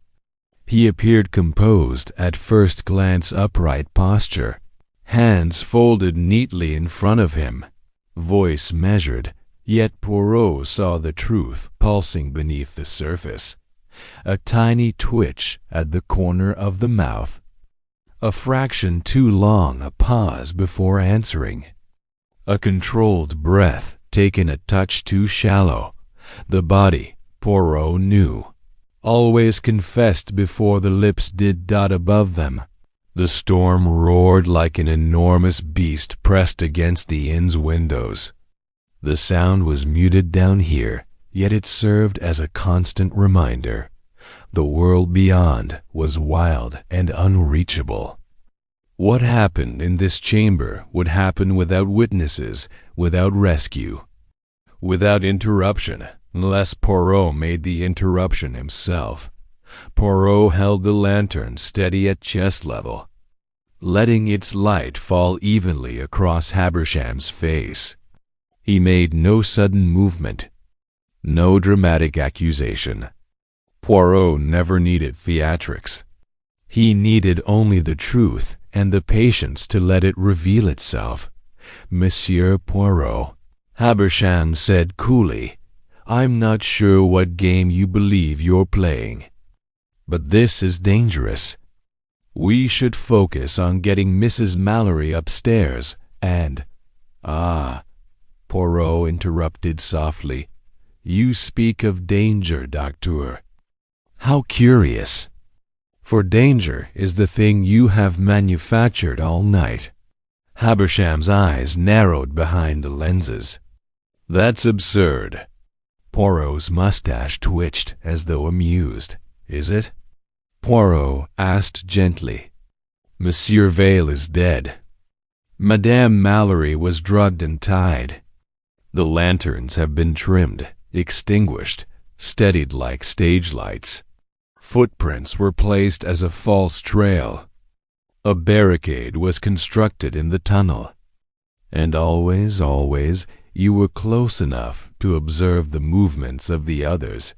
He appeared composed, at first glance upright posture, hands folded neatly in front of him, voice measured, yet Poirot saw the truth pulsing beneath the surface. A tiny twitch at the corner of the mouth, a fraction too long a pause before answering, a controlled breath taken a touch too shallow. The body, Poirot knew, always confessed before the lips did. Above them, the storm roared like an enormous beast pressed against the inn's windows. The sound was muted down here, yet it served as a constant reminder. The world beyond was wild and unreachable. What happened in this chamber would happen without witnesses, without rescue, without interruption, unless Poirot made the interruption himself. Poirot held the lantern steady at chest level, letting its light fall evenly across Habersham's face. He made no sudden movement, no dramatic accusation. Poirot never needed theatrics. He needed only the truth and the patience to let it reveal itself. Monsieur Poirot, Habersham said coolly, I'm not sure what game you believe you're playing, but this is dangerous. We should focus on getting Mrs. Mallory upstairs and— Poirot interrupted softly. You speak of danger, Docteur. How curious. For danger is the thing you have manufactured all night. Habersham's eyes narrowed behind the lenses. That's absurd. Poirot's mustache twitched as though amused. Is it? Poirot asked gently. Monsieur Vale is dead. Madame Mallory was drugged and tied. The lanterns have been trimmed, extinguished, steadied like stage lights. Footprints were placed as a false trail. A barricade was constructed in the tunnel. And always, you were close enough to observe the movements of the others,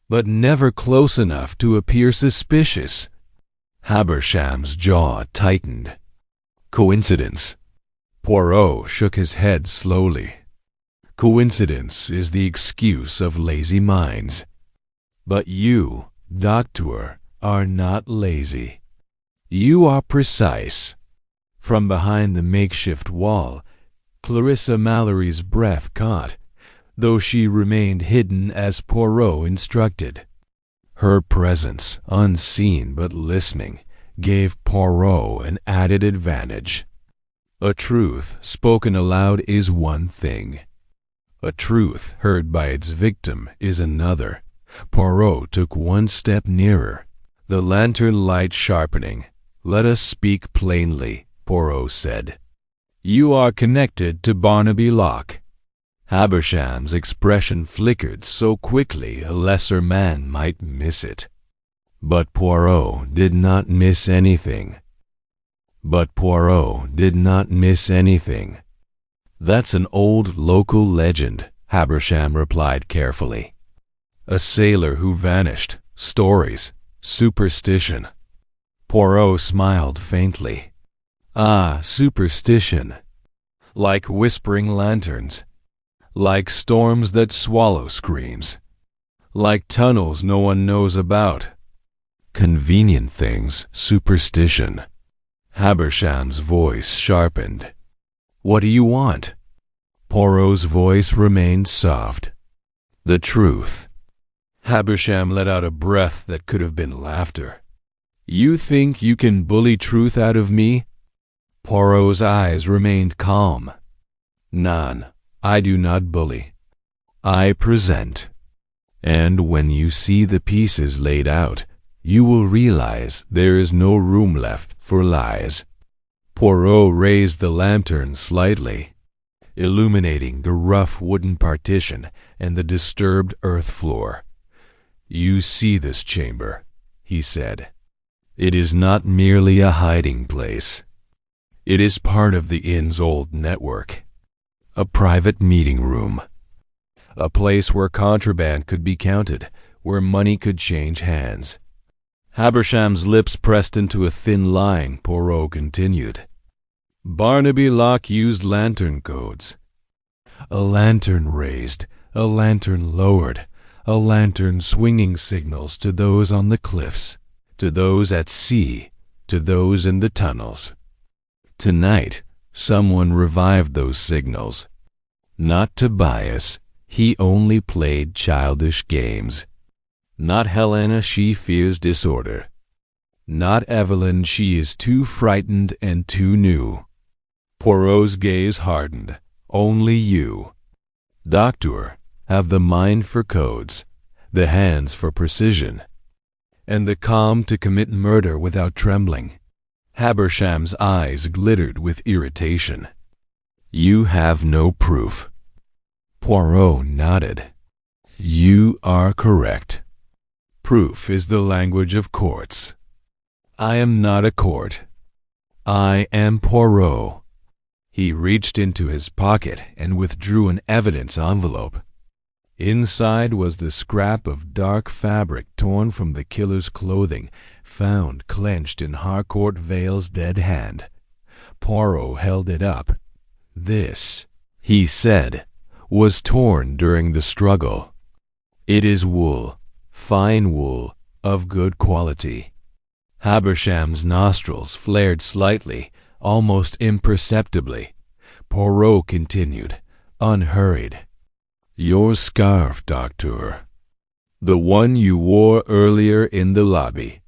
but never close enough to appear suspicious. Habersham's jaw tightened. Coincidence? Poirot shook his head slowly. Coincidence is the excuse of lazy minds. But you, Docteur, are not lazy. You are precise. From behind the makeshift wall, Clarissa Mallory's breath caught, though she remained hidden as Poirot instructed. Her presence, unseen but listening, gave Poirot an added advantage. A truth spoken aloud is one thing. A truth heard by its victim is another. Poirot took one step nearer, the lantern light sharpening. Let us speak plainly, Poirot said. You are connected to Barnaby Lock. Habersham's expression flickered so quickly a lesser man might miss it. But Poirot did not miss anything. That's an old local legend, Habersham replied carefully. A sailor who vanished, stories, superstition. Poirot smiled faintly. Ah, superstition. like whispering lanterns, like storms that swallow screams, like tunnels no one knows about. Convenient things, superstition. Habersham's voice sharpened. What do you want? Poirot's voice remained soft. The truth. Habersham let out a breath that could have been laughter. You think you can bully truth out of me? Poirot's eyes remained calm. None. I do not bully. I present. And when you see the pieces laid out, you will realize there is no room left for lies. Poirot raised the lantern slightly, illuminating the rough wooden partition and the disturbed earth floor. You see this chamber, he said. It is not merely a hiding place. It is part of the inn's old network. A private meeting room. A place where contraband could be counted, where money could change hands. Habersham's lips pressed into a thin line. Poirot continued. Barnaby Locke used lantern codes. A lantern raised, a lantern lowered, a lantern swinging signals to those on the cliffs, to those at sea, to those in the tunnels. Tonight, someone revived those signals. Not Tobias, he only played childish games. Not Helena, she fears disorder. Not Evelyn, she is too frightened and too new. Poirot's gaze hardened. Only you. Doctor, have the mind for codes, the hands for precision, and the calm to commit murder without trembling. Habersham's eyes glittered with irritation. You have no proof. Poirot nodded. You are correct. Proof is the language of courts. I am not a court. I am Poirot. He reached into his pocket and withdrew an evidence envelope. Inside was the scrap of dark fabric torn from the killer's clothing, found clenched in Harcourt Vale's dead hand. Poirot held it up. This, he said, was torn during the struggle. It is wool, fine wool, of good quality. Habersham's nostrils flared slightly, almost imperceptibly. Poirot continued, unhurried. Your scarf, Doctor. The one you wore earlier in the lobby.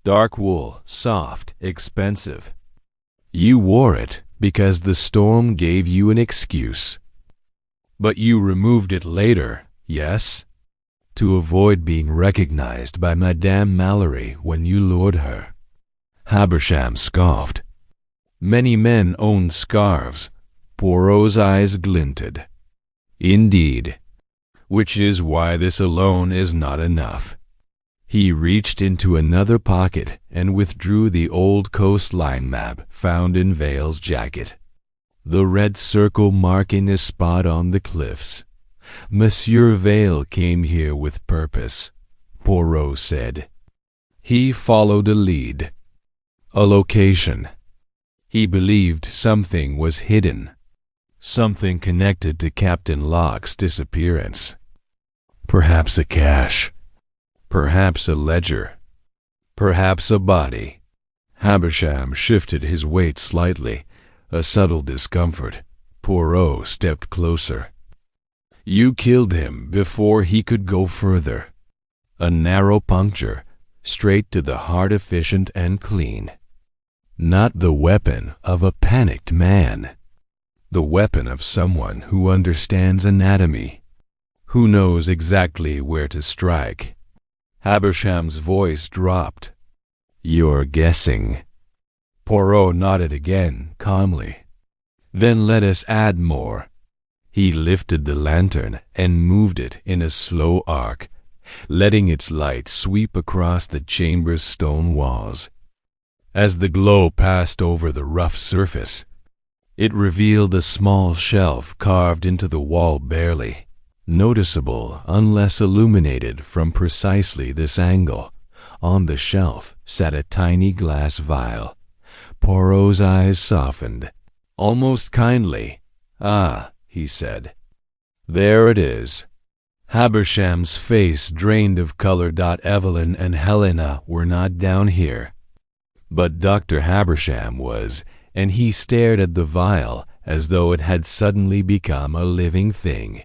Dark wool, soft, expensive. You wore it because the storm gave you an excuse. But you removed it later, yes? To avoid being recognized by Madame Mallory when you lured her. Habersham scoffed. Many men own scarves. Poirot's eyes glinted. Indeed. Which is why this alone is not enough. He reached into another pocket and withdrew the old coastline map found in Vale's jacket. The red circle marking a spot on the cliffs. Monsieur Vale came here with purpose, Poirot said. He followed a lead. A location. He believed something was hidden. Something connected to Captain Locke's disappearance. Perhaps a cache. Perhaps a ledger. Perhaps a body. Habersham shifted his weight slightly, a subtle discomfort. Poirot stepped closer. You killed him before he could go further. A narrow puncture, straight to the heart, efficient and clean. Not the weapon of a panicked man. The weapon of someone who understands anatomy, who knows exactly where to strike. Habersham's voice dropped. You're guessing. Poirot nodded again, calmly. Then let us add more. He lifted the lantern and moved it in a slow arc, letting its light sweep across the chamber's stone walls. As the glow passed over the rough surface, it revealed a small shelf carved into the wall barely, noticeable unless illuminated from precisely this angle. On the shelf sat a tiny glass vial. Poirot's eyes softened. almost kindly. "Ah," he said. "There it is." Habersham's face drained of color. Evelyn and Helena were not down here. But Dr. Habersham was, and he stared at the vial as though it had suddenly become a living thing.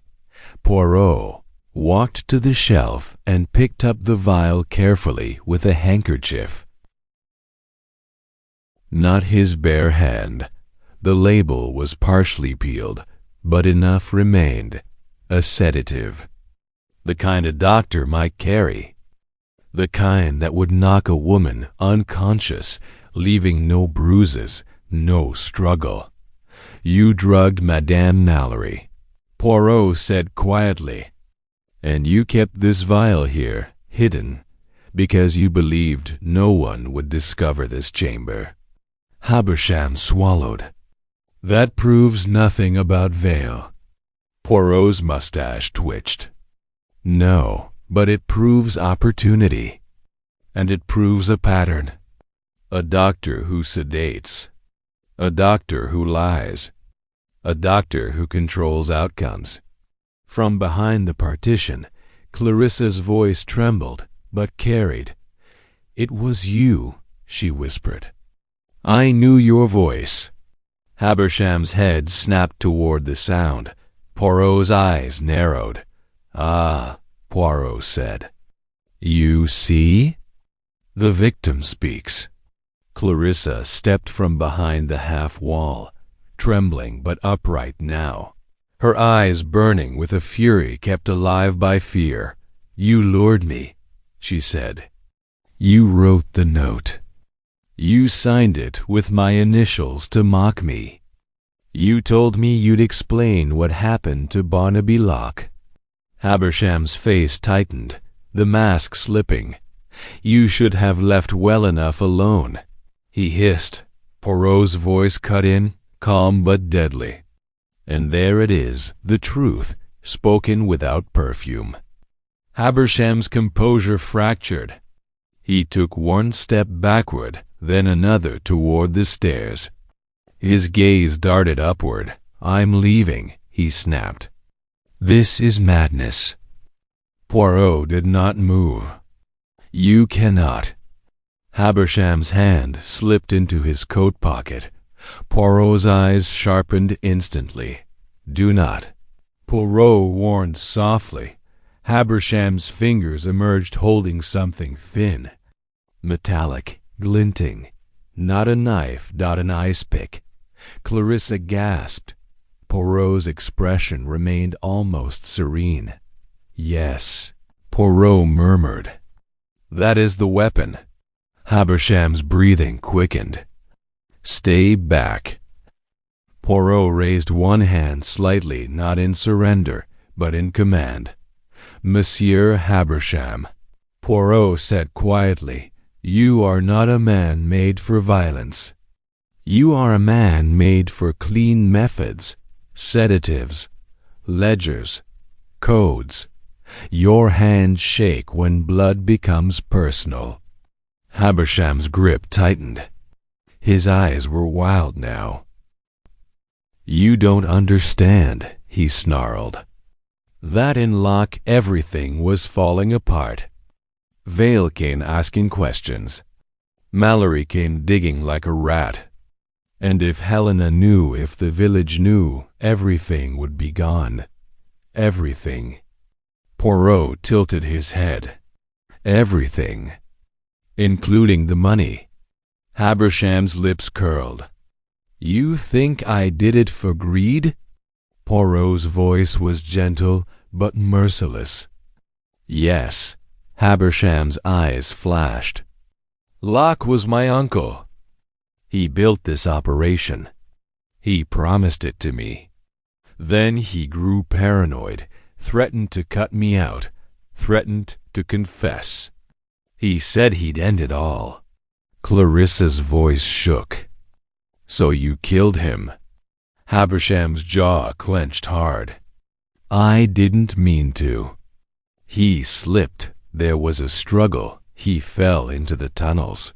Poirot walked to the shelf and picked up the vial carefully with a handkerchief. Not his bare hand. The label was partially peeled, but enough remained. A sedative. The kind a doctor might carry. The kind that would knock a woman unconscious, leaving no bruises, no struggle. "You drugged Madame Mallory," Poirot said quietly. "And you kept this vial here, hidden, because you believed no one would discover this chamber." Habersham swallowed. "That proves nothing about Vale." Poirot's mustache twitched. "No, but it proves opportunity. And it proves a pattern. A doctor who sedates. A doctor who lies. A doctor who controls outcomes." From behind the partition, Clarissa's voice trembled, but carried. "It was you," she whispered. "I knew your voice." Habersham's head snapped toward the sound. Poirot's eyes narrowed. "Ah," Poirot said. "You see? The victim speaks." Clarissa stepped from behind the half wall, trembling but upright now, her eyes burning with a fury kept alive by fear. "You lured me," she said. "You wrote the note. You signed it with my initials to mock me. You told me you'd explain what happened to Barnaby Locke." Habersham's face tightened, the mask slipping. "You should have left well enough alone," he hissed. Poirot's voice cut in, calm but deadly. "And there it is, the truth, spoken without perfume." Habersham's composure fractured. He took one step backward, then another toward the stairs. His gaze darted upward. "I'm leaving," he snapped. "This is madness." Poirot did not move. "You cannot." Habersham's hand slipped into his coat pocket. Poirot's eyes sharpened instantly. "Do not." Poirot warned softly. Habersham's fingers emerged holding something thin, metallic, glinting. Not a knife, not an ice pick. Clarissa gasped. Poirot's expression remained almost serene. "Yes," Poirot murmured. "That is the weapon." Habersham's breathing quickened. "Stay back." Poirot raised one hand slightly, not in surrender, but in command. "Monsieur Habersham," Poirot said quietly, "you are not a man made for violence. You are a man made for clean methods, sedatives, ledgers, codes. Your hands shake when blood becomes personal." Habersham's grip tightened. His eyes were wild now. "You don't understand," he snarled. That in Locke everything was falling apart. Vale came asking questions. Mallory came digging like a rat. And if Helena knew, if the village knew, everything would be gone. Everything. Poirot tilted his head. Everything. Including the money. Habersham's lips curled. "You think I did it for greed?" Poirot's voice was gentle but merciless. "Yes." Habersham's eyes flashed. "Locke was my uncle. He built this operation. He promised it to me. Then he grew paranoid, threatened to cut me out, threatened to confess. He said he'd end it all." Clarissa's voice shook. "So you killed him?" Habersham's jaw clenched hard. "I didn't mean to. He slipped. There was a struggle. He fell into the tunnels.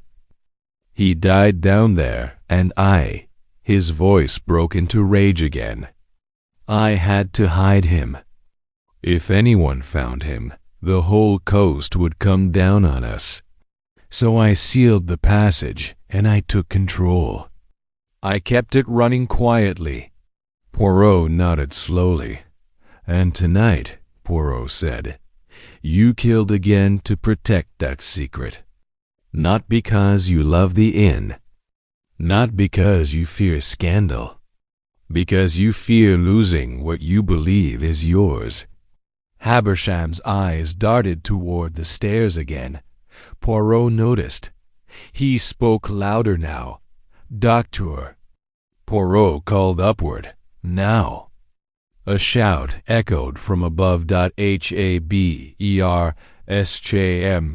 He died down there, and I, His voice broke into rage again. I had to hide him. If anyone found him, the whole coast would come down on us. So I sealed the passage and I took control. I kept it running quietly. Poirot nodded slowly. And tonight, Poirot said, you killed again to protect that secret. Not because you love the inn. Not because you fear scandal. Because you fear losing what you believe is yours. Habersham's eyes darted toward the stairs again. Poirot noticed. He spoke louder now. Doctor. Poirot called upward. Now. A shout echoed from above. Habersham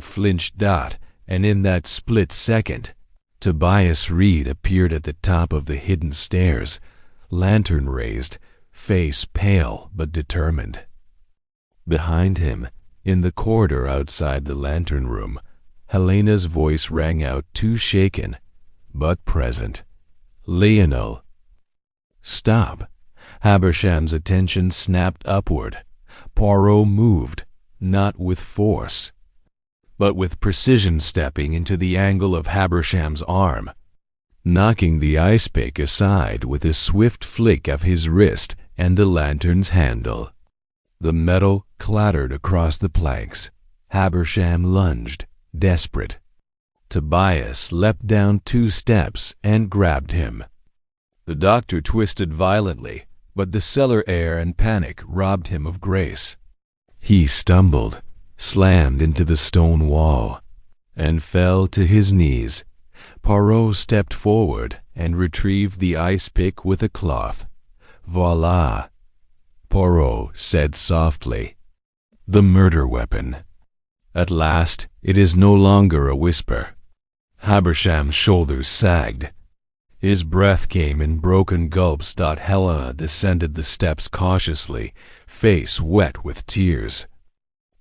flinched. And in that split second, Tobias Reed appeared at the top of the hidden stairs, lantern raised, face pale but determined. Behind him, in the corridor outside the lantern room, Helena's voice rang out, too shaken, but present. Lionel. Stop. Habersham's attention snapped upward. Poirot moved, not with force, but with precision, stepping into the angle of Habersham's arm, knocking the ice pick aside with a swift flick of his wrist and the lantern's handle. The metal clattered across the planks. Habersham lunged, desperate. Tobias leapt down 2 steps and grabbed him. The doctor twisted violently, but the cellar air and panic robbed him of grace. He stumbled, slammed into the stone wall, and fell to his knees. Poirot stepped forward and retrieved the ice pick with a cloth. Voila, Poirot said softly. The murder weapon. At last, it is no longer a whisper. Habersham's shoulders sagged. His breath came in broken gulps. Helena descended the steps cautiously, face wet with tears.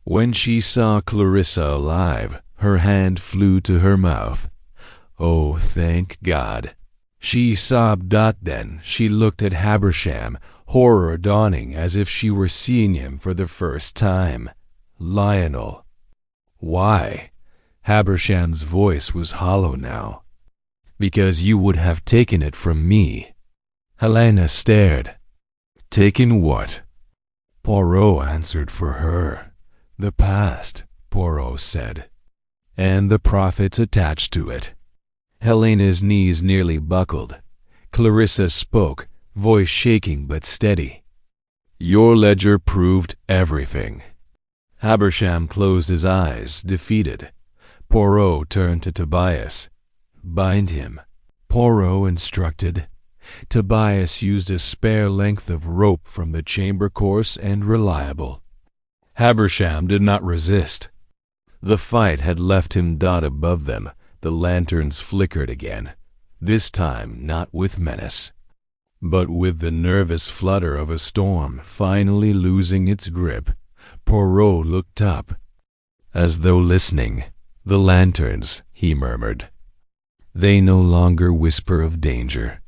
When she saw Clarissa alive, her hand flew to her mouth. Oh, thank God. She sobbed. Then she looked at Habersham, horror dawning as if she were seeing him for the first time. Lionel. Why? Habersham's voice was hollow now. Because you would have taken it from me. Helena stared. Taken what? Poirot answered for her. The past, Poirot said, and the profits attached to it. Helena's knees nearly buckled. Clarissa spoke, voice shaking but steady. Your ledger proved everything. Habersham closed his eyes, defeated. Poirot turned to Tobias. Bind him, Poirot instructed. Tobias used a spare length of rope from the chamber coarse and reliable. Habersham did not resist. The fight had left him. Above them, the lanterns flickered again, this time not with menace, but with the nervous flutter of a storm finally losing its grip. Poirot looked up. As though listening. The lanterns, he murmured. They no longer whisper of danger.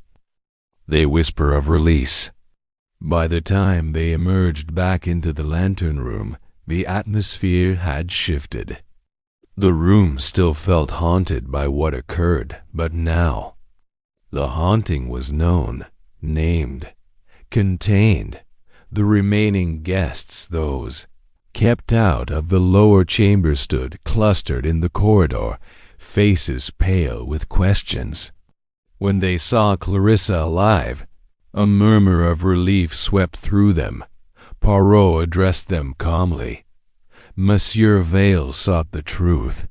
They whisper of release. By the time they emerged back into the lantern room, the atmosphere had shifted. The room still felt haunted by what occurred, but now the haunting was known, named, contained. The remaining guests, those kept out of the lower chamber, stood clustered in the corridor, faces pale with questions. When they saw Clarissa alive, a murmur of relief swept through them. Poirot addressed them calmly. Monsieur Vale sought the truth.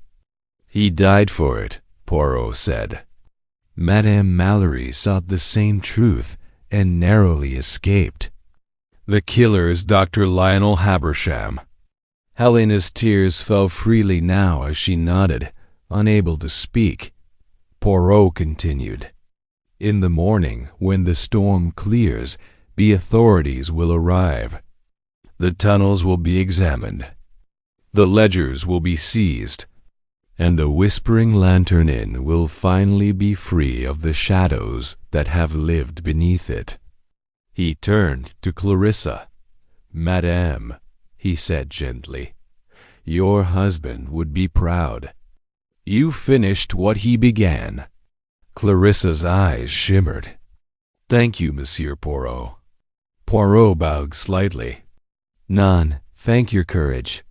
He died for it, Poirot said. Madame Mallory sought the same truth and narrowly escaped. The killer is Dr. Lionel Habersham. Helena's tears fell freely now as she nodded, unable to speak. Poirot continued. In the morning, when the storm clears, the authorities will arrive. The tunnels will be examined. The ledgers will be seized. and the Whispering Lantern Inn will finally be free of the shadows that have lived beneath it. He turned to Clarissa. "Madame," he said gently, "your husband would be proud. You finished what he began." Clarissa's eyes shimmered. "Thank you, Monsieur Poirot." Poirot bowed slightly. "None, thank your courage."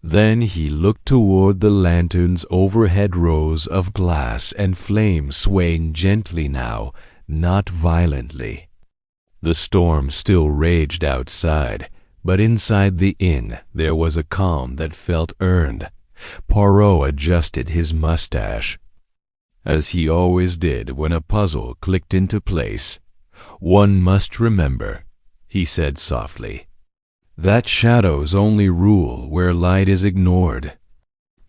Then he looked toward the lantern's overhead rows of glass and flame swaying gently now, not violently. The storm still raged outside, but inside the inn there was a calm that felt earned. Poirot adjusted his mustache, as he always did when a puzzle clicked into place. "One must remember," he said softly, "that shadows only rule where light is ignored.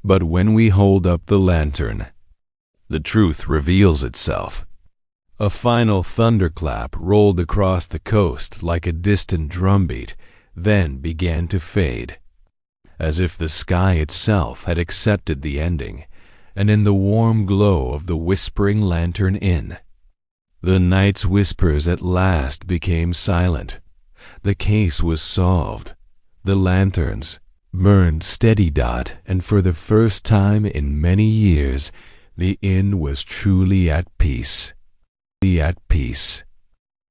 But when we hold up the lantern, the truth reveals itself." A final thunderclap rolled across the coast like a distant drumbeat, then began to fade, as if the sky itself had accepted the ending, and in the warm glow of the Whispering Lantern Inn, the night's whispers at last became silent. The case was solved. The lanterns burned steady dot, and for the first time in many years, the inn was truly at peace. At peace.